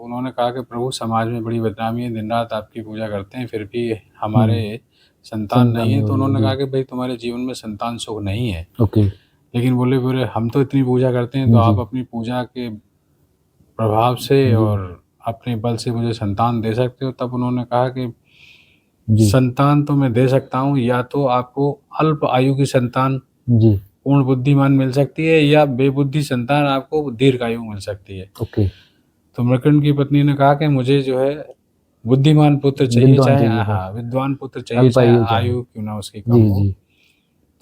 उन्होंने कहा कि प्रभु समाज में बड़ी बदनामी है, दिन-रात आपकी पूजा करते हैं, फिर भी हुँ, हमारे संतान संतान नहीं नहीं है। हो तो रही है, उन्होंने जी। कहा कि भई तुम्हारे जीवन में संतान सुख नहीं है। ओके, लेकिन बोले हम तो इतनी पूजा करते हैं, तो जी, आप अपनी पूजा के प्रभाव से जी, और अपने बल से मुझे संतान दे सकते हो। तब उन्होंने कहा कि जी, संतान तो मैं दे सकता हूँ, या तो आपको अल्प आयु की संतान जी, पूर्ण बुद्धिमान मिल सकती है या बेबुद्धि संतान आपको दीर्घायु मिल सकती है। ओके। तो मृकंड की पत्नी ने कहा कि मुझे जो है बुद्धिमान पुत्र चाहिए, विद्वान चाहे चाहिए था, हाँ, विद्वान पुत्र चाहिए, चाहे अल्पायु चाहे। आयु क्यों ना उसकी कम जी, हो। जी,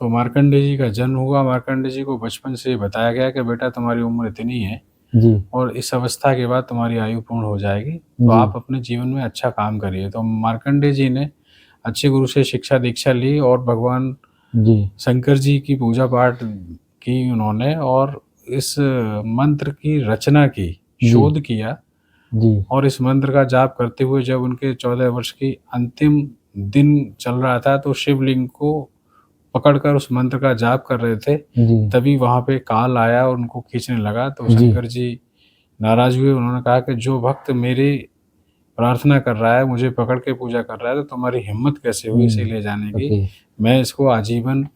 तो मार्कंडेय जी का जन्म हुआ। मार्कंडेय जी को बचपन से बताया गया कि बेटा तुम्हारी उम्र इतनी है जी, और इस अवस्था के बाद तुम्हारी आयु पूर्ण हो जाएगी, तो जी, आप अपने जीवन में अच्छा काम करिए। तो मार्कंडेय जी ने अच्छे गुरु से शिक्षा दीक्षा ली और भगवान जी, शंकर जी की पूजा पाठ की उन्होंने और इस मंत्र की रचना की, जी, शोध किया जी, और इस मंत्र का जाप करते हुए जब उनके 14 वर्ष की अंतिम दिन चल रहा था, तो शिवलिंग को पकड़कर उस मंत्र का जाप कर रहे थे। जी, तभी वहाँ पे काल आया और उनको खींचने लगा, तो जी, शंकर जी नाराज़ हुए। उन्होंने कहा कि जो भक्त मेरी प्रार्थना कर रहा है, मुझे पकड़ के पूजा कर रहा है, तो तुम्हारी हिम्मत कैसे हुई इसे हुँ, ले जाने की? ओके, मैं इसको आजीवन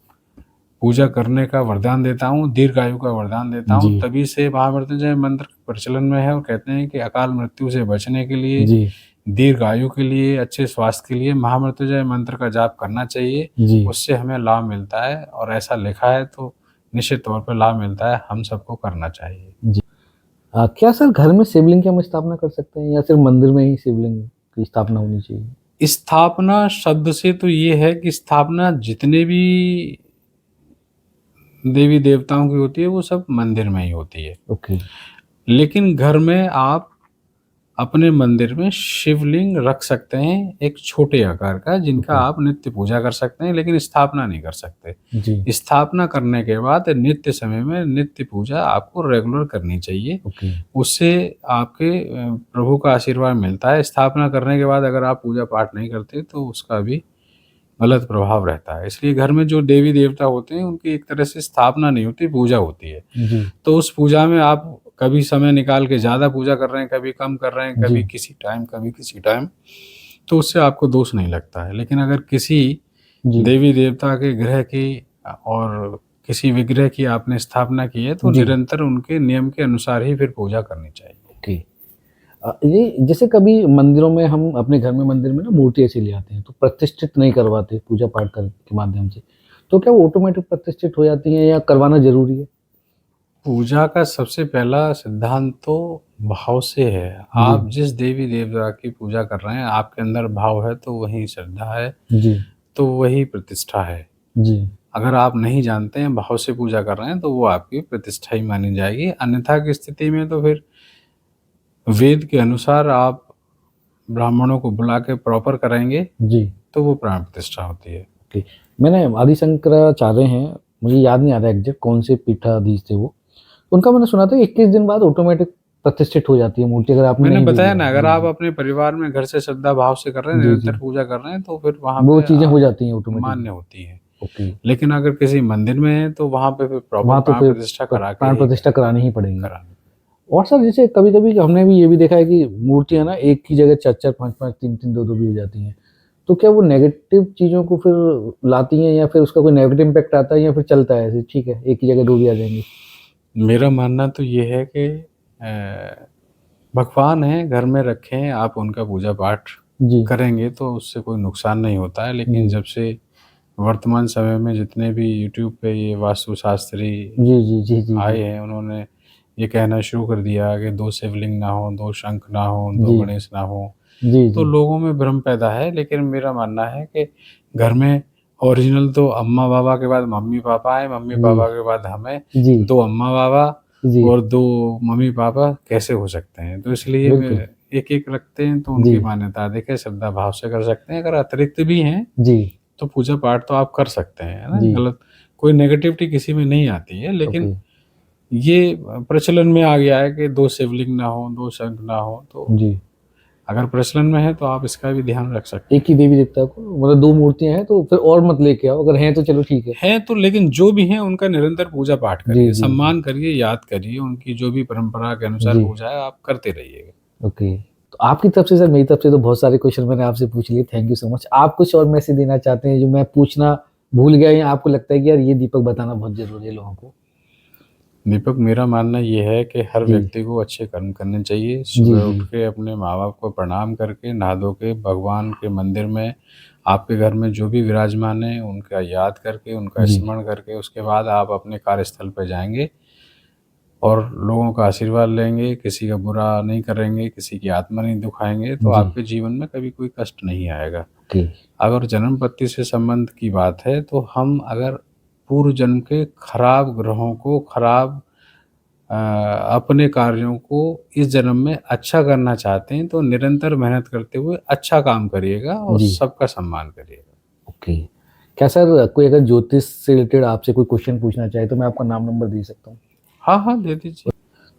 पूजा करने का वरदान देता हूँ, दीर्घायु का वरदान देता हूँ। जी, तभी से महामृत्युंजय मंत्र प्रचलन में है और कहते हैं कि अकाल मृत्यु से बचने के लिए, जी, दीर्घायु के लिए, अच्छे स्वास्थ्य के लिए महामृत्युंजय मंत्र का जाप करना चाहिए। जी, उससे हमें लाभ मिलता है और ऐसा लिखा है तो निश्चित तौर पे लाभ मिलता है, हम सबको करना चाहिए। जी। क्या सर घर में शिवलिंग की हम स्थापना कर सकते हैं या सिर्फ़ मंदिर में ही शिवलिंग की स्थापना होनी चाहिए? स्थापना शब्द से तो ये है कि स्थापना जितने भी देवी देवताओं की होती है वो सब मंदिर में ही होती है। ओके। लेकिन घर में आप अपने मंदिर में शिवलिंग रख सकते हैं एक छोटे आकार का, जिनका ओके। आप नित्य पूजा कर सकते हैं, लेकिन स्थापना नहीं कर सकते। जी। स्थापना करने के बाद नित्य समय में नित्य पूजा आपको रेगुलर करनी चाहिए। ओके। उससे आपके प्रभु का आशीर्वाद मिलता है। स्थापना करने के बाद अगर आप पूजा पाठ नहीं करते तो उसका भी गलत प्रभाव रहता है। इसलिए घर में जो देवी देवता होते हैं उनकी एक तरह से स्थापना नहीं होती, पूजा होती है। जी। तो उस पूजा में आप कभी समय निकाल के ज़्यादा पूजा कर रहे हैं, कभी कम कर रहे हैं, जी। कभी किसी टाइम, कभी किसी टाइम, तो उससे आपको दोष नहीं लगता है। लेकिन अगर किसी जी। देवी देवता के ग्रह की और किसी विग्रह की आपने स्थापना की है तो जी। निरंतर उनके नियम के अनुसार ही फिर पूजा करनी चाहिए। ओके। ये जैसे कभी मंदिरों में हम अपने घर में मंदिर में ना मूर्ति ऐसी ले आते हैं तो प्रतिष्ठित नहीं करवाते पूजा पाठ के माध्यम से, तो क्या वो ऑटोमेटिक प्रतिष्ठित हो जाती हैं या करवाना जरूरी है? पूजा का सबसे पहला सिद्धांत तो भाव से है। आप जी। जिस देवी देवता की पूजा कर रहे हैं, आपके अंदर भाव है तो वही श्रद्धा है, जी। तो वही प्रतिष्ठा है। जी। अगर आप नहीं जानते हैं, भाव से पूजा कर रहे हैं, तो वो आपकी प्रतिष्ठा ही मानी जाएगी। अन्यथा की स्थिति में तो फिर वेद के अनुसार आप ब्राह्मणों को बुला के प्रॉपर कराएँगे, जी। तो वो प्राण प्रतिष्ठा होती है। ओके। मैंने आदि शंकराचार्य हैं, मुझे याद नहीं आ रहा एग्जैक्ट कौन से पीठाधीश थे वो, उनका मैंने सुना था 21 दिन बाद ऑटोमेटिक प्रतिष्ठित हो जाती है मूर्ति अगर आपने मैंने नहीं बताया भेजी ना, है। अगर जी। आप जी। अपने परिवार में घर से श्रद्धा भाव से कर रहे हैं, जी। निरंतर जी। पूजा कर रहे हैं, तो फिर वहाँ वो पे चीजें हो जाती हैं ऑटोमेटिक। मान्य होती हैं। ओके। लेकिन अगर किसी मंदिर में है, तो वहाँ पे फिर प्रॉपर वहाँ तो प्राण फिर प्रतिष्ठा करा के प्राण ही प्रतिष्ठा करानी ही पड़ेगी। करानी। और सर जैसे कभी कभी हमने भी ये भी देखा है कि मूर्तियां ना एक की जगह 4 4 5 5 3 3 2 2 भी हो जाती हैं, तो क्या वो नेगेटिव चीजों को फिर लाती हैं या फिर उसका कोई नेगेटिव इम्पैक्ट आता है या फिर चलता है ऐसे ठीक है एक की जगह 2 भी आ जाएंगे? मेरा मानना तो ये है कि भगवान हैं, घर में रखें, आप उनका पूजा पाठ जी। करेंगे तो उससे कोई नुकसान नहीं होता है। लेकिन जी। जब से वर्तमान समय में जितने भी यूट्यूब पे ये वास्तुशास्त्री जी। जी। जी। जी। आए जी। हैं, उन्होंने ये कहना शुरू कर दिया कि 2 शिवलिंग ना हो, 2 शंख ना हो, 2 जी। गणेश ना हो, जी। तो जी। लोगों में भ्रम पैदा है। लेकिन मेरा मानना है कि घर में ओरिजिनल तो अम्मा-पापा के बाद मम्मी-पापा हैं, जी। मम्मी-पापा के बाद हमें, जी। 2 अम्मा-पापा जी। और 2 मम्मी-पापा कैसे हो सकते हैं? तो इसलिए बिल्कुल। मैं एक-एक रखते हैं तो जी। उनकी मान्यता अधिक है, श्रद्धा भाव से कर सकते हैं। अगर अतिरिक्त भी हैं, जी। तो पूजा पाठ तो आप कर सकते हैं, है ना? जी। गलत कोई नेगेटिविटी किसी में नहीं आती है। लेकिन ओके। ये प्रचलन में आ गया है कि 2 शिवलिंग ना हो, 2 शंख ना हो, तो जी। अगर प्रचलन में है तो आप इसका भी ध्यान रख सकते एक हैं। ही देवी देवता को मतलब 2 मूर्तियाँ हैं तो फिर और मत लेके आओ, अगर हैं तो चलो ठीक है। हैं तो, लेकिन जो भी हैं उनका निरंतर पूजा पाठ जी। करिए, जी। जी। सम्मान करिए, याद करिए, उनकी जो भी परंपरा के अनुसार जी। पूजा है आप करते रहिएगा। ओके। तो आपकी तरफ से सर मेरी तरफ से तो बहुत सारे क्वेश्चन मैंने आपसे पूछ लिए, थैंक यू सो मच। आप कुछ और मैसेज देना चाहते हैं जो मैं पूछना भूल गया या आपको लगता है कि यार ये दीपक बताना बहुत ज़रूरी है लोगों को? दीपक, मेरा मानना ये है कि हर जी। व्यक्ति को अच्छे कर्म करने चाहिए। जी। सुबह जी। उठ के अपने माँ-बाप को प्रणाम करके, नहा धो के भगवान के मंदिर में, आपके घर में जो भी विराजमान हैं, उनका याद करके, उनका जी। स्मरण करके, उसके बाद आप अपने कार्यस्थल पे जाएँगे और लोगों का आशीर्वाद लेंगे, किसी का बुरा नहीं करेंगे, किसी की आत्मा नहीं दुखाएँगे, तो जी। आपके जीवन में कभी कोई कष्ट नहीं आएगा। ओके। अगर जन्म पत्ती से संबंध की बात है, तो हम अगर पूर्व जन्म के खराब ग्रहों को, खराब अपने कार्यों को इस जन्म में अच्छा करना चाहते हैं, तो निरंतर मेहनत करते हुए अच्छा काम करिएगा और जी। सबका सम्मान करिएगा। ओके। क्या सर कोई अगर ज्योतिष से रिलेटेड आपसे कोई क्वेश्चन पूछना चाहे तो मैं आपका नाम नंबर दे सकता हूँ? हाँ, हाँ, दे दीजिए।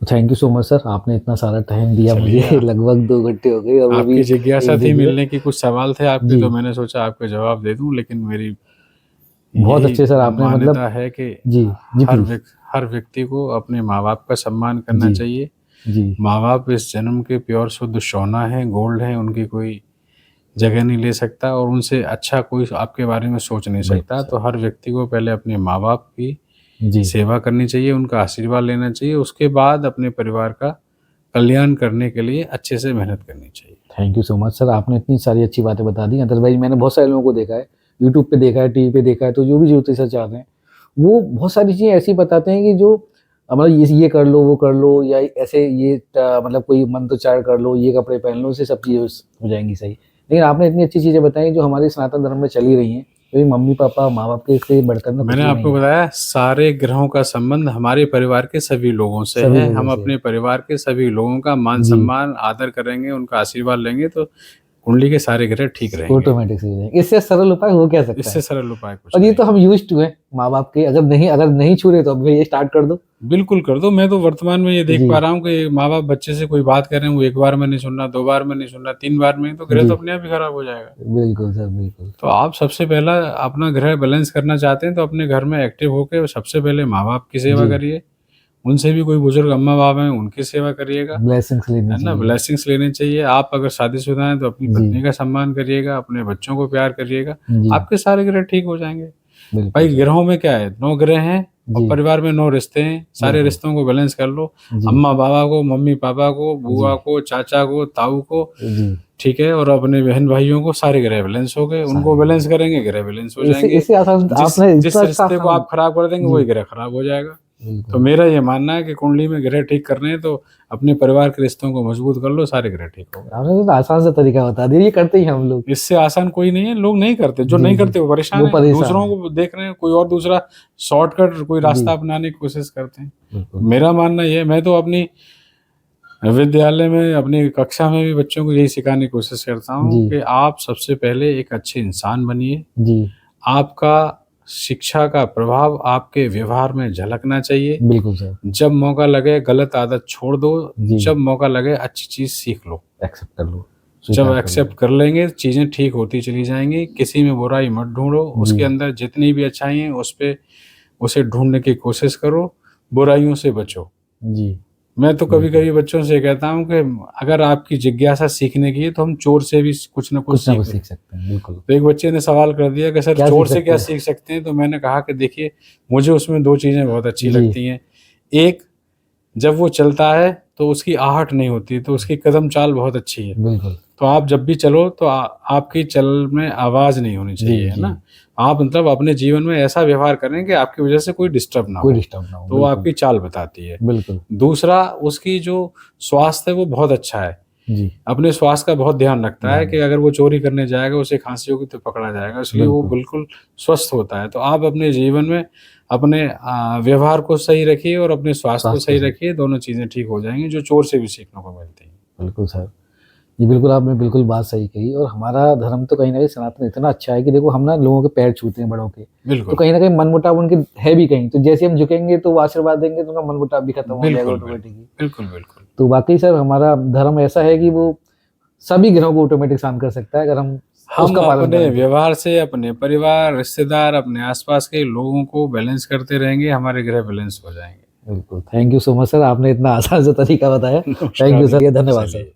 Thank you so much sir, आपने इतना सारा टाइम दिया मुझे चलिए, लगभग 2 घंटे हो गए और वो भी आपकी जिज्ञासा एक थी, दिन में। मिलने की कुछ सवाल थे आपके, जी। तो मैंने सोचा आपके जवाब दे दूँ, लेकिन मेरी बहुत यही अच्छे सर आपने मतलब। मान्यता है कि जी। जी हर प्लीज़। हर व्यक्ति को अपने माँ-बाप का सम्मान करना जी। चाहिए। जी। माँ-बाप इस जन्म के प्योर शुद्ध सोना है, गोल्ड है, उनकी कोई जगह नहीं ले सकता और उनसे अच्छा कोई आपके बारे में सोच नहीं बिल्कुल सकता। सर। तो हर व्यक्ति को पहले अपने माँ-बाप की जी। सेवा करनी चाहिए, उनका आशीर्वाद लेना चाहिए, उसके बाद अपने परिवार का कल्याण करने के लिए अच्छे से मेहनत करनी चाहिए। Thank you so much sir, आपने इतनी सारी अच्छी बातें बता दी। अदरवाइज़ मैंने बहुत सारे लोगों को देखा है, यूट्यूब पे देखा है, टीवी पे देखा है, तो जो भी ज्योतिषाचार्य हैं, वो बहुत सारी चीज़ें ऐसी बताते हैं कि जो मतलब ये कर लो, वो कर लो या ऐसे ये मतलब कोई मंत्रोच्चारण कर लो, ये कपड़े पहन लो, उससे सब चीज़ें हो जाएँगी सही। लेकिन आपने इतनी अच्छी चीज़ें बताई जो हमारे सनातन धर्म में चल ही रही हैं, क्योंकि मम्मी पापा माँ बाप के से बढ़कर ना कुछ मैंने भी आपको नहीं है। बताया सारे ग्रहों का संबंध हमारे परिवार के सभी लोगों से सभी है। लोगों हम से। अपने परिवार के सभी लोगों का मान जी। सम्मान आदर करेंगे, उनका आशीर्वाद लेंगे तो कुंडली के सारे ग्रह ठीक रहेंगे। ऑटोमेटिक से हो जाएंगे। इससे सरल उपाय हो क्या सकता इससे है? सरल उपाय कुछ और ये नहीं तो है। हम यूज्ड टू है माँ बाप के, अगर नहीं छू रहे तो अब ये स्टार्ट कर दो। बिल्कुल कर दो। मैं तो वर्तमान में ये देख जी। पा रहा हूँ कि माँ बाप बच्चे से कोई बात कर रहे हैं, वो एक बार में नहीं सुन रहा, 2 बार में नहीं सुन रहा, 3 बार में, तो ग्रह जी। तो अपने आप ही खराब हो जाएगा। बिल्कुल सर, बिल्कुल। तो आप सबसे पहला अपना ग्रह बैलेंस करना चाहते हैं तो अपने घर में एक्टिव होकर सबसे पहले माँ बाप की सेवा जी। करिए। उनसे भी कोई बुजुर्ग अम्मा बाप हैं उनकी सेवा करिएगा, ब्लेसिंग्स लेनी है ना? चाहिए। ब्लेसिंग्स लेने चाहिए। आप अगर शादीशुदा हैं तो अपनी जी। पत्नी का सम्मान करिएगा, अपने बच्चों को प्यार करिएगा, जी। आपके सारे ग्रह ठीक हो जाएंगे। बिल्कुल भाई सर। ग्रहों में क्या है, 9 ग्रह हैं और जी। परिवार में 9 रिश्ते हैं। सारे बिल्कुल। रिश्तों को बैलेंस कर लो। जी। अम्मा बाबा को, मम्मी पापा को, बुआ जी। को, चाचा को, ताऊ को, जी। ठीक है, और अपने बहन भाइयों को, सारे ग्रह बैलेंस हो गए। उनको सारे बैलेंस करेंगे, ग्रह बैलेंस हो इसी जाएंगे। इसी आसान आपने जिस इतना अच्छा रिश्ते को आसान। आप खराब कर देंगे जी। वही ग्रह खराब हो जाएगा। तो बिल्कुल। मेरा ये मानना है कि कुंडली में ग्रह ठीक करने हैं तो अपने परिवार के रिश्तों को मजबूत कर लो, सारे ग्रह ठीक होंगे। आपने तो आसान सा तरीका बता दिया, ये करते ही हम लोग। इससे आसान कोई नहीं है, लोग नहीं करते। जो जी। नहीं जी। करते वो परेशान वो है, परेशान दूसरों है। को देख रहे हैं कोई और दूसरा शॉर्टकट कोई जी। रास्ता अपनाने की कोशिश करते हैं। बिल्कुल। मेरा मानना ये है, मैं तो अपनी विद्यालय में, अपनी कक्षा में भी बच्चों को यही सिखाने की कोशिश करता हूँ जी। कि आप सबसे पहले एक अच्छे इंसान बनिए। जी। आपका शिक्षा का प्रभाव आपके व्यवहार में झलकना चाहिए। बिल्कुल सर। जब मौका लगे गलत आदत छोड़ दो, जी। जब मौका लगे अच्छी चीज सीख लो। एक्सेप्ट कर लो, जब स्वीकार कर लो। एक्सेप्ट कर लेंगे चीजें ठीक होती चली जाएंगी। किसी में बुराई मत ढूंढो, उसके जी। अंदर जितनी भी अच्छाई हैं उस पे उसे ढूंढने की कोशिश करो, बुराइयों से बचो। जी। मैं तो कभी कभी बच्चों से कहता हूँ कि अगर आपकी जिज्ञासा सीखने की है तो हम चोर से भी कुछ ना कुछ कुछ ना कुछ सीख। सीख सकते हैं। बिल्कुल। तो एक बच्चे ने सवाल कर दिया कि सर क्या चोर सीख से सकते क्या हैं? सीख सकते हैं? तो मैंने कहा कि देखिए, मुझे उसमें 2 चीजें बहुत अच्छी जी। लगती हैं। एक, जब वो चलता है तो उसकी आहट नहीं होती, तो उसकी कदम चाल बहुत अच्छी है। बिल्कुल। तो आप जब भी चलो तो आपकी चल में आवाज नहीं होनी जी। चाहिए, है जी। ना? आप मतलब अपने जीवन में ऐसा व्यवहार करें कि आपकी वजह से कोई डिस्टर्ब ना कोई हो, डिस्टर्ब ना हो। तो वो बिल्कुल। आपकी चाल बताती है। बिल्कुल। दूसरा, उसकी जो स्वास्थ्य है वो बहुत अच्छा है, जी। अपने स्वास्थ्य का बहुत ध्यान रखता है ध्यान कि अगर वो चोरी करने जाएगा, उसे खांसी होगी तो पकड़ा जाएगा, इसलिए वो बिल्कुल। बिल्कुल स्वस्थ होता है। तो आप अपने जीवन में अपने व्यवहार को सही रखिए और अपने स्वास्थ्य को स्वास्थ्य सही से। रखिए, दोनों चीजें ठीक हो जाएंगी, जो चोर से भी सीखने को मिलती हैं। बिल्कुल सर। जी, बिल्कुल आपने बिल्कुल बात सही कही। और हमारा धर्म तो कहीं न कहीं सनातन इतना अच्छा है कि देखो हम ना लोगों के पैर छूते हैं, बड़ों के। तो बिल्कुल कहीं न कहीं मनमुटाव उनके है भी कहीं, तो जैसे हम झुकेंगे तो वो आशीर्वाद देंगे तो उनका मनमुटाव भी खत्म हो जाएगा बिल्कुल ऑटोमेटिकली। बिल्कुल बिल्कुल। तो वाक़ई सर हमारा धर्म ऐसा है कि वो सभी ग्रहों को ऑटोमेटिक शांत कर सकता है अगर हम हम उसका पालन अपने करें तो। व्यवहार से अपने परिवार, रिश्तेदार, अपने आसपास के लोगों को बैलेंस करते रहेंगे, हमारे ग्रह बैलेंस हो जाएंगे। बिल्कुल। Thank you so much sir, आपने इतना आसान सा तरीका बताया। थैंक नमस्कार यू जी, सर, धन्यवाद सर। चलिए।